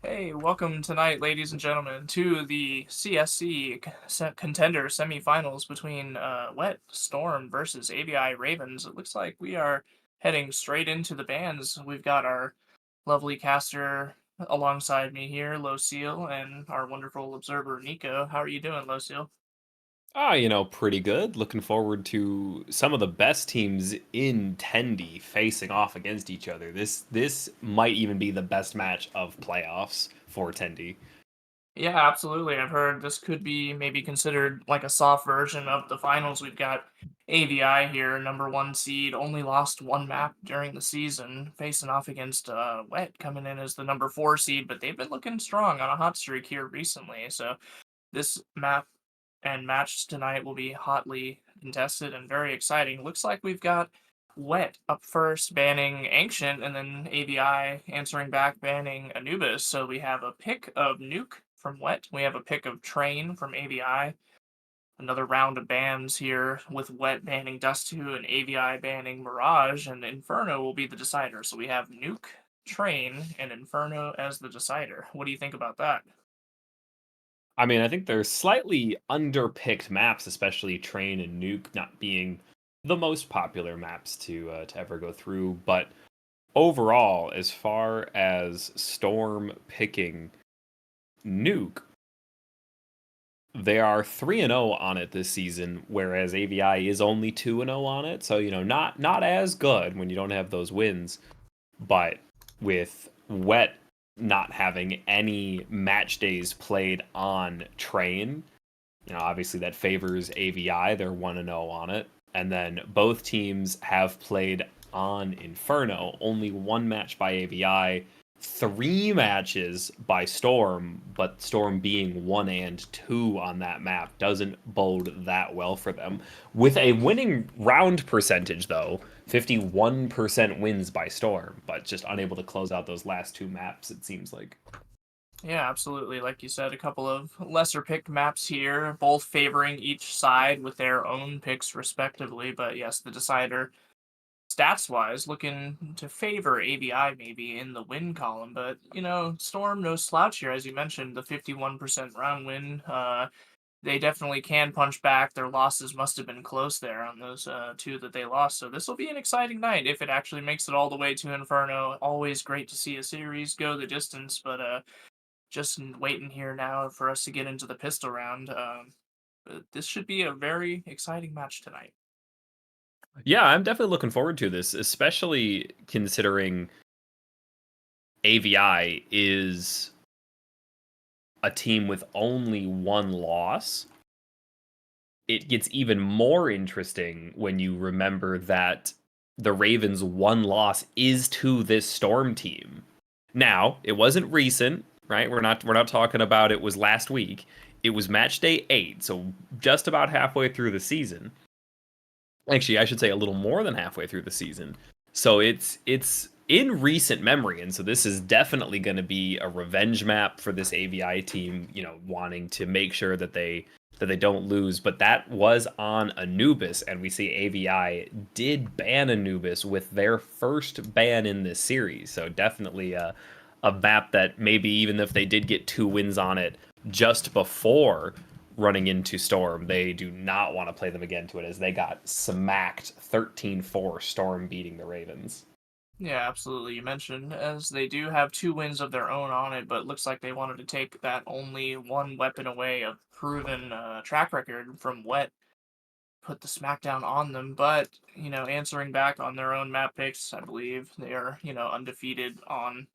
Hey, welcome tonight, ladies and gentlemen, to the CSC Contender Semifinals between Wet Storm versus AVI Ravens. It looks like we are heading straight into the bands. We've got our lovely caster alongside me here, Lucille, and our wonderful observer, Nico. How are you doing, Lucille? Pretty good. Looking forward to some of the best teams in Tendy facing off against each other. This might even be the best match of playoffs for Tendy. Yeah, absolutely. I've heard this could be maybe considered like a soft version of the finals. We've got AVI here, number one seed, only lost one map during the season, facing off against Wet coming in as the number four seed, but they've been looking strong on a hot streak here recently. So this map and match tonight will be hotly contested and very exciting. Looks like we've got Wet up first, banning Ancient, and then AVI answering back, banning Anubis. So we have a pick of Nuke from Wet. We have a pick of Train from AVI. Another round of bans here with Wet banning Dust2 and AVI banning Mirage, and Inferno will be the decider. So we have Nuke, Train, and Inferno as the decider. What do you think about that? I mean, I think they're slightly underpicked maps, especially Train and Nuke not being the most popular maps to ever go through. But overall, as far as Storm picking Nuke, they are 3-0 on it this season, whereas AVI is only 2-0 on it. So, not as good when you don't have those wins. But with Wet not having any match days played on Train, obviously that favors AVI. They're 1-0 on it. And then both teams have played on Inferno. Only one match by AVI, three matches by Storm, but Storm being 1 and 2 on that map doesn't bode that well for them. With a winning round percentage, though, 51% wins by Storm, but just unable to close out those last two maps, it seems like. Yeah, absolutely. Like you said, a couple of lesser picked maps here, both favoring each side with their own picks respectively. But yes, the decider, stats wise, looking to favor AVI maybe in the win column. But, Storm, no slouch here. As you mentioned, the 51% round win. They definitely can punch back. Their losses must have been close there on those two that they lost. So this will be an exciting night if it actually makes it all the way to Inferno. Always great to see a series go the distance, but just waiting here now for us to get into the pistol round. But this should be a very exciting match tonight. Yeah, I'm definitely looking forward to this, especially considering AVI is a team with only one loss. It gets even more interesting when you remember that the Ravens' one loss is to this Storm team. Now, it wasn't recent, right? We're not talking about it was last week. It was match day 8, so just about halfway through the season. Actually, I should say a little more than halfway through the season. So it's in recent memory, and so this is definitely going to be a revenge map for this AVI team. Wanting to make sure that they don't lose. But that was on Anubis, and we see AVI did ban Anubis with their first ban in this series. So definitely a map that maybe even if they did get 2 wins on it just before running into Storm, they do not want to play them again to it as they got smacked 13-4, Storm beating the Ravens. Yeah, absolutely. You mentioned as they do have two wins of their own on it, but looks like they wanted to take that only one weapon away of proven track record from Wet, put the smackdown on them. But answering back on their own map picks, I believe they are undefeated on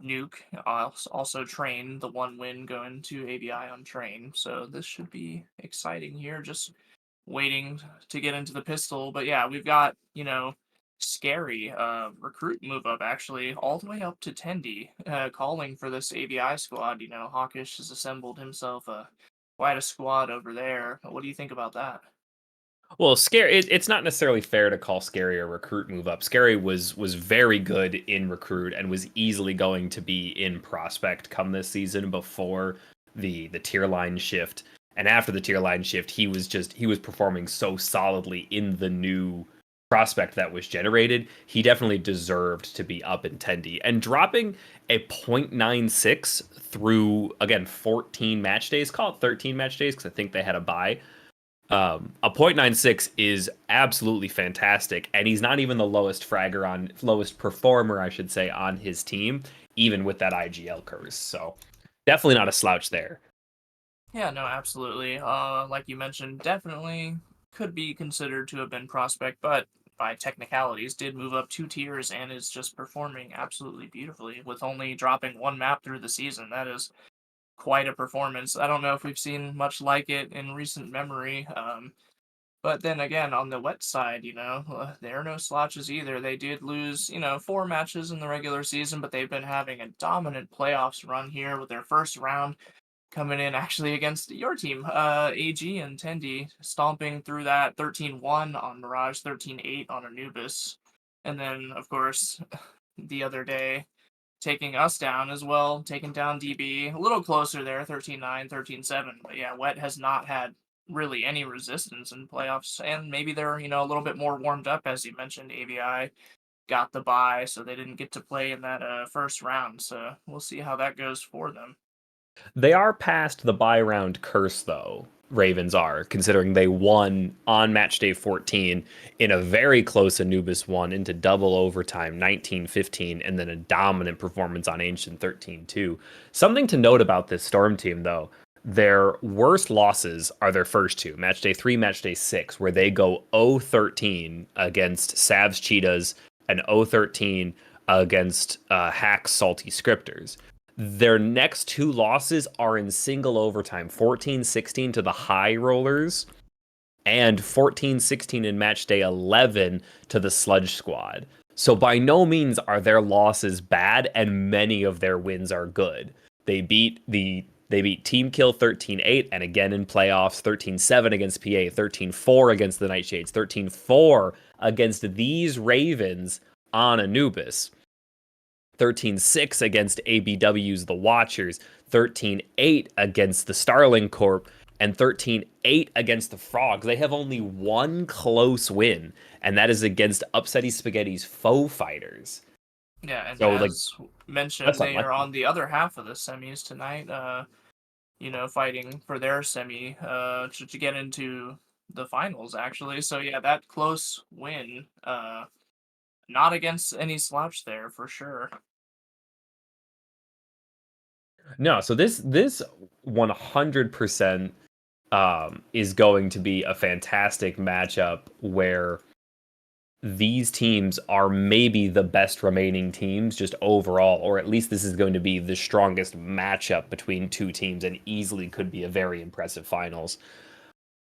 Nuke. Also Train, the one win going to ABI on Train. So this should be exciting here. Just waiting to get into the pistol. But yeah, we've got, scary recruit move up actually all the way up to Tendy, calling for this ABI squad. Hawkish has assembled himself quite a squad over there. What do you think about that? Well, Scary, it's not necessarily fair to call Scary a recruit move up. Scary was very good in recruit and was easily going to be in prospect come this season before the tier line shift. And after the tier line shift, he was performing so solidly in the new prospect that was generated, he definitely deserved to be up in Tendy. And dropping a 0.96 through, again, 14 match days, call it 13 match days because I think they had a bye. A 0.96 is absolutely fantastic, and he's not even the lowest performer, I should say, on his team, even with that IGL curse. So definitely not a slouch there. Yeah, no, absolutely. Like you mentioned, definitely could be considered to have been prospect, but by technicalities, did move up 2 tiers and is just performing absolutely beautifully with only dropping one map through the season. That is quite a performance. I don't know if we've seen much like it in recent memory. But then again, on the wet side, there are no slouches either. They did lose, 4 matches in the regular season, but they've been having a dominant playoffs run here with their first round coming in actually against your team, AG and Tendi, stomping through that 13-1 on Mirage, 13-8 on Anubis. And then, of course, the other day, taking us down as well, taking down DB. A little closer there, 13-9, 13-7. But yeah, Wet has not had really any resistance in playoffs. And maybe they're, a little bit more warmed up, as you mentioned. AVI got the bye, so they didn't get to play in that first round. So we'll see how that goes for them. They are past the bye round curse, though. Ravens are, considering they won on match day 14 in a very close Anubis one into double overtime, 19-15, and then a dominant performance on Ancient 13-2. Something to note about this Storm team, though, their worst losses are their first two, match day 3, match day 6, where they go 0-13 against Savs Cheetahs and 0-13 against Hack's Salty Scripters. Their next two losses are in single overtime, 14-16 to the High Rollers and 14-16 in match day 11 to the Sludge Squad. So by no means are their losses bad, and many of their wins are good. They beat Team Kill 13-8, and again in playoffs 13-7 against PA, 13-4 against the Nightshades, 13-4 against these Ravens on Anubis. 13-6 against ABW's The Watchers, 13-8 against the Starling Corp, and 13-8 against the Frogs. They have only one close win, and that is against Upsetty Spaghetti's Foe Fighters. Yeah, and So, like, as mentioned, that's they are unlucky. on the other half of the semis tonight, fighting for their semi to get into the finals, actually. So, yeah, that close win, not against any slouch there, for sure. No, so this 100% is going to be a fantastic matchup where these teams are maybe the best remaining teams just overall, or at least this is going to be the strongest matchup between two teams and easily could be a very impressive finals.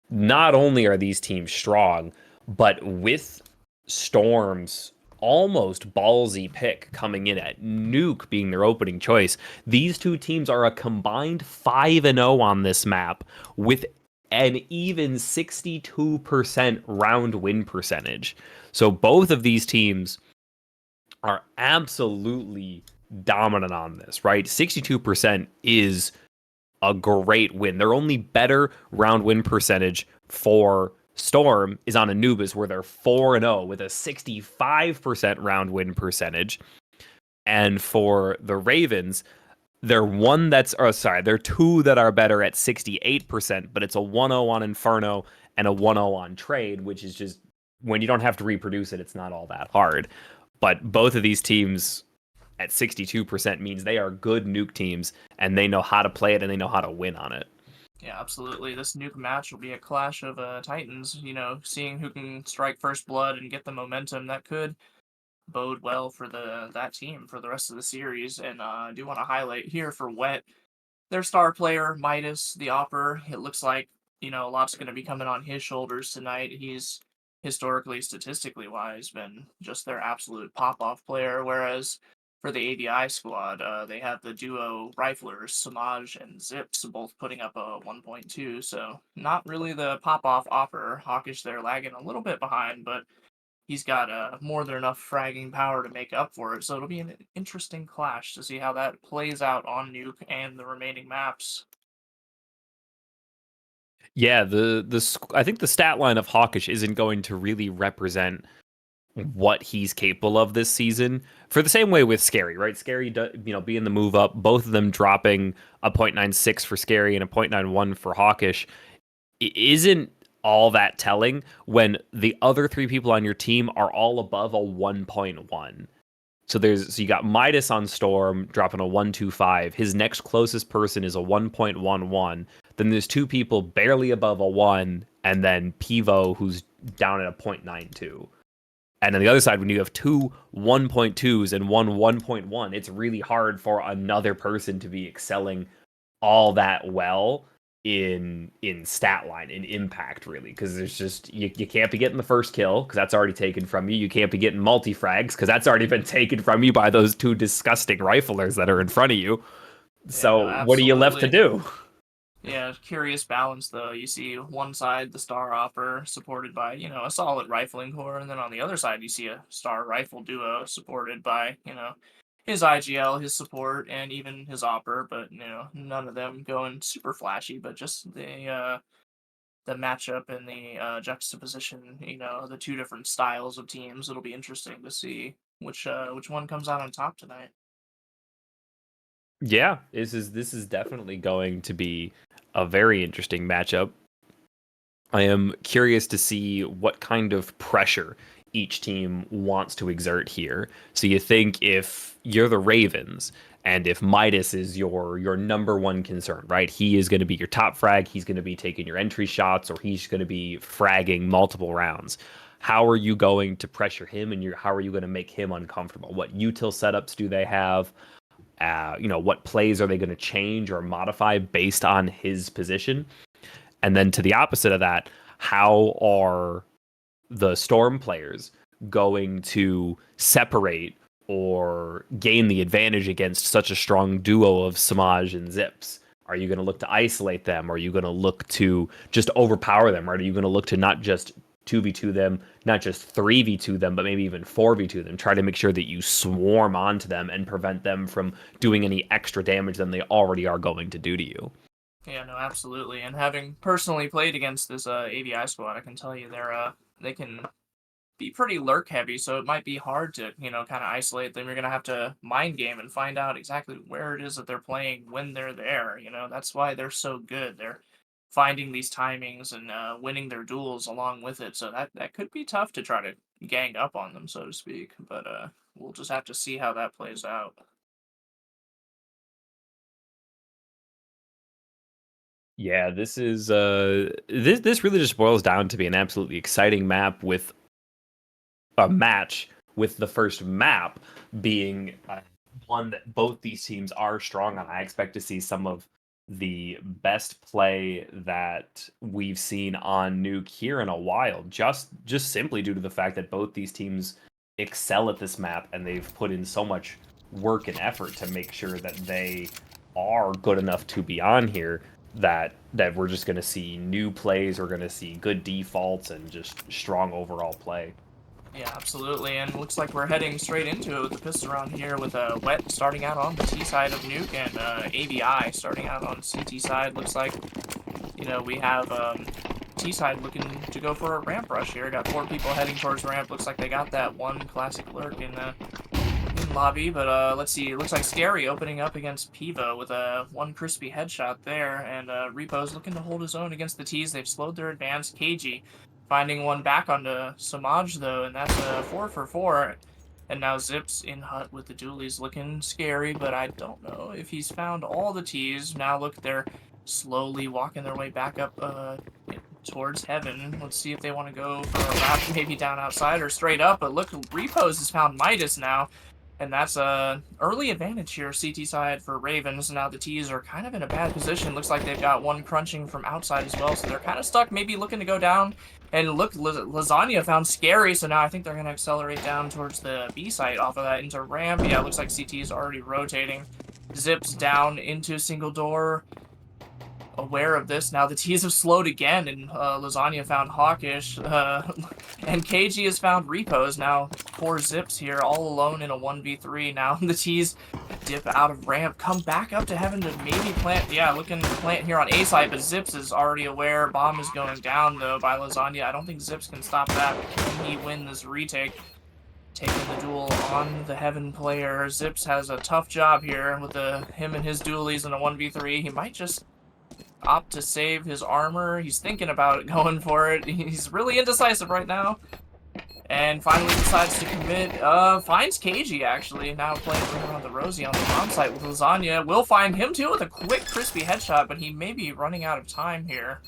Not only are these teams strong, but with Storm's almost ballsy pick coming in at Nuke being their opening choice, these two teams are a combined 5-0 on this map with an even 62% round win percentage. So both of these teams are absolutely dominant on this, right? 62% is a great win. Their only better round win percentage for Storm is on Anubis, where they're 4-0 with a 65% round win percentage. And for the Ravens, they're two that are better at 68%, but it's a 1-0 on Inferno and a 1-0 on Trade, which is just when you don't have to reproduce it, it's not all that hard. But both of these teams at 62% means they are good nuke teams and they know how to play it and they know how to win on it. Yeah, absolutely. This nuke match will be a clash of titans, seeing who can strike first blood and get the momentum that could bode well for that team for the rest of the series. And I do want to highlight here for Wet, their star player, Midas, the Opper. It looks like, a lot's going to be coming on his shoulders tonight. He's historically, statistically wise, been just their absolute pop-off player, whereas for the AVI squad, they have the duo riflers, Samaj and Zips, both putting up a 1.2, so not really the pop-off Opper. Hawkish there lagging a little bit behind, but he's got more than enough fragging power to make up for it. So it'll be an interesting clash to see how that plays out on Nuke and the remaining maps. Yeah, I think the stat line of Hawkish isn't going to really represent what he's capable of this season. For the same way with Scary, right? Scary, being the move up, both of them dropping a 0.96 for Scary and a 0.91 for Hawkish isn't all that telling when the other three people on your team are all above a 1.1. So you got Midas on Storm dropping a 1.25. His next closest person is a 1.11. Then there's two people barely above a 1, and then Pivo who's down at a 0.92. And on the other side, when you have two 1.2s and one 1.1, it's really hard for another person to be excelling all that well in stat line, in impact, really, because there's just you can't be getting the first kill because that's already taken from you. You can't be getting multi-frags because that's already been taken from you by those two disgusting riflers that are in front of you. Yeah, no, So what are you left to absolutely. do? Yeah, curious balance though. You see one side the Star Opper supported by, a solid rifling corps, and then on the other side you see a Star Rifle duo supported by, his IGL, his support, and even his Opper, but none of them going super flashy, but just the matchup and the juxtaposition, the two different styles of teams. It'll be interesting to see which one comes out on top tonight. Yeah, this is definitely going to be a very interesting matchup. I am curious to see what kind of pressure each team wants to exert here. So you think if you're the Ravens and if Midas is your number one concern, right? He is going to be your top frag, he's going to be taking your entry shots, or he's going to be fragging multiple rounds. How are you going to pressure him, and how are you going to make him uncomfortable? What util setups do they have? What plays are they going to change or modify based on his position? And then to the opposite of that, how are the Storm players going to separate or gain the advantage against such a strong duo of Samaj and Zips? Are you going to look to isolate them? Are you going to look to just overpower them? Or are you going to look to not just 2v2 them, not just 3v2 them, but maybe even 4v2 them? Try to make sure that you swarm onto them and prevent them from doing any extra damage than they already are going to do to you. Yeah, no, absolutely. And having personally played against this AVI squad, I can tell you they can be pretty lurk heavy, so it might be hard to, kind of isolate them. You're going to have to mind game and find out exactly where it is that they're playing when they're there. That's why they're so good. They're finding these timings and winning their duels along with it. So that could be tough to try to gang up on them, so to speak. But we'll just have to see how that plays out. Yeah, this really just boils down to be an absolutely exciting map with a match with the first map being one that both these teams are strong on. I expect to see some of the best play that we've seen on Nuke here in a while, just simply due to the fact that both these teams excel at this map and they've put in so much work and effort to make sure that they are good enough to be on here that we're just going to see new plays, we're going to see good defaults and just strong overall play. Yeah, absolutely, and looks like we're heading straight into it with the pistol round here with Wet starting out on the T side of Nuke and AVI starting out on CT side. Looks like, we have T side looking to go for a ramp rush here. Got 4 people heading towards ramp. Looks like they got that one classic lurk in lobby, but let's see. It looks like Scary opening up against Pivo with a one crispy headshot there, and Repo's looking to hold his own against the T's. They've slowed their advance. KG finding one back onto Samaj though, and that's a 4 for 4. And now Zips in hut with the dualies looking scary, but I don't know if he's found all the T's. Now look, they're slowly walking their way back up towards heaven. Let's see if they want to go for a wrap, maybe down outside or straight up. But look, Repos has found Midas now. And that's a early advantage here, CT side for Ravens. Now the T's are kind of in a bad position. Looks like they've got one crunching from outside as well, so they're kind of stuck, maybe looking to go down. And look, Lasagna found Scary, so now I think they're going to accelerate down towards the B site off of that into ramp. Yeah, it looks like CT is already rotating. Zips down into single door. Aware of this. Now the T's have slowed again, and Lasagna found Hawkish, and KG has found Repos. Now 4 Zips here, all alone in a 1v3. Now the T's dip out of ramp, come back up to heaven to maybe plant. Yeah, looking to plant here on A side, but Zips is already aware. Bomb is going down, though, by Lasagna. I don't think Zips can stop that. Can he win this retake? taking the duel on the Heaven player. Zips has a tough job here with him and his dualies in a 1v3. He might just opt to save his armor. He's thinking about it, going for it. He's really indecisive right now. And finally decides to commit. Finds KG, actually. Now playing around the Rosie on the bomb site with Lasagna. Will find him, too, with a quick, crispy headshot, but he may be running out of time here.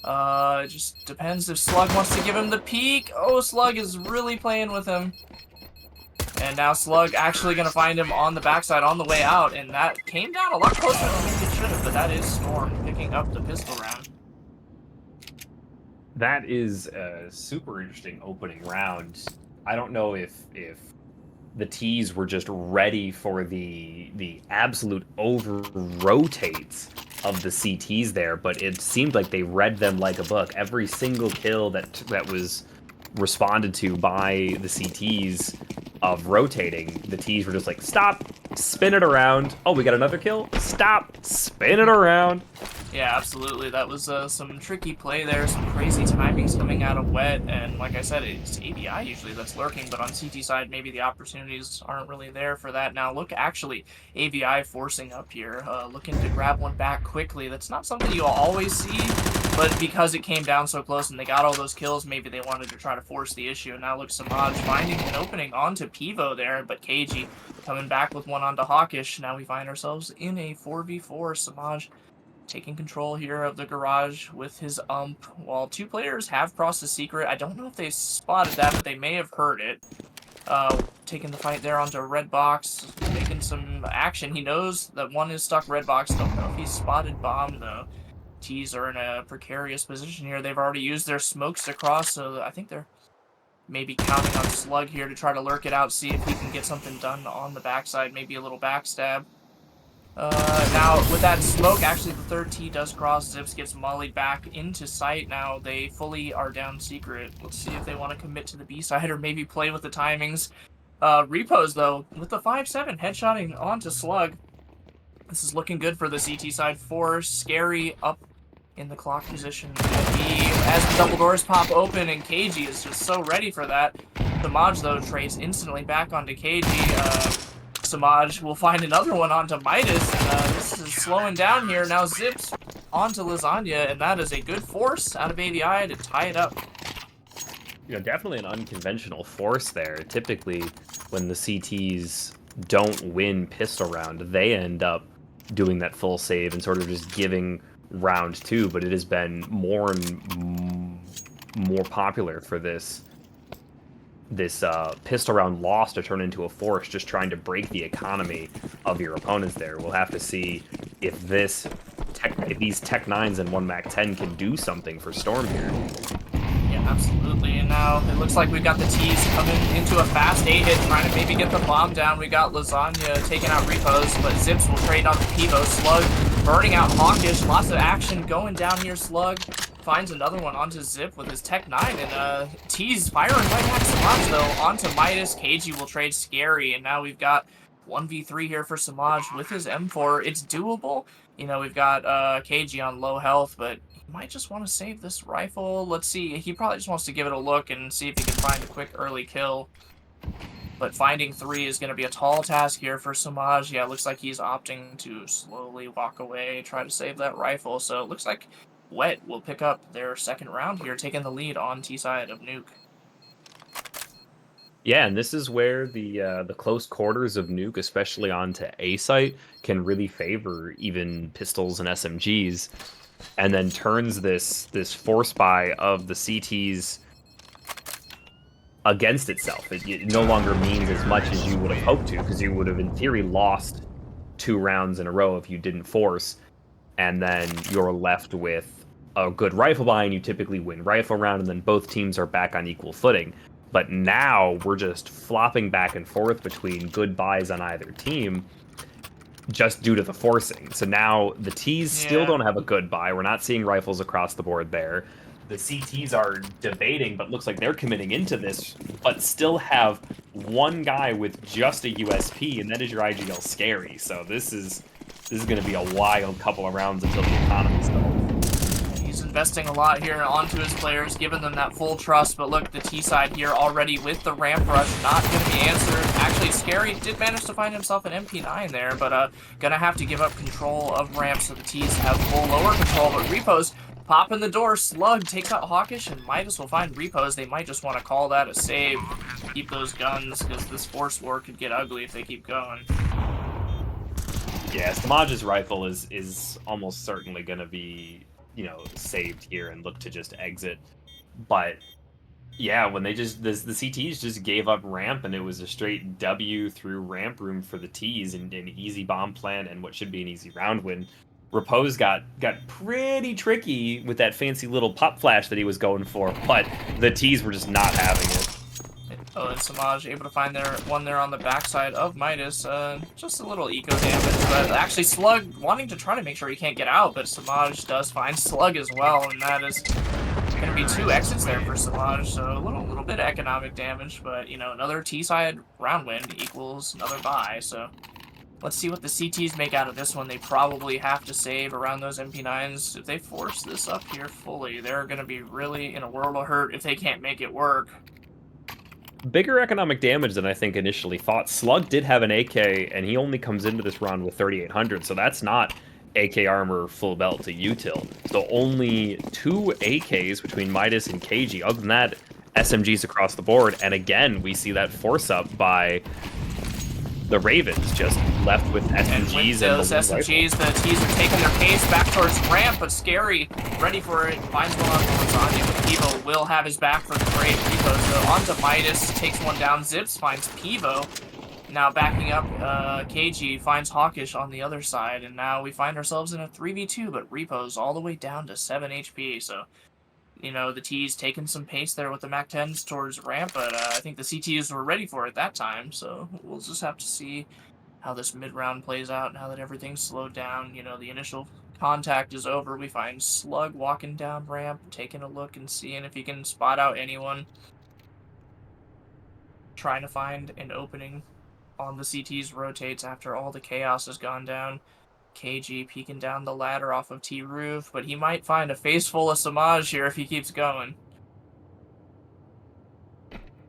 It just depends if Slug wants to give him the peek. Oh, Slug is really playing with him. And now Slug actually going to find him on the backside on the way out, and that came down a lot closer than it should have, but that is Storm picking up the pistol round. That is a super interesting opening round. I don't know if the T's were just ready for the absolute over rotates of the CTs there, but it seemed like they read them like a book. Every single kill that was responded to by the CTs of rotating, the T's were just like, stop, spin it around. Oh, we got another kill? Stop, spin it around. Yeah, absolutely. That was some tricky play there, some crazy timings coming out of Wet, and like I said, it's AVI usually that's lurking, but on CT side, maybe the opportunities aren't really there for that. Now, look, actually, AVI forcing up here, looking to grab one back quickly. That's not something you'll always see, but because it came down so close and they got all those kills, maybe they wanted to try to force the issue. And now look, Samaj finding an opening onto Pivo there, but KG coming back with one onto Hawkish. Now we find ourselves in a 4v4. Samaj taking control here of the garage with his ump. While two players have crossed the secret, I don't know if they spotted that, but they may have heard it. Taking the fight there onto Red Box, making some action. He knows that one is stuck Red Box. Don't know if he's spotted Bomb, though. T's are in a precarious position here. They've already used their smokes to cross, so I think they're maybe counting on Slug here to try to lurk it out, see if he can get something done on the backside, maybe a little backstab. Now, with that smoke, actually the third T does cross. Zips gets mollied back into sight. Now they fully are down secret. Let's see if they want to commit to the B side or maybe play with the timings. Repos, though, with the 5-7 headshotting onto Slug. This is looking good for the CT side. 4 Scary up in the clock position. As the double doors pop open, and KG is just so ready for that. Samaj, though, trades instantly back onto KG. Samaj will find another one onto Midas, and this is slowing down here. Now Zips onto Lasagna, and that is a good force out of AVI to tie it up. You know, definitely an unconventional force there. Typically, when the CTs don't win pistol round, they end up doing that full save and sort of just giving round 2, but it has been more and more popular for this pistol round loss to turn into a force, just trying to break the economy of your opponents there. We'll have to see if these Tech 9s and 1 Mac 10 can do something for Storm here. Yeah, absolutely. And now it looks like we've got the T's coming into a fast 8-hit, trying to maybe get the bomb down. We got Lasagna taking out Repos, but Zips will trade on the Pivo. Slug burning out Hawkish. Lots of action going down here. Slug finds another one onto Zip with his Tech 9, and T's firing right at Samaj, though, onto Midas. KG will trade Scary, and now we've got 1v3 here for Samaj with his M4. It's doable. You know, we've got KG on low health, but he might just want to save this rifle. Let's see. He probably just wants to give it a look and see if he can find a quick early kill. But finding 3 is going to be a tall task here for Samaj. Yeah, it looks like he's opting to slowly walk away, try to save that rifle. So it looks like Wet will pick up their second round here, taking the lead on T side of Nuke. Yeah, and this is where the close quarters of Nuke, especially onto A site, can really favor even pistols and SMGs, and then turns this force buy of the CTs against itself. It no longer means as much as you would have hoped to, because you would have in theory lost 2 rounds in a row if you didn't force, and then you're left with a good rifle buy, and you typically win rifle round, and then both teams are back on equal footing. But now we're just flopping back and forth between good buys on either team just due to the forcing. So now the T's still don't have a good buy. We're not seeing rifles across the board there. The CTs are debating, but looks like they're committing into this, but still have one guy with just a USP, and that is your IGL Scary. So this is going to be a wild couple of rounds until the economy's done. He's investing a lot here onto his players, giving them that full trust. But look, the T side here already with the ramp rush not going to be answered. Actually, Scary did manage to find himself an MP9 there, but gonna have to give up control of ramp, so the T's have full lower control. But Repos pop in the door. Slug takes out Hawkish, and Midas will find Repos. They might just want to call that a save, keep those guns, because this force war could get ugly if they keep going. Yeah, Samaj's rifle is almost certainly going to be, saved here and look to just exit. But yeah, when they just the CTs just gave up ramp, and it was a straight W through ramp room for the T's, and an easy bomb plan and what should be an easy round win. Repose got pretty tricky with that fancy little pop flash that he was going for, but the T's were just not having it. Oh, and Samaj able to find their one there on the backside of Midas. Just a little eco damage, but actually Slug wanting to try to make sure he can't get out, but Samaj does find Slug as well, and that is going to be 2 exits there for Samaj, so a little bit of economic damage, but, another T-side round win equals another bye, so let's see what the CTs make out of this one. They probably have to save around those MP9s. If they force this up here fully, they're going to be really in a world of hurt if they can't make it work. Bigger economic damage than I think initially thought. Slug did have an AK, and he only comes into this round with 3,800, so that's not AK armor full belt to util. So only 2 AKs between Midas and KG. Other than that, SMGs across the board, and again, we see that force up by the Ravens, just left with SMGs. And with those SMGs, the T's are taking their pace back towards ramp, but Scary, ready for it, finds one on Lasagna, but Pivo will have his back for the great Pivo. So onto Midas, takes one down, Zips finds Pivo. Now backing up, KG finds Hawkish on the other side, and now we find ourselves in a 3v2, but Repo's all the way down to 7 HP, so the T's taking some pace there with the MAC-10s towards ramp, but I think the CTs were ready for it that time, so we'll just have to see how this mid-round plays out now that everything's slowed down. The initial contact is over. We find Slug walking down ramp, taking a look and seeing if he can spot out anyone. Trying to find an opening on the CTs rotates after all the chaos has gone down. KG peeking down the ladder off of T roof, but he might find a face full of Samaj here if he keeps going.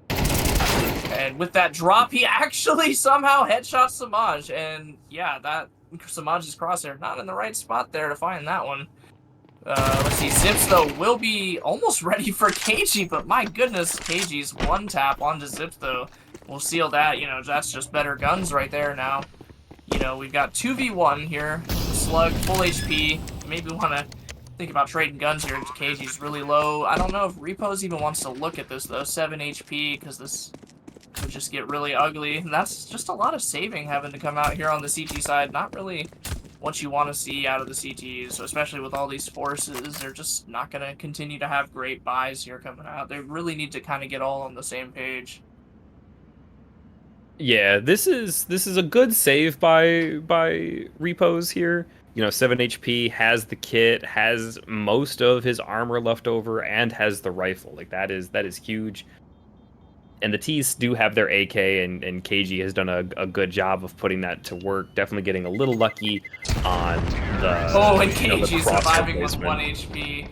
And with that drop, he actually somehow headshots Samaj, and yeah, that Samaj's crosshair not in the right spot there to find that one. Let's see, Zips though will be almost ready for KG, but my goodness, KG's one tap onto Zips though will seal that. That's just better guns right there now. We've got 2v1 here. Slug, full HP. Maybe want to think about trading guns here. KG's really low. I don't know if Repos even wants to look at this, though. 7 HP, because this could just get really ugly. And that's just a lot of saving having to come out here on the CT side. Not really what you want to see out of the CTs, so especially with all these forces. They're just not going to continue to have great buys here coming out. They really need to kind of get all on the same page. Yeah, this is a good save by Repos here. 7 HP, has the kit, has most of his armor left over, and has the rifle. Like that is huge. And the T's do have their AK, and KG has done a good job of putting that to work. Definitely getting a little lucky on the and KG surviving with 1 HP.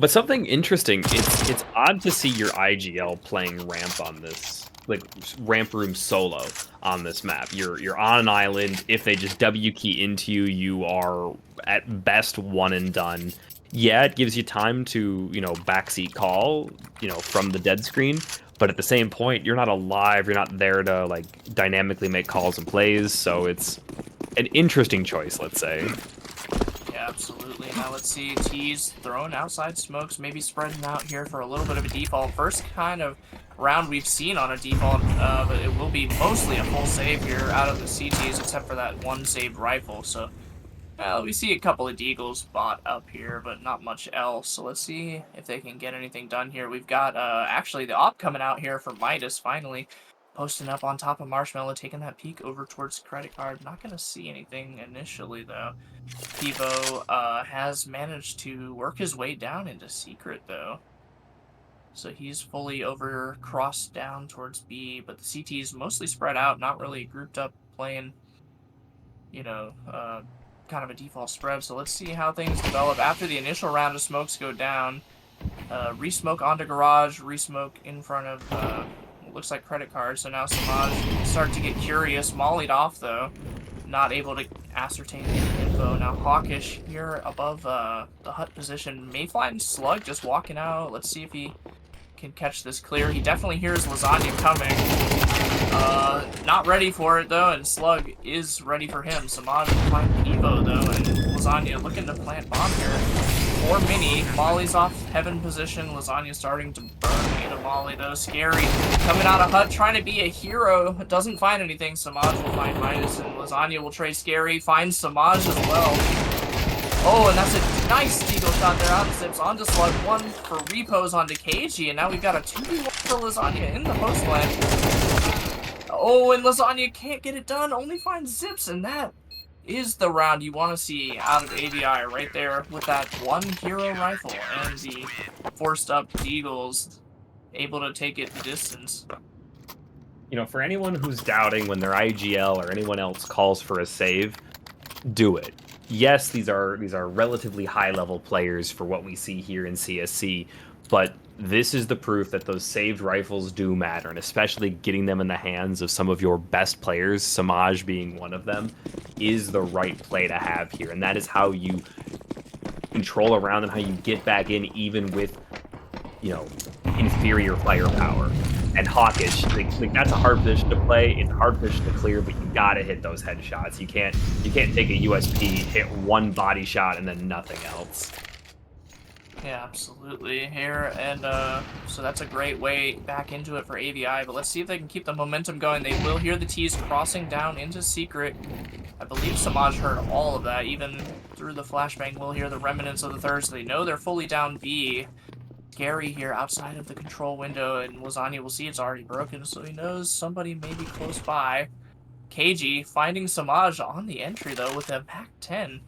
But something interesting, it's odd to see your IGL playing ramp on this, like ramp room solo on this map. You're on an island. If they just W key into you, you are at best one and done. Yeah, it gives you time to, backseat call, from the dead screen. But at the same point, you're not alive. You're not there to like dynamically make calls and plays. So it's an interesting choice, let's say. Yeah, absolutely. Now let's see, T's throwing outside smokes, maybe spreading out here for a little bit of a default. First kind of round we've seen on a default, but it will be mostly a full save here out of the CTs, except for that one saved rifle. So, well, we see a couple of deagles bought up here, but not much else. So let's see if they can get anything done here. We've got actually the op coming out here for Midas finally. Posting up on top of Marshmallow, taking that peek over towards credit card. Not going to see anything initially, though. Pivo has managed to work his way down into secret, though. So he's fully over crossed down towards B, but the CT's mostly spread out, not really grouped up playing, kind of a default spread. So let's see how things develop after the initial round of smokes go down. Resmoke onto garage, resmoke in front of what looks like credit card. So now Samaj start to get curious. Mollied off though, not able to ascertain any info. Now Hawkish here above the hut position. Mayfly and Slug just walking out. Let's see if he can catch this clear. He definitely hears Lasagna coming. Not ready for it though, and Slug is ready for him. Samaj will find Evo though, and Lasagna looking to plant bomb here. For Mini, Molly's off heaven position. Lasagna starting to burn into Molly though. Scary coming out of hut, trying to be a hero. Doesn't find anything. Samaj will find Midas, and Lasagna will trade Scary. Finds Samaj as well. Oh, and that's a nice Deagle shot there out of Zips onto Slug. One for repos onto KG, and now we've got a 2v1 for Lasagna in the post lane. Oh, and Lasagna can't get it done. Only finds Zips, and that is the round you want to see out of AVI right there with that one hero rifle and the forced up Deagles able to take it the distance. You know, for anyone who's doubting when their IGL or anyone else calls for a save, do it. Yes, these are relatively high-level players for what we see here in CSC, but this is the proof that those saved rifles do matter, and especially getting them in the hands of some of your best players, Samaj being one of them, is the right play to have here, and that is how you control around and how you get back in even with, you know, inferior firepower. And Hawkish, like that's a hard position to play. It's a hard position to clear, but you gotta hit those headshots. You can't take a USP, hit one body shot, and then nothing else. Yeah, absolutely. Here, and so that's a great way back into it for AVI, but let's see if they can keep the momentum going. They will hear the T's crossing down into Secret. I believe Samaj heard all of that, even through the flashbang. We'll hear the remnants of the third, so they know they're fully down B. Gary here outside of the control window, and Lasagna will see it's already broken, so he knows somebody may be close by. KG finding Samaj on the entry, though, with a Pac-10.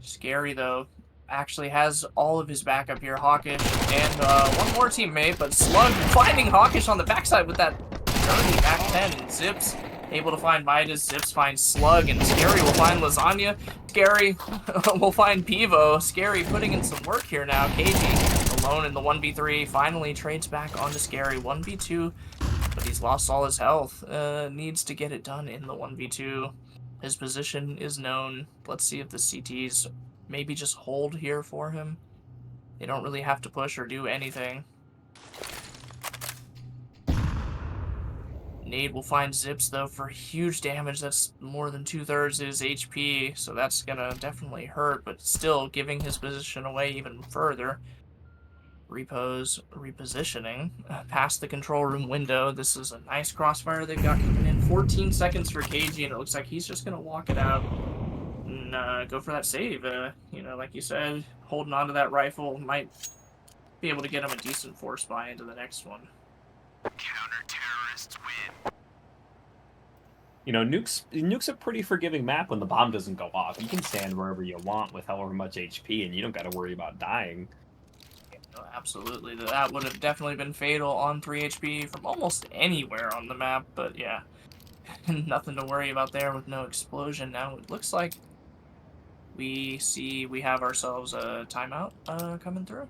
Scary, though, actually has all of his backup here. Hawkish and one more teammate, but Slug finding Hawkish on the backside with that dirty Pac-10. And Zips able to find Midas. Zips finds Slug, and Scary will find Lasagna. Scary will find Pivo. Scary putting in some work here now. KG alone in the 1v3, finally trades back onto Scary. 1v2, but he's lost all his health. Needs to get it done in the 1v2. His position is known. Let's see if the CTs maybe just hold here for him. They don't really have to push or do anything. Nade will find Zips, though, for huge damage. That's more than 2/3 his HP, so that's gonna definitely hurt, but still giving his position away even further. Repos, repositioning, past the control room window. This is a nice crossfire they've got coming in. 14 seconds for KG, and it looks like he's just going to walk it out and go for that save. You know, like you said, holding on to that rifle might be able to get him a decent force buy into the next one. Counter-terrorists win. You know, Nuke's a pretty forgiving map when the bomb doesn't go off. You can stand wherever you want with however much HP, and you don't got to worry about dying. Absolutely, that would have definitely been fatal on 3 HP from almost anywhere on the map, but yeah, nothing to worry about there with no explosion. Now it looks like we have ourselves a timeout coming through.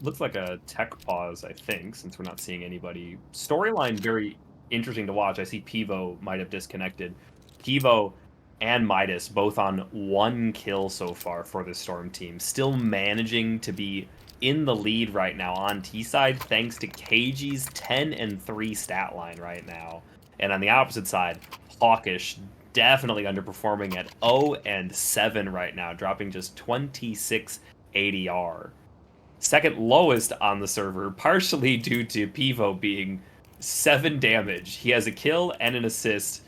Looks like a tech pause, I think, since we're not seeing anybody. Storyline very interesting to watch. I see Pivo might have disconnected. Pivo and Midas both on 1 kill so far for the Storm team, still managing to be in the lead right now on T side thanks to KG's 10-3 stat line right now. And on the opposite side, Hawkish definitely underperforming at 0-7 right now, dropping just 26 ADR. Second lowest on the server, partially due to Pivo being 7 damage. He has a kill and an assist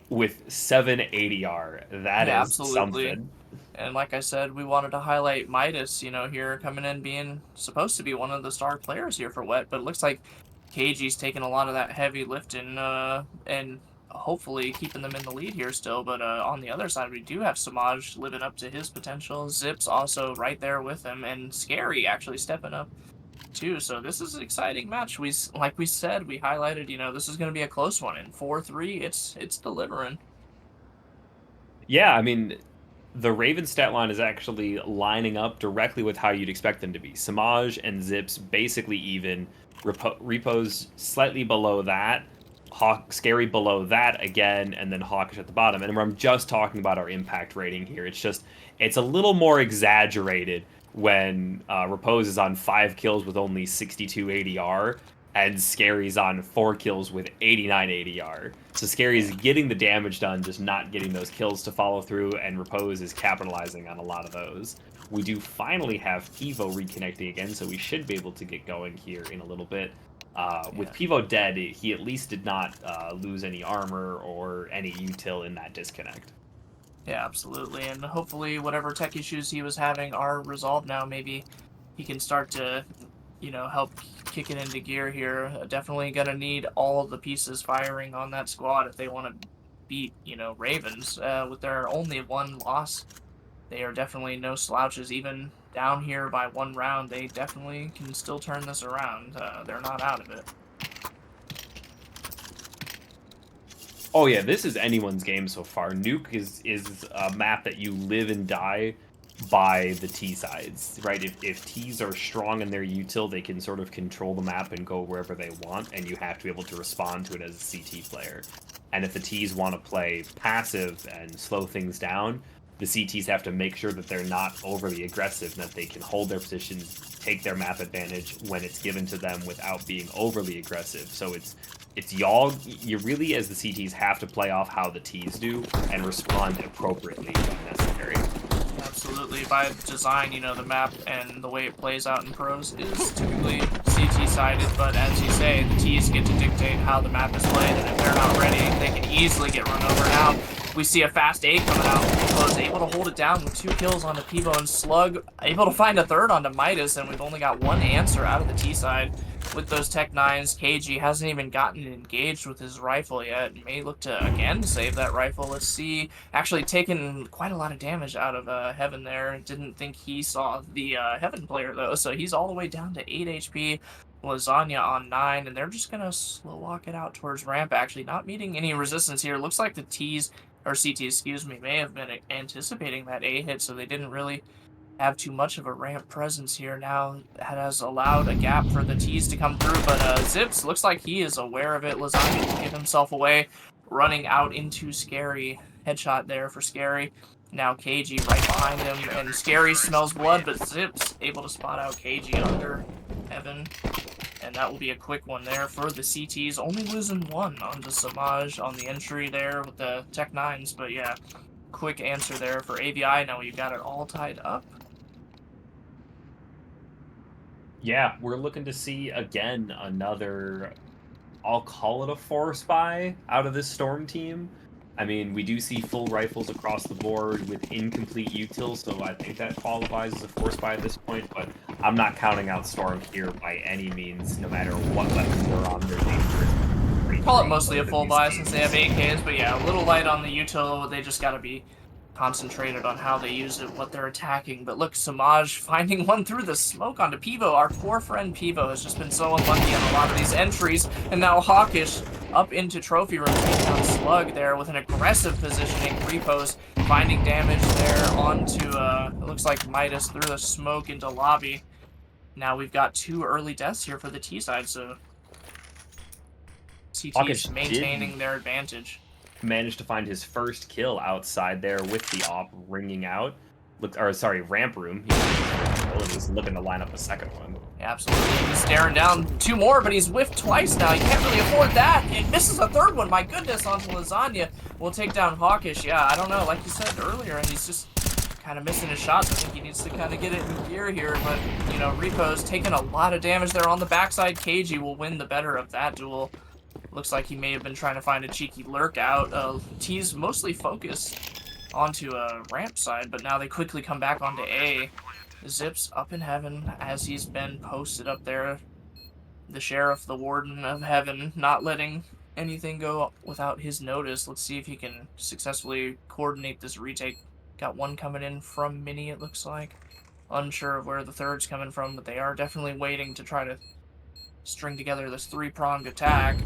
with 7 ADR. That is absolutely. something. And like I said, we wanted to highlight Midas, you know, here coming in being supposed to be one of the star players here for Wet, but it looks like KG's taking a lot of that heavy lifting and hopefully keeping them in the lead here still. But on the other side, we do have Samaj living up to his potential. Zips also right there with him, and Scary actually stepping up too. So this is an exciting match. Like we said, we highlighted, you know, this is going to be a close one. In 4-3, it's delivering. Yeah, I mean, the Raven stat line is actually lining up directly with how you'd expect them to be. Samaj and Zips basically even, Repo's slightly below that, Scary below that again, and then Hawkish at the bottom. And I'm just talking about our impact rating here. It's a little more exaggerated when Repose is on 5 kills with only 62 ADR, and Scary's on 4 kills with 89 ADR. So Scary's getting the damage done, just not getting those kills to follow through, and Repose is capitalizing on a lot of those. We do finally have Pivo reconnecting again, so we should be able to get going here in a little bit. With Pivo dead, he at least did not lose any armor or any util in that disconnect. Yeah, absolutely. And hopefully whatever tech issues he was having are resolved now. Maybe he can start to, help kick it into gear here. Definitely going to need all of the pieces firing on that squad if they want to beat, Ravens. With their only one loss, they are definitely no slouches. Even down here by 1 round, they definitely can still turn this around. They're not out of it. Oh yeah, this is anyone's game so far. Nuke is a map that you live and die by the T sides, right? If Ts are strong in their util, they can sort of control the map and go wherever they want, and you have to be able to respond to it as a CT player. And if the Ts want to play passive and slow things down, the CTs have to make sure that they're not overly aggressive and that they can hold their positions, take their map advantage when it's given to them without being overly aggressive. So it's y'all, you really, as the CTs, have to play off how the Ts do and respond appropriately when necessary. Absolutely. By design, the map and the way it plays out in pros is typically CT-sided, but as you say, the Ts get to dictate how the map is played, and if they're not ready, they can easily get run over. Now, we see a fast A coming out. Pivo's able to hold it down with 2 kills onto Pivo, and Slug able to find a third onto Midas, and we've only got 1 answer out of the T side. With those Tech 9s, KG hasn't even gotten engaged with his rifle yet. May look to, again, save that rifle. Let's see. Actually taken quite a lot of damage out of Heaven there. Didn't think he saw the Heaven player, though, so he's all the way down to 8 HP. Lasagna on 9, and they're just going to slow walk it out towards ramp, actually. Not meeting any resistance here. Looks like the T's, or CT, excuse me, may have been anticipating that A hit, so they didn't really have too much of a ramp presence here. Now that has allowed a gap for the T's to come through, but Zips looks like he is aware of it. Lasagna will give himself away, running out into Scary. Headshot there for Scary. Now KG right behind him, and Scary smells blood, but Zips able to spot out KG under Heaven. And that will be a quick one there for the CTs, only losing 1 on the Samaj on the entry there with the Tech 9s, but yeah, quick answer there for AVI. Now we've got it all tied up. Yeah, we're looking to see, again, another, I'll call it a force buy out of this Storm team. I mean, we do see full rifles across the board with incomplete util, so I think that qualifies as a force buy at this point, but I'm not counting out Storm here by any means, no matter what weapons they're on. They're dangerous. Call it mostly a full buy since they have AKs, but yeah, a little light on the util. They just gotta be concentrated on how they use it, what they're attacking. But look, Samaj finding one through the smoke onto Pivo. Our poor friend Pivo has just been so unlucky on a lot of these entries. And now Hawkish up into trophy room, taking on Slug there with an aggressive positioning. Repos finding damage there onto, it looks like Midas through the smoke into lobby. Now we've got 2 early deaths here for the T side, so CT's maintaining their advantage. Managed to find his first kill outside there with the op ringing out. Ramp room. He's looking to line up a second one. Yeah, absolutely. He's staring down 2 more, but he's whiffed twice now. You can't really afford that. It misses a 3rd one. My goodness, onto Lasagna. We'll take down Hawkish. Yeah, I don't know. Like you said earlier, and he's just kind of missing his shots. I think he needs to kind of get it in gear here, but, Repo's taking a lot of damage there on the backside. KG will win the better of that duel. Looks like he may have been trying to find a cheeky lurk out. T's mostly focused onto a ramp side, but now they quickly come back onto A. Zips up in Heaven as he's been posted up there. The Sheriff, the Warden of Heaven, not letting anything go without his notice. Let's see if he can successfully coordinate this retake. Got 1 coming in from Mini, it looks like. Unsure of where the 3rd's coming from, but they are definitely waiting to try to string together this 3-pronged attack.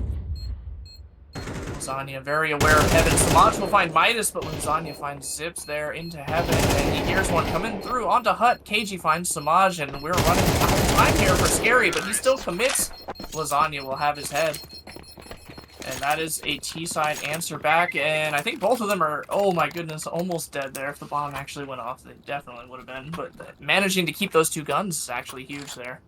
We'll Lasagna very aware of Heaven. Samaj will find Midas, but Lasagna finds Zips there into Heaven, and he hears one coming through onto Hut. KG finds Samaj, and we're running out of time here for Scary, but he still commits. Lasagna will have his head. And that is a T-side answer back, and I think both of them are, oh my goodness, almost dead there. If the bomb actually went off, they definitely would have been, but managing to keep those two guns is actually huge there.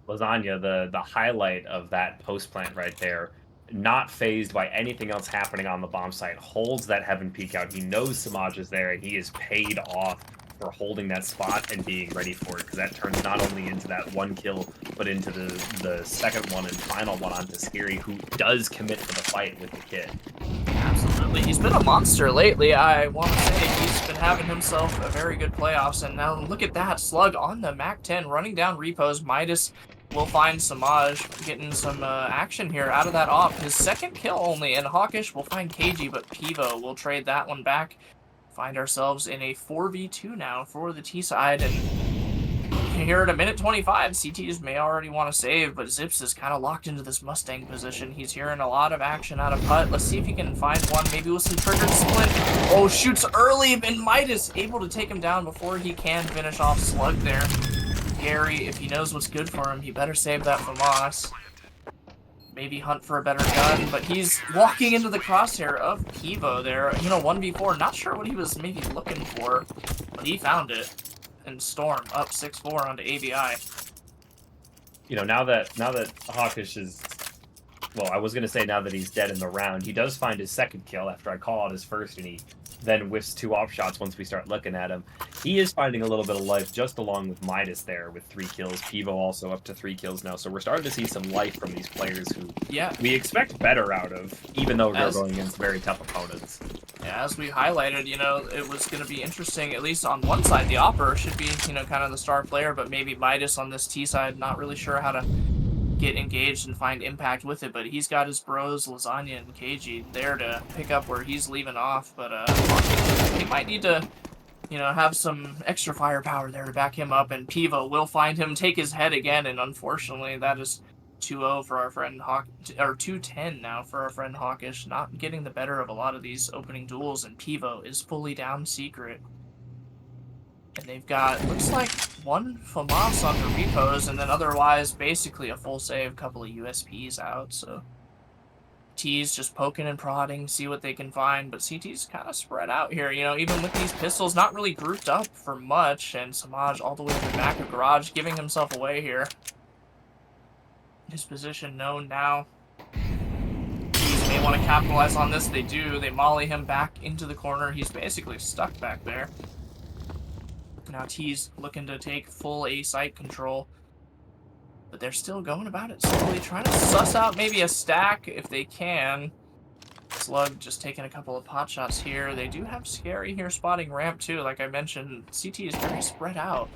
Lasagna, the highlight of that post plant right there, not phased by anything else happening on the bomb site, holds that Heaven peek out. He knows Samaj is there, and he is paid off for holding that spot and being ready for it, because that turns not only into that one kill, but into the second one and final one onto Scary, who does commit to the fight with the kit. Absolutely. He's been a monster lately. I want to say he's been having himself a very good playoffs, and now look at that. Slug on the MAC-10, running down repos. Midas will find Samaj getting some action here out of that off. His second kill only, and Hawkish will find KG, but Pivo will trade that one back. Find ourselves in a 4v2 now for the T side, and here at a minute 25, CTs may already want to save, but Zips is kind of locked into this Mustang position. He's hearing a lot of action out of Hut. Let's see if he can find one, maybe with some triggered split. Oh, shoots early, and Midas able to take him down before he can finish off Slug there. Gary, if he knows what's good for him, he better save that for Moss. Maybe hunt for a better gun, but he's walking into the crosshair of Pivo there. You know, 1v4, not sure what he was maybe looking for, but he found it. And Storm up 6-4 onto AVI. You know, now that Hawkish is, well, I was going to say now that he's dead in the round, he does find his second kill after I call out his first, and he then whiffs 2 off shots once we start looking at him. He is finding a little bit of life just along with Midas there with 3 kills. Pivo also up to 3 kills now, so we're starting to see some life from these players who we expect better out of, even though they're going against very tough opponents. Yeah, as we highlighted, you know, it was going to be interesting, at least on one side. The Opera should be, you know, kind of the star player, but maybe Midas on this T side, not really sure how to get engaged and find impact with it, but he's got his bros, Lasagna and KG, there to pick up where he's leaving off, but he might need to, you know, have some extra firepower there to back him up, and Pivo will find him, take his head again, and unfortunately that is 2-0 for our friend or 2-10 now for our friend Hawkish, not getting the better of a lot of these opening duels, and Pivo is fully down secret. And they've got, looks like, 1 FAMAS on the repos, and then otherwise basically a full save, couple of USPs out, so T's just poking and prodding, see what they can find, but CT's kind of spread out here, you know, even with these pistols, not really grouped up for much, and Samaj all the way to the back of garage, giving himself away here. His position known now. T's may want to capitalize on this, they do, they molly him back into the corner, he's basically stuck back there. Now T's looking to take full A site control, but they're still going about it slowly, trying to suss out maybe a stack if they can. Slug just taking a couple of pot shots here. They do have Scary here spotting ramp too. Like I mentioned, CT is very spread out.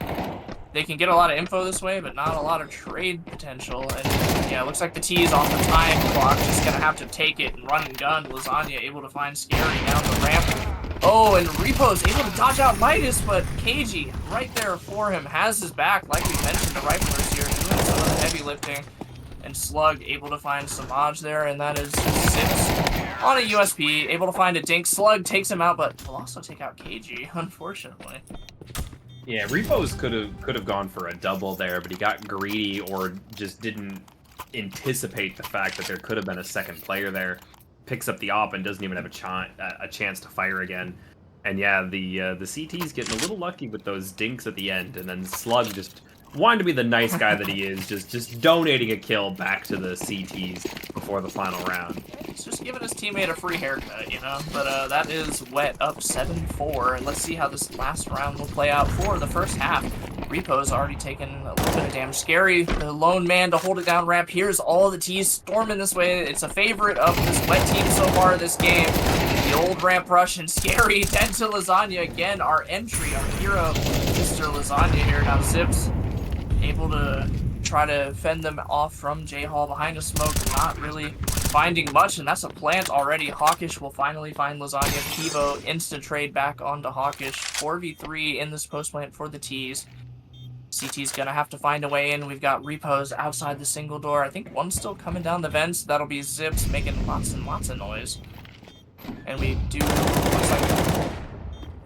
They can get a lot of info this way, but not a lot of trade potential. And yeah, it looks like the T is off the time clock. Just gonna have to take it and run and gun. Lasagna able to find Scary down the ramp. Oh, and Repo's able to dodge out Midas, but KG right there for him has his back. Like we mentioned, the riflers here doing some of the heavy lifting. And Slug able to find Samaj there, and that is Zips on a USP, able to find a dink. Slug takes him out, but will also take out KG, unfortunately. Yeah, Repos could have gone for a double there, but he got greedy or just didn't anticipate the fact that there could have been a second player there. Picks up the op and doesn't even have a chance to fire again. And yeah, the CT's getting a little lucky with those dinks at the end, and then Slug just wanted to be the nice guy that he is, just donating a kill back to the CTs before the final round. He's just giving his teammate a free haircut, you know? But that is Wet up 7-4, and let's see how this last round will play out for the first half. Repo's already taken a little bit of damage. Scary, the lone man to hold it down ramp. Here's all the T's storming this way. It's a favorite of this Wet team so far this game. The old ramp rush, and Scary dead to Lasagna again. Our entry, our hero, Mr. Lasagna here. Now Zips able to try to fend them off from J-Hall behind a smoke, not really finding much, and that's a plant already. Hawkish will finally find Lasagna. Pivo instant trade back onto Hawkish. 4v3 in this post plant for the T's. CT's gonna have to find a way in. We've got Repos outside the single door. I think one's still coming down the vents. That'll be Zips making lots and lots of noise. And we do, looks like,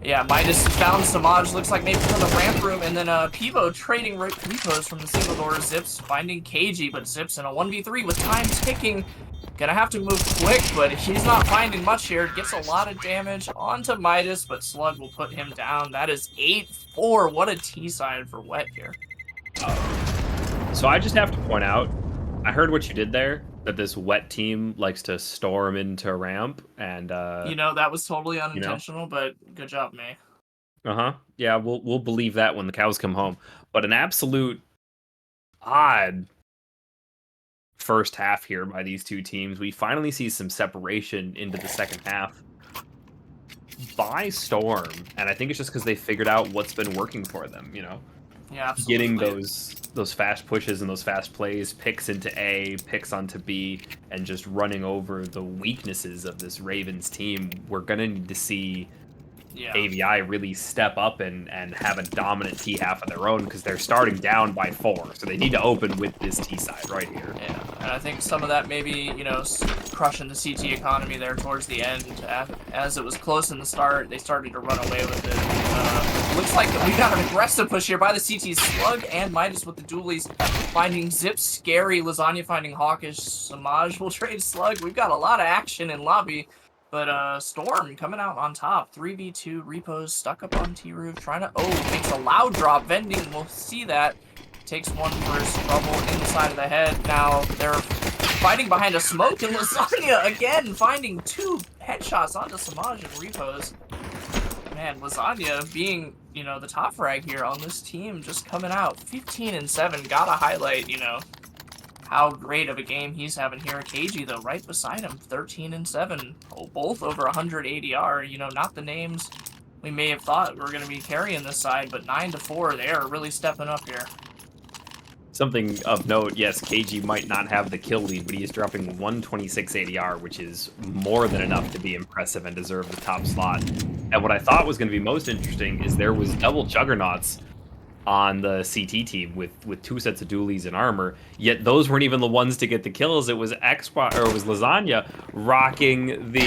yeah, Midas found Samaj, looks like maybe from the ramp room, and then Pivo trading Repos from the single door. Zips finding KG, but Zips in a 1v3 with time ticking. Gonna have to move quick, but he's not finding much here. Gets a lot of damage onto Midas, but Slug will put him down. That is 8-4. What a T-side for Wet here. So I just have to point out, I heard what you did there, that this Wet team likes to storm into ramp, and You know, that was totally unintentional, but good job, May. Yeah, we'll believe that when the cows come home. But an absolute odd first half here by these two teams. We finally see some separation into the second half by Storm, and I think it's just because they figured out what's been working for them, you know? Yeah, absolutely. Getting those fast pushes and those fast plays, picks into A, picks onto B, and just running over the weaknesses of this Ravens team. We're going to need to see AVI really step up and have a dominant T half of their own, because they're starting down by 4, so they need to open with this T side right here. Yeah, and I think some of that maybe, you know, crushing the CT economy there towards the end. As it was close in the start, they started to run away with it. Looks like we got an aggressive push here by the CT. Slug and Midas with the dualies finding Zips, Scary, Lasagna finding Hawkish, Samaj will trade Slug. We've got a lot of action in lobby. But Storm coming out on top. 3v2, Repos stuck up on T-Roof, trying to, makes a loud drop. Vending, we'll see that. Takes one for his trouble inside of the head. Now they're fighting behind a smoke, and Lasagna again finding 2 headshots onto Samaj and Repos. Man, Lasagna being, you know, the top frag here on this team, just coming out 15-7. Gotta highlight, you know, how great of a game he's having here. KG, though, right beside him, 13-7. Both over 100 ADR. You know, not the names we may have thought were going to be carrying this side, but 9-4, they are really stepping up here. Something of note, yes, KG might not have the kill lead, but he is dropping 126 ADR, which is more than enough to be impressive and deserve the top slot. And what I thought was going to be most interesting is there was double Juggernauts on the CT team with 2 sets of dualies and armor, yet those weren't even the ones to get the kills. It was Lasagna rocking the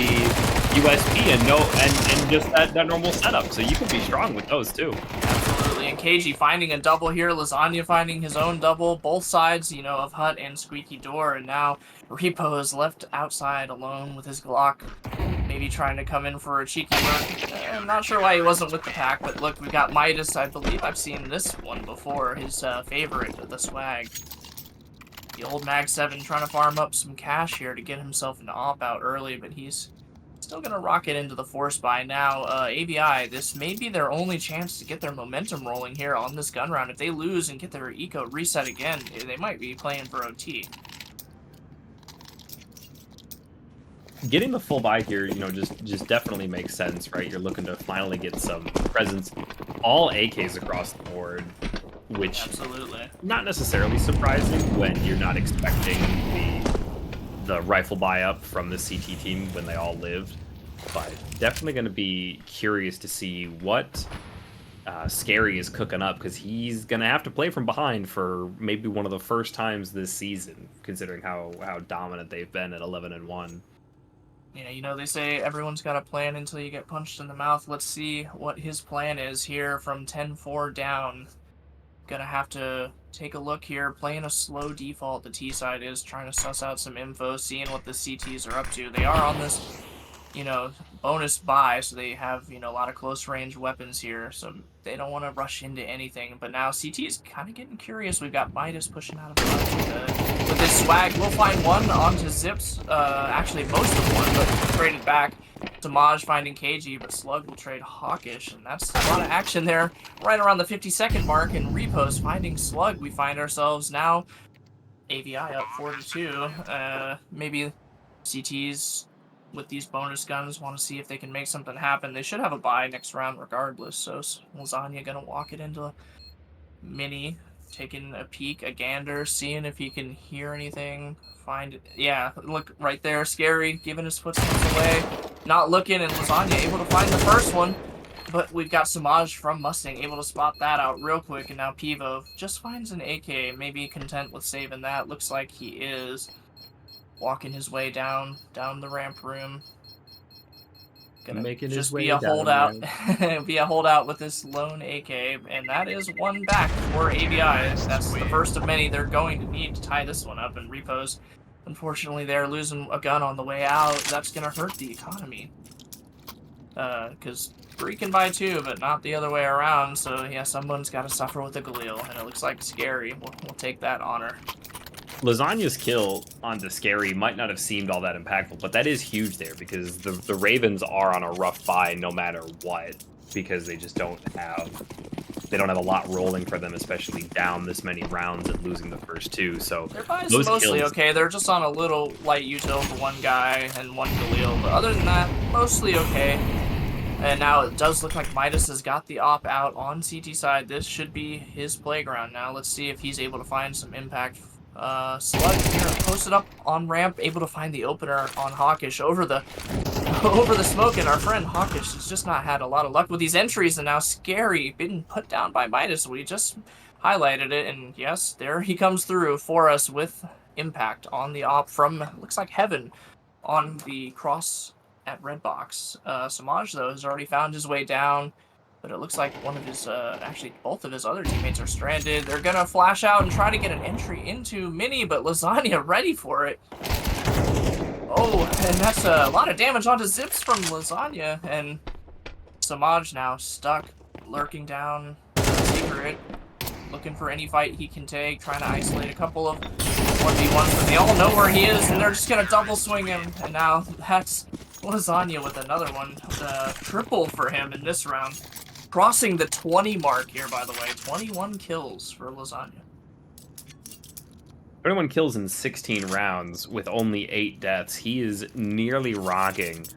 USP and just that normal setup. So you can be strong with those too. Absolutely. And KG finding a double here, Lasagna finding his own double, both sides, you know, of Hut and Squeaky Door, and now Repo is left outside alone with his Glock. Maybe trying to come in for a cheeky lurk. I'm not sure why he wasn't with the pack, but look, we've got Midas. I believe I've seen this one before. His favorite, the swag. The old Mag 7 trying to farm up some cash here to get himself an op out early, but he's still going to rocket into the force buy now. AVI, this may be their only chance to get their momentum rolling here on this gun round. If they lose and get their eco reset again, they might be playing for OT. Getting the full buy here, you know, just definitely makes sense, right? You're looking to finally get some presence. All AKs across the board, which absolutely not necessarily surprising when you're not expecting the rifle buy up from the CT team when they all lived. But definitely going to be curious to see what Scary is cooking up, because he's going to have to play from behind for maybe one of the first times this season, considering how dominant they've been at 11-1. Yeah, you know, they say everyone's got a plan until you get punched in the mouth. Let's see what his plan is here from 10-4 down. Gonna have to take a look here. Playing a slow default, the T side is trying to suss out some info, seeing what the CTs are up to. They are on this, you know, bonus buy, so they have, you know, a lot of close range weapons here, so they don't want to rush into anything. But now CT is kind of getting curious. We've got Midas pushing out of the with this swag. We'll find one onto Zips, actually most of one, but traded back. Samaj finding KG, but Slug will trade Hawkish, and that's a lot of action there right around the 50-second mark. And Repos finding Slug. We find ourselves now AVI up 4-2. Maybe CTs with these bonus guns want to see if they can make something happen. They should have a bye next round regardless, so Lasagna gonna walk it into Mini, taking a peek, a gander, seeing if he can hear anything, find it. Yeah, look right there, Scary, giving his footsteps away, not looking, and Lasagna able to find the first one. But we've got Samaj from Mustang able to spot that out real quick, and now Pivo just finds an AK, maybe content with saving that. Looks like he is walking his way down the ramp room. Gonna Making his just way be a down holdout, there. be a holdout with this lone AK, and that is one back for AVI. That's the first of many they're going to need to tie this one up. And Repos, unfortunately, they're losing a gun on the way out. That's gonna hurt the economy. Because 3 can buy 2, but not the other way around. So yeah, someone's got to suffer with a Galil, and it looks like Scary. We'll take that honor. Lasagna's kill onto Scary might not have seemed all that impactful, but that is huge there because the Ravens are on a rough buy no matter what, because they just don't have a lot rolling for them, especially down this many rounds and losing the first 2. So Their buy is those mostly kills, okay. They're just on a little light util for one guy and one Galil, but other than that, mostly okay. And now it does look like Midas has got the op out on CT side. This should be his playground now. Let's see if he's able to find some impact. Slug here posted up on ramp, able to find the opener on Hawkish over the smoke, and our friend Hawkish has just not had a lot of luck with these entries, and now Scary being put down by Midas. We just highlighted it, and yes, there he comes through for us with impact on the op from, looks like Heaven, on the cross at Red Box. Samaj, though, has already found his way down, but it looks like one of his, actually both of his other teammates are stranded. They're gonna flash out and try to get an entry into Mini, but Lasagna ready for it. Oh, and that's a lot of damage onto Zips from Lasagna, and Samaj now stuck, lurking down secret, looking for any fight he can take, trying to isolate a couple of 1v1s, but they all know where he is, and they're just gonna double swing him, and now that's Lasagna with another one, triple for him in this round. Crossing the 20 mark here, by the way. 21 kills for Lasagna. 21 kills in 16 rounds with only 8 deaths. He is nearly rocking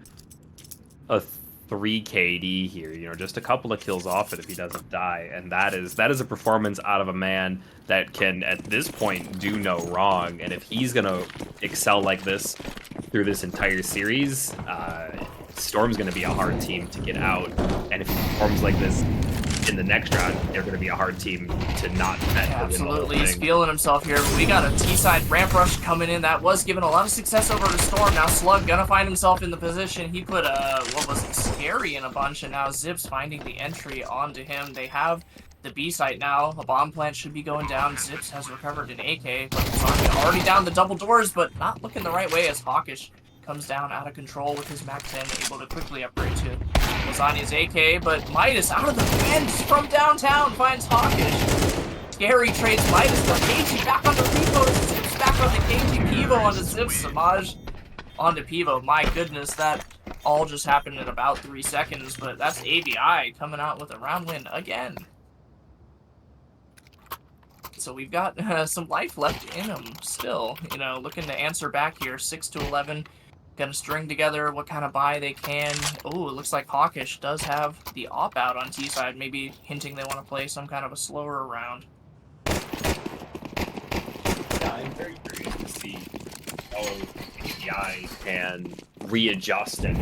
a 3 KD here. You know, just a couple of kills off it if he doesn't die, and that is a performance out of a man that can, at this point, do no wrong. And if he's gonna excel like this through this entire series, Storm's gonna be a hard team to get out. And if he performs like this in the next round, they're going to be a hard team to not bet. Yeah, absolutely. He's feeling himself here. We got a T-side ramp rush coming in. That was given a lot of success over to Storm. Now Slug gonna find himself in the position. He put, what was it, Scary in a bunch, and now Zips finding the entry onto him. They have the B site now. A bomb plant should be going down. Zips has recovered an AK, but Lasagna already down the double doors, but not looking the right way as Hawkish comes down out of control with his MAC-10, able to quickly upgrade to Lasagna's AK, but Midas out of the vent from downtown finds Hawkish. Scary trades Midas, but KG back onto Pivo, Zips back onto KG, Pivo onto Zips, Samaj onto Pivo. My goodness, that all just happened in about 3 seconds, but that's AVI coming out with a round win again. So we've got some life left in him still, you know, looking to answer back here, 6-11. Gonna string together what kind of buy they can. Oh, it looks like Hawkish does have the op out on T side, maybe hinting they want to play some kind of a slower round. Yeah, I'm very curious to see how AVI can readjust and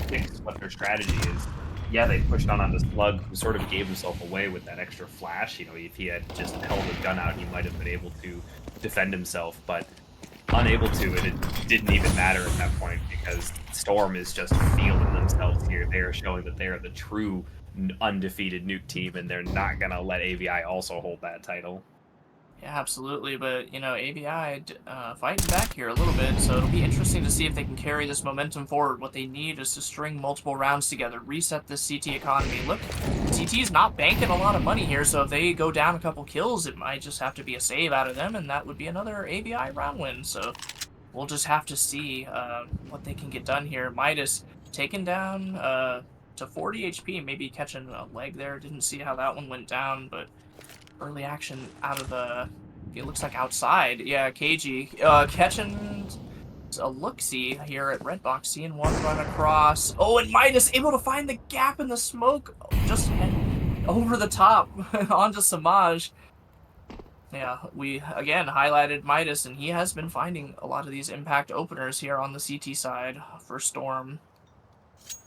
fix what their strategy is. Yeah, they pushed onto Slug, who sort of gave himself away with that extra flash. You know, if he had just held his gun out, he might have been able to defend himself, but unable to, and it didn't even matter at that point because Storm is just feeling themselves here. They are showing that they are the true undefeated nuke team, and they're not gonna let AVI also hold that title. Yeah, absolutely, but, you know, AVI fighting back here a little bit, so it'll be interesting to see if they can carry this momentum forward. What they need is to string multiple rounds together, reset this CT economy. Look, CT's not banking a lot of money here, so if they go down a couple kills, it might just have to be a save out of them, and that would be another AVI round win, so we'll just have to see what they can get done here. Midas taken down to 40 HP, maybe catching a leg there. Didn't see how that one went down, but early action out of the, it looks like outside. Yeah, KG catching a look-see here at Redbox, seeing one run across. Oh, and Midas able to find the gap in the smoke, just over the top onto Samaj. Yeah, we again highlighted Midas, and he has been finding a lot of these impact openers here on the CT side for Storm.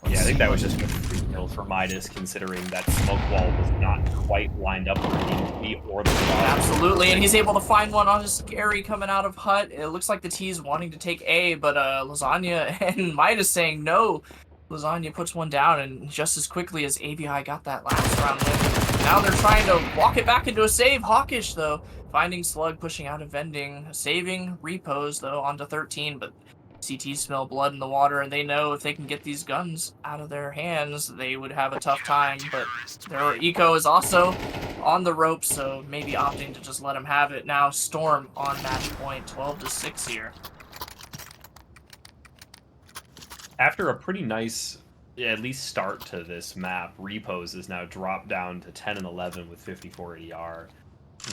Yeah, I Let's think see that what. was just a free kill for Midas, considering that smoke wall was not quite lined up where it needed to be, or the fog was Absolutely, and perfect. he's able to find one on a Scary coming out of Hut. It looks like the T's wanting to take A, but Lasagna and Midas saying no. Lasagna puts one down, and just as quickly as AVI got that last round win, now they're trying to walk it back into a save. Hawkish, though, finding Slug, pushing out of vending, saving Repos, though, onto 13, but CT smell blood in the water, and they know if they can get these guns out of their hands, they would have a tough time, but their eco is also on the ropes, so maybe opting to just let him have it. Now Storm on match point, 12-6 here. After a pretty nice, at least start to this map, Repos is now dropped down to 10 and 11 with 54 ADR,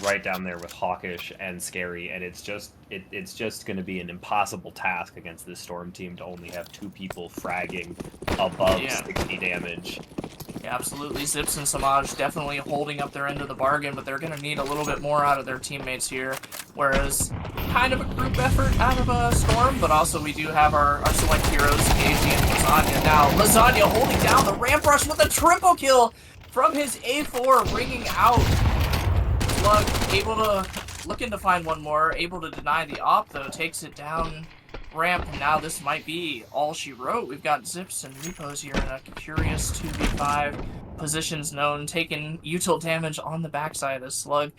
right down there with Hawkish and Scary, and it's just going to be an impossible task against this Storm team to only have two people fragging above Yeah. 60 damage. Yeah, absolutely. Zips and Samaj definitely holding up their end of the bargain, but they're going to need a little bit more out of their teammates here. Whereas, kind of a group effort out of Storm, but also we do have our select heroes, KG and Lasagna. Now, Lasagna holding down the ramp rush with a triple kill from his A4, ringing out. Slug able to, looking to find one more, able to deny the op, though, takes it down ramp, and now this might be all she wrote. We've got Zips and Repos here in a curious 2v5. Positions known, taking util damage on the backside of Slug,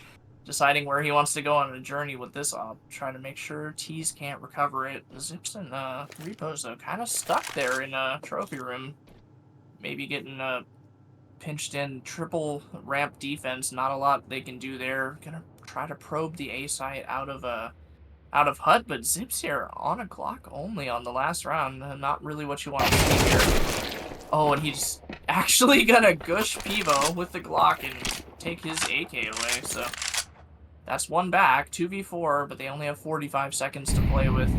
deciding where he wants to go on a journey with this op, trying to make sure T's can't recover it. Zips and Repos, though, kind of stuck there in a trophy room. Maybe getting pinched in, triple ramp defense, not a lot they can do there. Gonna try to probe the A site out of Hut, but Zips here on a Glock only on the last round. Not really what you want to see here. Oh, and he's actually gonna gush Pivo with the Glock and take his AK away, so that's one back, 2v4, but they only have 45 seconds to play with.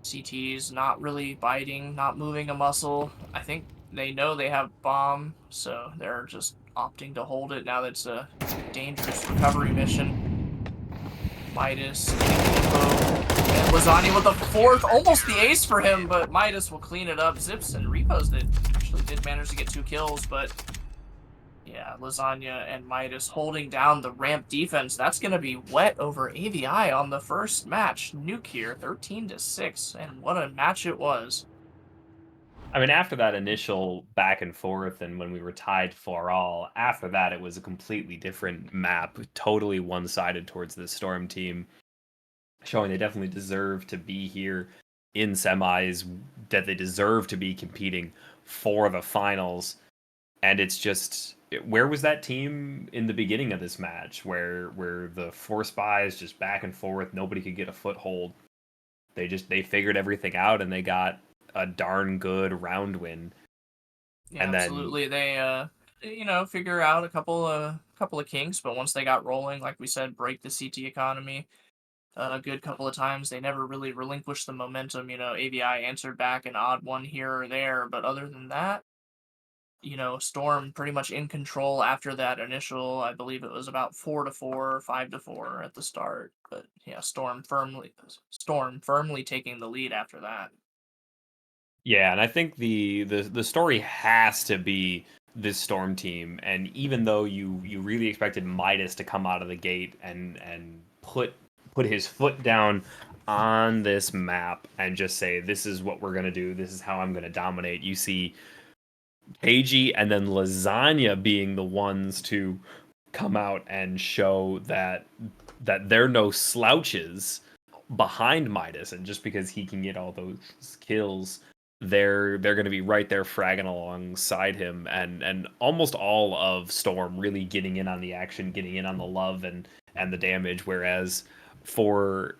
CT's not really biting, not moving a muscle. I think they know they have bomb, so they're just opting to hold it now that it's a dangerous recovery mission. Midas getting info. And Lasagna with the fourth, almost the ace for him, but Midas will clean it up. Zips and Repos that actually did manage to get 2 kills, but yeah, Lasagna and Midas holding down the ramp defense. That's going to be wet over AVI on the first match. Nuke here, 13-6, and what a match it was. I mean, after that initial back and forth, and when we were tied 4-all, after that it was a completely different map, totally one-sided towards the Storm team, showing they definitely deserve to be here in semis, that they deserve to be competing for the finals. And it's just, where was that team in the beginning of this match, where the 4 spies just back and forth, nobody could get a foothold. They figured everything out, and they got a darn good round win. Yeah, And then, absolutely. They figure out a couple of kinks, but once they got rolling, like we said, break the CT economy a good couple of times. They never really relinquished the momentum. AVI answered back an odd one here or there, but other than that, Storm pretty much in control after that initial, I believe it was about 4-4, 5-4 at the start. But yeah, Storm firmly taking the lead after that. yeah, and I think the story has to be this Storm team. And even though you really expected Midas to come out of the gate and put his foot down on this map and just say, this is what we're gonna do, this is how I'm gonna dominate, you see KG and then Lasagna being the ones to come out and show that they're no slouches behind Midas, and just because he can get all those kills, they're going to be right there fragging alongside him, and almost all of Storm really getting in on the action, getting in on the love and the damage, whereas for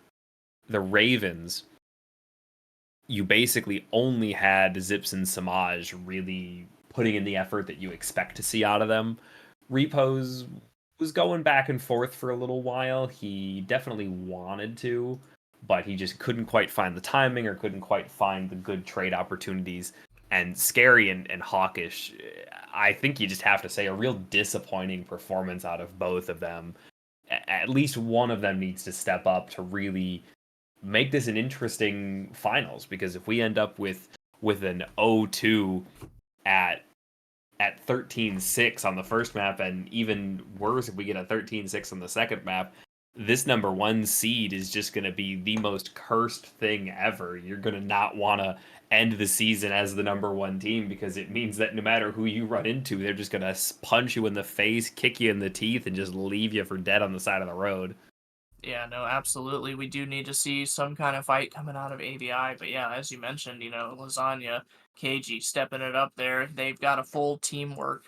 the Ravens, you basically only had Zips and Samaj really putting in the effort that you expect to see out of them. Repos was going back and forth for a little while. He definitely wanted to, but he just couldn't quite find the timing, or couldn't quite find the good trade opportunities. And Scary and Hawkish, I think you just have to say, a real disappointing performance out of both of them. At least one of them needs to step up to really make this an interesting finals, because if we end up with with an 0-2 at 13-6 on the first map, and even worse if we get a 13-6 on the second map, this number 1 seed is just going to be the most cursed thing ever. You're going to not want to end the season as the number 1 team, because it means that no matter who you run into, they're just going to punch you in the face, kick you in the teeth, and just leave you for dead on the side of the road. Yeah, no, absolutely. We do need to see some kind of fight coming out of AVI. But yeah, as you mentioned, Lasagna, KG stepping it up there. They've got a full teamwork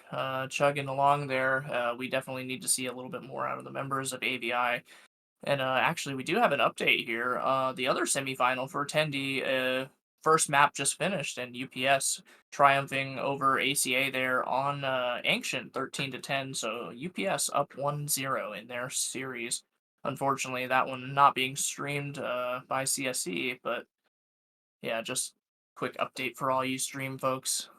chugging along there. We definitely need to see a little bit more out of the members of AVI. And actually, we do have an update here. The other semifinal for Tendi, first map just finished, and UPS triumphing over ACA there on Ancient 13-10. So UPS up 1-0 in their series. Unfortunately, that one not being streamed by CSC, but yeah, just quick update for all you stream folks.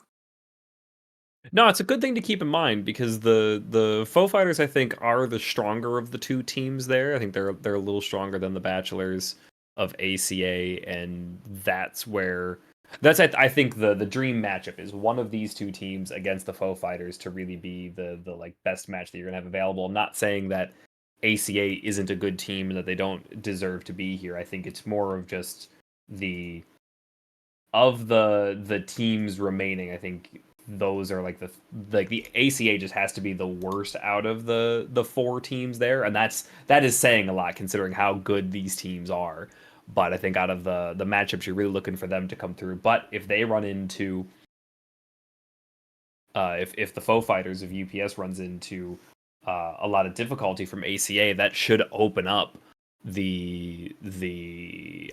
No, it's a good thing to keep in mind, because the Foe Fighters, I think, are the stronger of the two teams there. I think they're a little stronger than the Bachelors of ACA, and that's where I think the dream matchup is one of these two teams against the Foe Fighters to really be the like best match that you're gonna have available. I'm not saying that ACA isn't a good team and that they don't deserve to be here. I think it's more of just the the teams remaining. I think those are like the ACA just has to be the worst out of the 4 teams there, and that is saying a lot considering how good these teams are. But I think out of the matchups, you're really looking for them to come through. But if they run into if the Foe Fighters of UPS runs into a lot of difficulty from ACA, that should open up the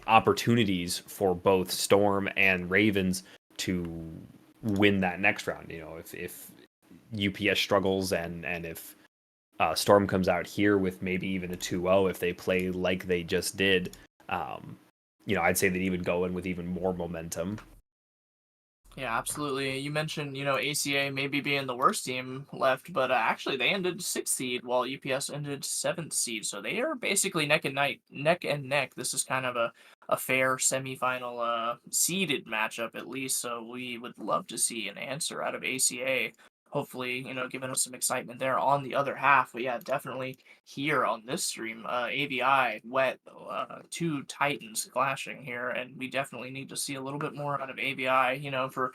opportunities for both Storm and Ravens to win that next round. If UPS struggles, and if Storm comes out here with maybe even a 2-0, if they play like they just did, I'd say they'd even go in with even more momentum. Yeah, absolutely. You mentioned, ACA maybe being the worst team left, but actually they ended 6th seed while UPS ended 7th seed. So they are basically neck and neck. This is kind of a fair semifinal seeded matchup at least. So we would love to see an answer out of ACA. Hopefully, giving us some excitement there on the other half. But yeah, definitely here on this stream, AVI, wet, 2 Titans clashing here, and we definitely need to see a little bit more out of AVI, for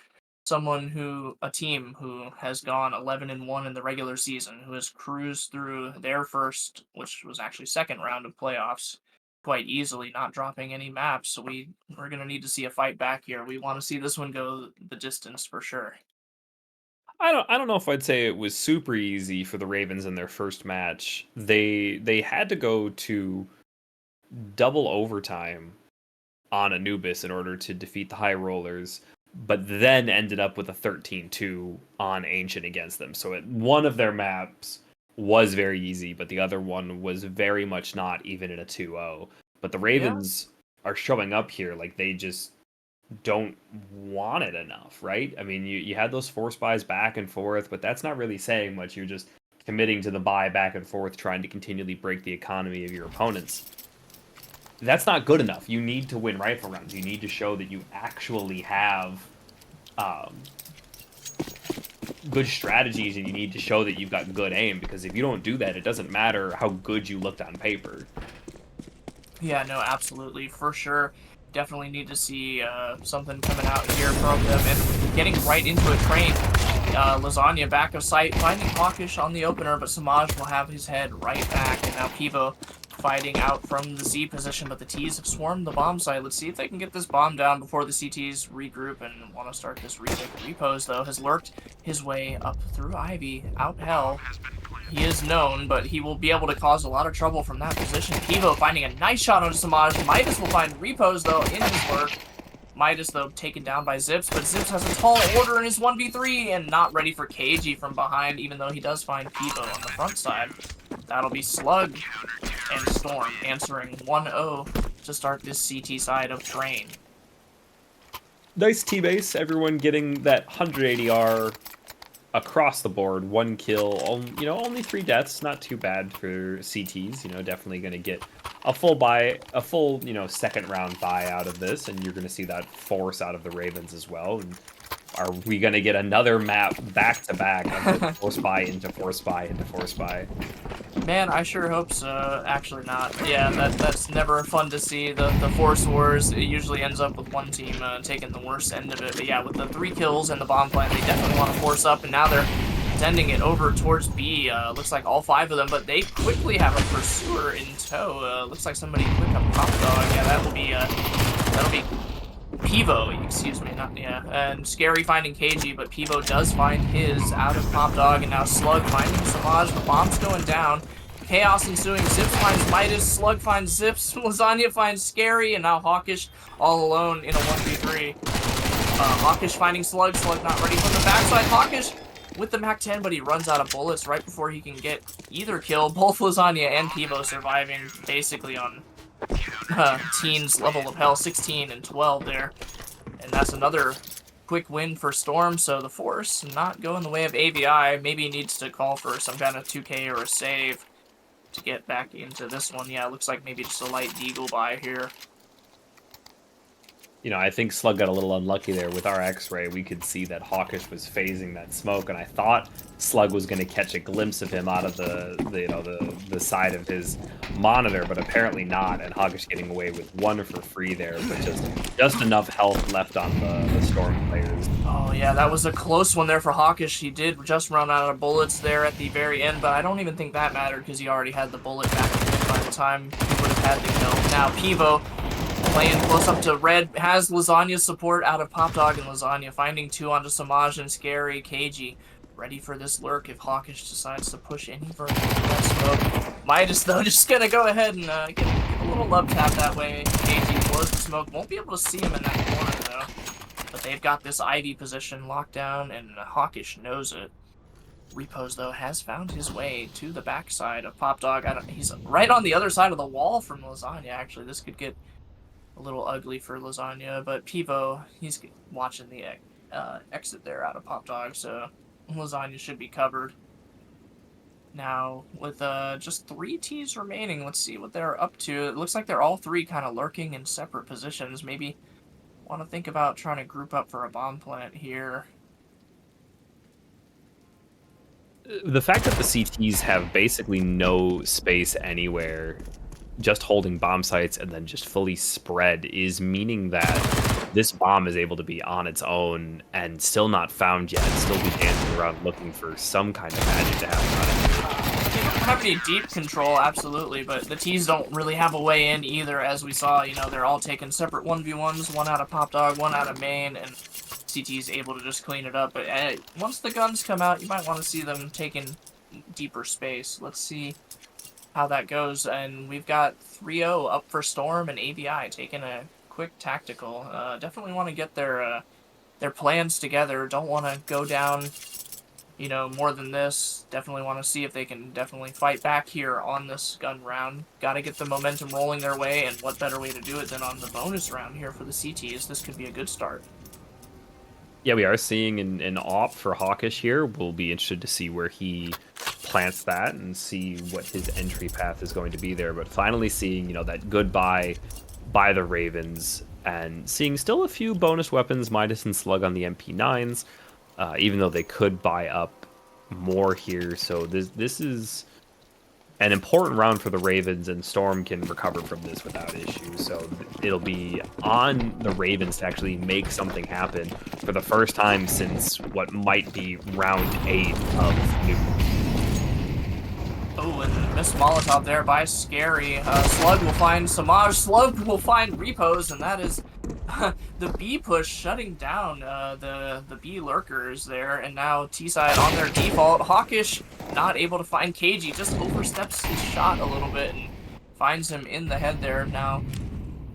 a team who has gone 11-1 in the regular season, who has cruised through their first, which was actually second round of playoffs quite easily, not dropping any maps. So we're going to need to see a fight back here. We want to see this one go the distance for sure. I don't know if I'd say it was super easy for the Ravens in their first match. They had to go to double overtime on Anubis in order to defeat the High Rollers, but then ended up with a 13-2 on Ancient against them. So one of their maps was very easy, but the other one was very much not, even in a 2-0. But the Yeah. Ravens are showing up here like they just don't want it enough, right? I mean, you had those 4 spies back and forth, but that's not really saying much. You're just committing to the buy back and forth, trying to continually break the economy of your opponents. That's not good enough. You need to win rifle rounds. You need to show that you actually have um, good strategies, and you need to show that you've got good aim, because if you don't do that, it doesn't matter how good you looked on paper. Yeah, no, absolutely, for sure. Definitely need to see something coming out here from them, and getting right into a train. Lasagna back of sight, finding Hawkish on the opener, but Samaj will have his head right back, and now Pivo fighting out from the Z position, but the T's have swarmed the bomb site. Let's see if they can get this bomb down before the CTs regroup and want to start this retake. Repos, though, has lurked his way up through Ivy, out hell. He is known, but he will be able to cause a lot of trouble from that position. Pivo finding a nice shot on Samaj. Midas will find Repos, though, in his lurk. Midas, though, taken down by Zips, but Zips has a tall order in his 1v3 and not ready for KG from behind, even though he does find Pivo on the front side. That'll be Slug and Storm answering 1-0 to start this CT side of Train. Nice T-base, everyone getting that 180R across the board, 1 kill, only 3 deaths, not too bad for CTs. Definitely going to get a full second round buy out of this, and you're going to see that force out of the Ravens as well. And are we going to get another map back to back of just force buy into force buy into force buy? Man, I sure hope so. Actually, not. Yeah, that's never fun to see. The Force Wars, it usually ends up with one team taking the worst end of it. But yeah, with the 3 kills and the bomb plant, they definitely want to force up, and now they're sending it over towards B. Looks like all 5 of them, but they quickly have a pursuer in tow. Looks like somebody quick up Pop Dog. Yeah, that'll be Pivo, excuse me, not, yeah, and Scary finding KG, but Pivo does find his out of Pop Dog, and now Slug finding Samaj, the bomb's going down, chaos ensuing, Zips finds Midas, Slug finds Zips, Lasagna finds Scary, and now Hawkish all alone in a 1v3. Hawkish finding Slug, Slug not ready from the backside, Hawkish with the MAC-10, but he runs out of bullets right before he can get either kill, both Lasagna and Pivo surviving basically on teens level of hell, 16 and 12 there. And that's another quick win for Storm, so the Force not going the way of AVI. Maybe needs to call for some kind of 2K or a save to get back into this one. Yeah, it looks like maybe just a light deagle buy here. I think Slug got a little unlucky there with our X-ray. We could see that Hawkish was phasing that smoke, and I thought Slug was going to catch a glimpse of him out of the side of his monitor, but apparently not. And Hawkish getting away with 1 for free there, but just enough health left on the Storm players. Oh yeah, that was a close one there for Hawkish. He did just run out of bullets there at the very end, but I don't even think that mattered because he already had the bullet back by the time he would have had the kill. Now Pivo playing close up to Red, has Lasagna's support out of Pop Dog, and Lasagna finding 2 onto Samaj and Scary. KG ready for this lurk if Hawkish decides to push any further into that smoke. Midas, though, just gonna go ahead and get a little love tap that way. KG blows the smoke. Won't be able to see him in that corner, though. But they've got this Ivy position locked down, and Hawkish knows it. Repos, though, has found his way to the backside of Pop Dog. He's right on the other side of the wall from Lasagna, actually. This could get a little ugly for Lasagna, but Pivo, he's watching the exit there out of Pop Dog, so Lasagna should be covered. Now, with just 3 Ts remaining, let's see what they're up to. It looks like they're all 3 kind of lurking in separate positions. Maybe want to think about trying to group up for a bomb plant here. The fact that the CTs have basically no space anywhere, just holding bomb sites and then just fully spread, is meaning that this bomb is able to be on its own and still not found yet, still be dancing around looking for some kind of magic to happen on it. They don't have any deep control, absolutely, but the Ts don't really have a way in either, as we saw. They're all taking separate 1v1s, 1 out of Pop Dog, 1 out of main, and CT's able to just clean it up. But once the guns come out, you might want to see them taking deeper space. Let's see how that goes, and we've got 3-0 up for Storm and AVI taking a quick tactical. Definitely want to get their plans together. Don't want to go down, more than this. Definitely want to see if they can definitely fight back here on this gun round. Got to get the momentum rolling their way, and what better way to do it than on the bonus round here for the CTs. This could be a good start. Yeah, we are seeing an op for Hawkish here. We'll be interested to see where he plants that and see what his entry path is going to be there. But finally seeing, that goodbye by the Ravens, and seeing still a few bonus weapons, Midas and Slug on the MP9s, even though they could buy up more here. So this is an important round for the Ravens, and Storm can recover from this without issue. So it'll be on the Ravens to actually make something happen for the first time since what might be round 8 of Nuke. Oh, and missed Molotov there by Scary. Slug will find Samaj. Slug will find Repos, and that is the B push shutting down the B lurkers there. And now T-side on their default. Hawkish not able to find KG, just oversteps his shot a little bit and finds him in the head there. Now,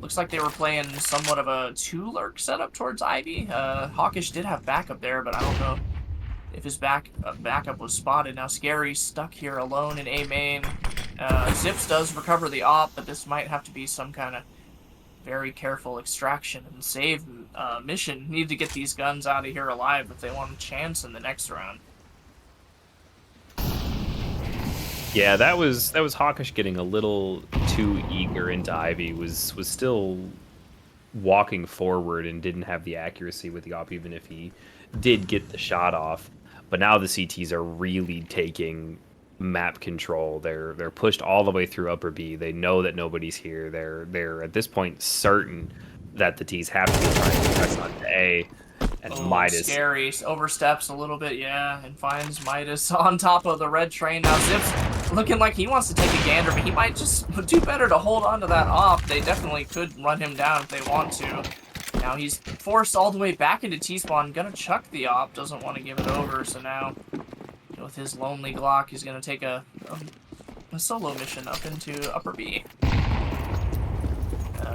looks like they were playing somewhat of a 2 lurk setup towards Ivy. Hawkish did have backup there, but I don't know if his backup was spotted. Now Scary stuck here alone in A main. Zips does recover the op, but this might have to be some kind of very careful extraction and save mission. Need to get these guns out of here alive if they want a chance in the next round. Yeah, that was Hawkish getting a little too eager into Ivy. Was still walking forward and didn't have the accuracy with the op, even if he did get the shot off. But now the CTs are really taking map control. They're pushed all the way through upper B. They know that nobody's here. They're at this point certain that the T's have to be trying to press on A. And Oh, Midas, scary. Oversteps a little bit, yeah, and finds Midas on top of the red train. Now Zips looking like he wants to take a gander, but he might just do better to hold on to that op. They definitely could run him down if they want to. Now he's forced all the way back into T-spawn, gonna chuck the op, doesn't want to give it over, so now with his lonely Glock, he's gonna take a solo mission up into upper B.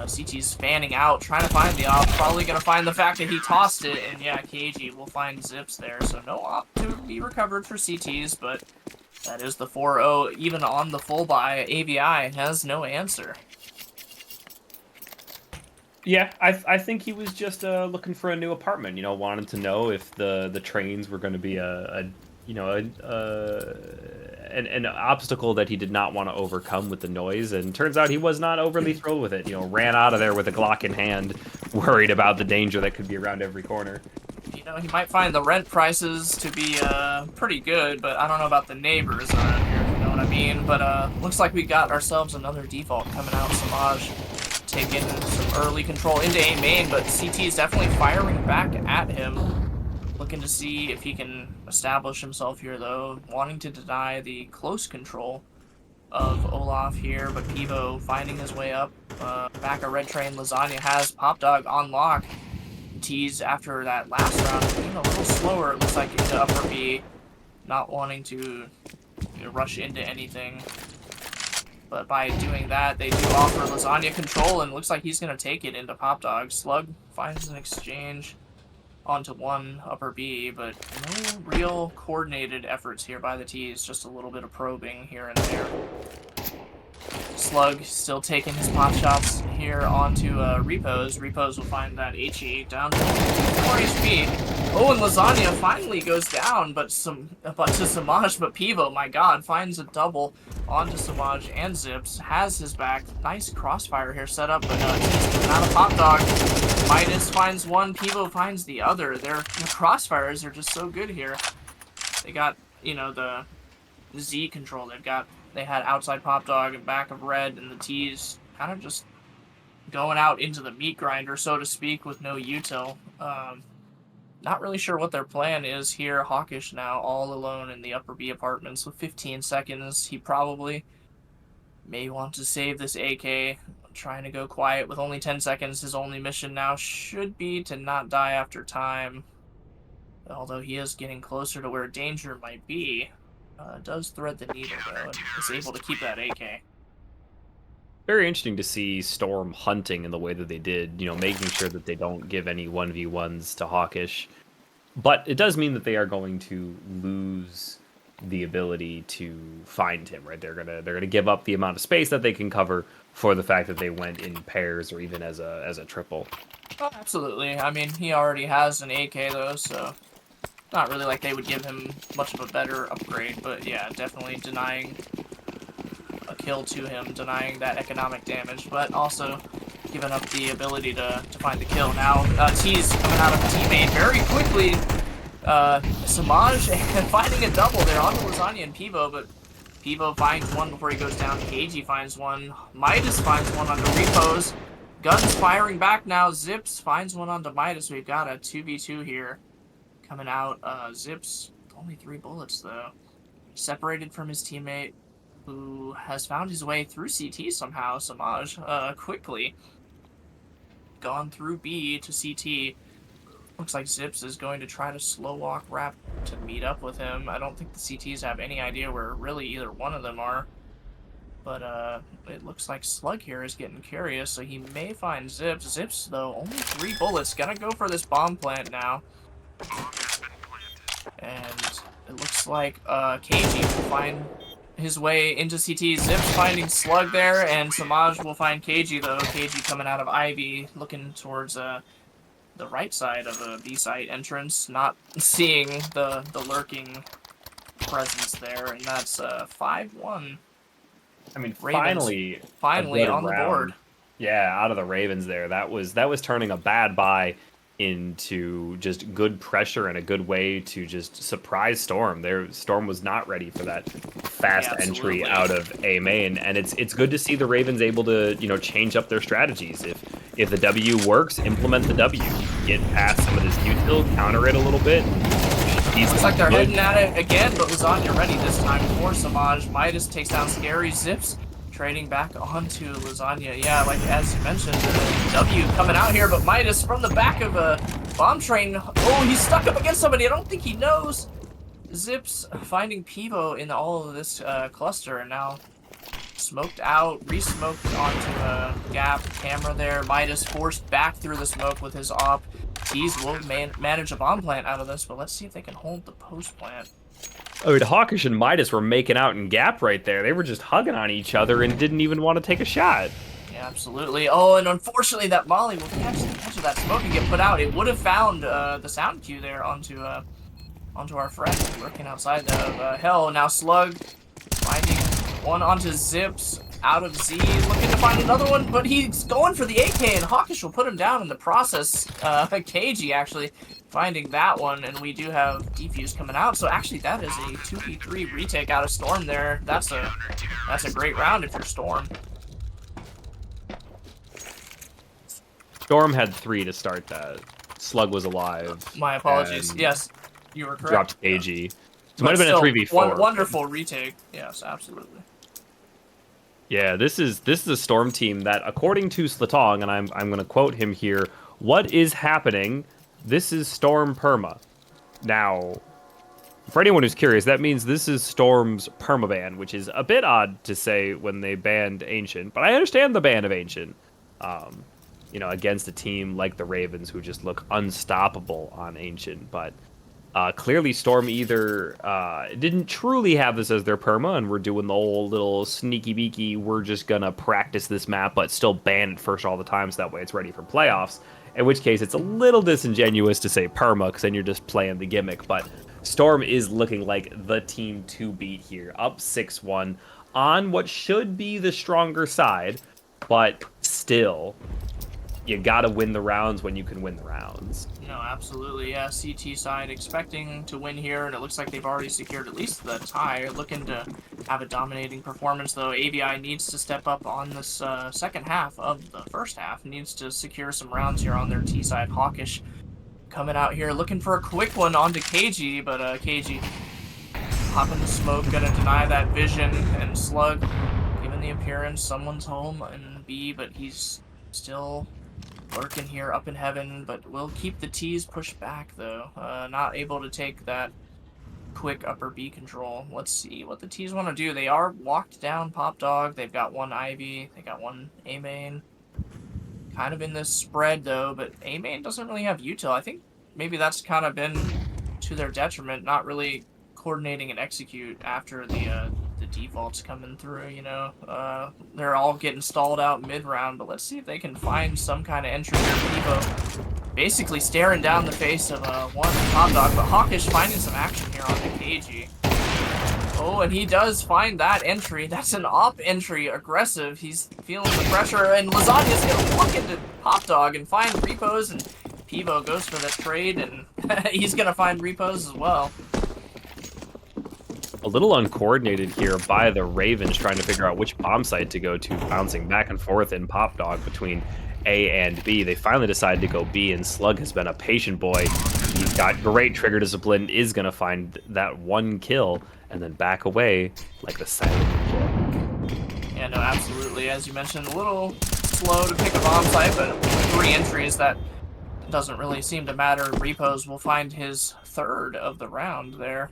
CT's fanning out, trying to find the op. Probably going to find the fact that he tossed it, and yeah, KG will find Zips there. So no op to be recovered for CTs, but that is the 4-0. Even on the full buy, AVI has no answer. yeah, I think he was just looking for a new apartment. You know, wanted to know if the trains were going to be an obstacle that he did not want to overcome with the noise. And turns out he was not overly thrilled with it. You know, ran out of there with a Glock in hand, worried about the danger that could be around every corner. You know, he might find the rent prices to be pretty good, but I don't know about the neighbors around here, if you know what I mean. But looks like we got ourselves another default coming out. Samaj taking some early control into A main, but CT is definitely firing back at him. Looking to see if he can establish himself here, though. Wanting to deny the close control of Olaf here, but Pivo finding his way up. Back of Red Train, Lasagna has Pop Dog on lock. T's after that last round being a little slower, it looks like, into upper B. Not wanting to rush into anything. But by doing that, they do offer Lasagna control, and looks like he's going to take it into Pop Dog. Slug finds an exchange onto one upper B, but no real coordinated efforts here by the T's, just a little bit of probing here and there. Slug still taking his pot shots here onto Repos. Repos will find that HE down to 4 HP. Oh, and Lasagna finally goes down, but to Samaj, but Pivo, my god, finds a double onto Samaj and Zips, has his back. Nice crossfire here set up, but he's coming out of Pop Dog. Midas finds one, Pivo finds the other. Their crossfires are just so good here. They got, you know, the Z control. They had outside Pop Dog and back of Red, and the T's kind of just going out into the meat grinder, so to speak, with no util. Not really sure what their plan is here. Hawkish now all alone in the upper B apartments with 15 seconds. He probably may want to save this AK. Trying to go quiet with only 10 seconds. His only mission now should be to not die after time. Although he is getting closer to where danger might be. Does thread the needle, though, and is able to keep that AK. Very interesting to see Storm hunting in the way that they did, you know, making sure that they don't give any 1v1s to Hawkish. But it does mean that they are going to lose the ability to find him, right? They're gonna give up the amount of space that they can cover for the fact that they went in pairs or even as a triple. Oh, absolutely. I mean, he already has an AK, though, so not really like they would give him much of a better upgrade, but yeah, definitely denying a kill to him, denying that economic damage, but also giving up the ability to find the kill. Now, T's coming out of the teammate very quickly. Samaj and finding a double there onto Lasagna and Pivo, but Pivo finds one before he goes down. KG finds one. Midas finds one onto Repos. Guns firing back now. Zips finds one onto Midas. We've got a 2v2 here coming out. Zips, only 3 bullets, though. Separated from his teammate, who has found his way through CT somehow, Samaj, quickly. Gone through B to CT. Looks like Zips is going to try to slow walk Rap to meet up with him. I don't think the CTs have any idea where really either one of them are. But it looks like Slug here is getting curious, so he may find Zips. Zips, though, only 3 bullets. Gotta go for this bomb plant now. And it looks like KG will find his way into CT. Zips finding Slug there, and Samaj will find KG, though. KG coming out of Ivy, looking towards the right side of a B-site entrance, not seeing the lurking presence there, and that's 5-1. I mean, Ravens finally a on good the board. round. Yeah, out of the Ravens there. That was turning a bad bye into just good pressure and a good way to just surprise Storm. Storm was not ready for that fast Yeah, entry absolutely. out of A main, and it's good to see the Ravens able to, change up their strategies. If the W works, implement the W. Get past some of this util, counter it a little bit. Looks like they're heading at it again, but Lasagna ready this time for Samaj. Midas takes down Scary. Zips trading back onto Lasagna. Yeah, like as you mentioned, W coming out here, but Midas from the back of a bomb train. Oh, he's stuck up against somebody. I don't think he knows. Zips finding Pivo in all of this cluster, and now smoked out, re-smoked onto a gap camera there. Midas forced back through the smoke with his op. Tease will manage a bomb plant out of this, but let's see if they can hold the post plant. I mean, Hawkish and Midas were making out in gap right there. They were just hugging on each other and didn't even want to take a shot. Yeah, absolutely. Oh, and unfortunately that Molly will catch the edge of that smoke and get put out. It would have found the sound cue there onto our friend lurking outside of Hell. Now Slug finding one onto Zips. Out of Z, looking to find another one, but he's going for the AK, and Hawkish will put him down in the process. KG actually finding that one, and we do have Defuse coming out. So actually, that is a 2v3 retake out of Storm there. That's a great round if you're Storm. Storm had 3 to start that. Slug was alive. My apologies. Yes, you were correct. Dropped KG. So it But might have been a 3v4. Wonderful retake. Yes, absolutely. Yeah, this is a Storm team that, according to Slatong, and I'm going to quote him here, "What is happening? This is Storm perma." Now, for anyone who's curious, that means this is Storm's permaban, which is a bit odd to say when they banned Ancient, but I understand the ban of Ancient. Against a team like the Ravens who just look unstoppable on Ancient, but clearly Storm either didn't truly have this as their perma and we're doing the whole little sneaky beaky, we're just gonna practice this map but still ban it first all the time so that way it's ready for playoffs, in which case it's a little disingenuous to say perma because then you're just playing the gimmick. But Storm is looking like the team to beat here, up 6-1 on what should be the stronger side, but still you gotta win the rounds when you can win the rounds. No, absolutely. Yeah, CT side expecting to win here, and it looks like they've already secured at least the tie. Looking to have a dominating performance, though. AVI needs to step up on this second half of the first half. Needs to secure some rounds here on their T side. Hawkish coming out here looking for a quick one onto KG, but KG popping the smoke, gonna deny that vision, and Slug given the appearance someone's home in B, but he's still lurking here up in heaven, but we'll keep the T's pushed back, though. Not able to take that quick upper B control. Let's see what the T's want to do. They are locked down Pop Dog. They've got one Ivy. They got one A main. Kind of in this spread, though, but A main doesn't really have util. I think maybe that's kind of been to their detriment, not really coordinating and execute after the defaults coming through, they're all getting stalled out mid-round, but let's see if they can find some kind of entry here. Pivo basically staring down the face of one Pop Dog, but Hawkish finding some action here on the KG. Oh, and he does find that entry. That's an op entry, aggressive. He's feeling the pressure, and Lasagna's gonna look into Pop Dog and find repos, and Pivo goes for the trade, and he's gonna find repos as well. A little uncoordinated here by the Ravens trying to figure out which bomb site to go to, bouncing back and forth in Pop Dog between A and B. They finally decided to go B, and Slug has been a patient boy. He's got great trigger discipline, is going to find that one kill, and then back away like the silent ninja. Yeah, no, absolutely. As you mentioned, a little slow to pick a bomb site, but 3 entries, that doesn't really seem to matter. Repos will find his 3rd of the round there.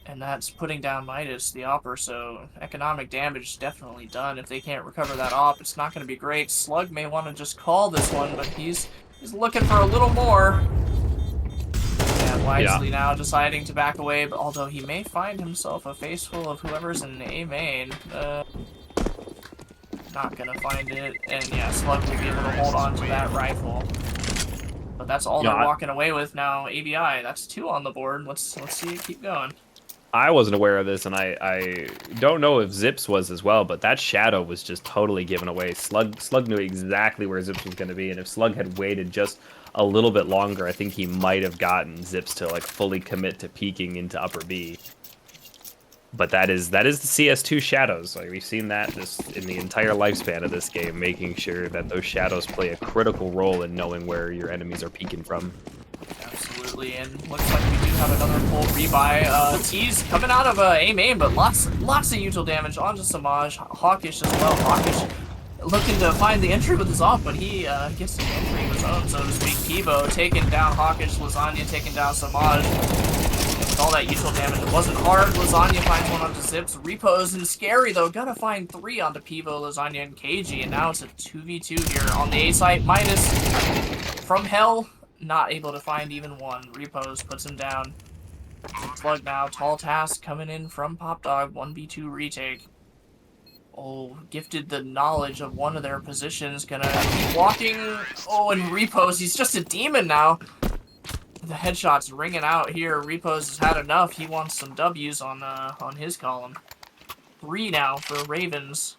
And that's putting down Midas, the opper, so economic damage definitely done. If they can't recover that op, it's not going to be great. Slug may want to just call this one, but he's looking for a little more. And wisely now deciding to back away, but although he may find himself a face full of whoever's in A main. Not going to find it, and yeah, Slug will be able to hold on to that rifle. But that's all they're walking away with now. AVI, that's 2 on the board. Let's see it keep going. I wasn't aware of this, and I don't know if Zips was as well, but that shadow was just totally given away. Slug knew exactly where Zips was going to be, and if Slug had waited just a little bit longer, I think he might have gotten Zips to like fully commit to peeking into upper B. But that is the CS2 shadows. Like we've seen that just in the entire lifespan of this game, making sure that those shadows play a critical role in knowing where your enemies are peeking from. Absolutely, and looks like we do have another full rebuy. T's coming out of A main, but lots of util damage onto Samaj. Hawkish as well. Hawkish looking to find the entry with his off, but he gets the entry of his own, so to speak. Pivo taking down Hawkish, Lasagna taking down Samaj. With all that usual damage, it wasn't hard. Lasagna finds one onto Zips. Repos and Scary, though. Gotta find 3 onto Pivo, Lasagna, and KG. And now it's a 2v2 here on the A site. Minus from Hell. Not able to find even one. Repos puts him down. Slug now. Tall Task coming in from Pop Dog. 1v2 retake. Oh, gifted the knowledge of one of their positions. Gonna keep walking. Oh, and Repos. He's just a demon now. The headshots ringing out here. Repos has had enough. He wants some W's on his column. 3 now for Ravens.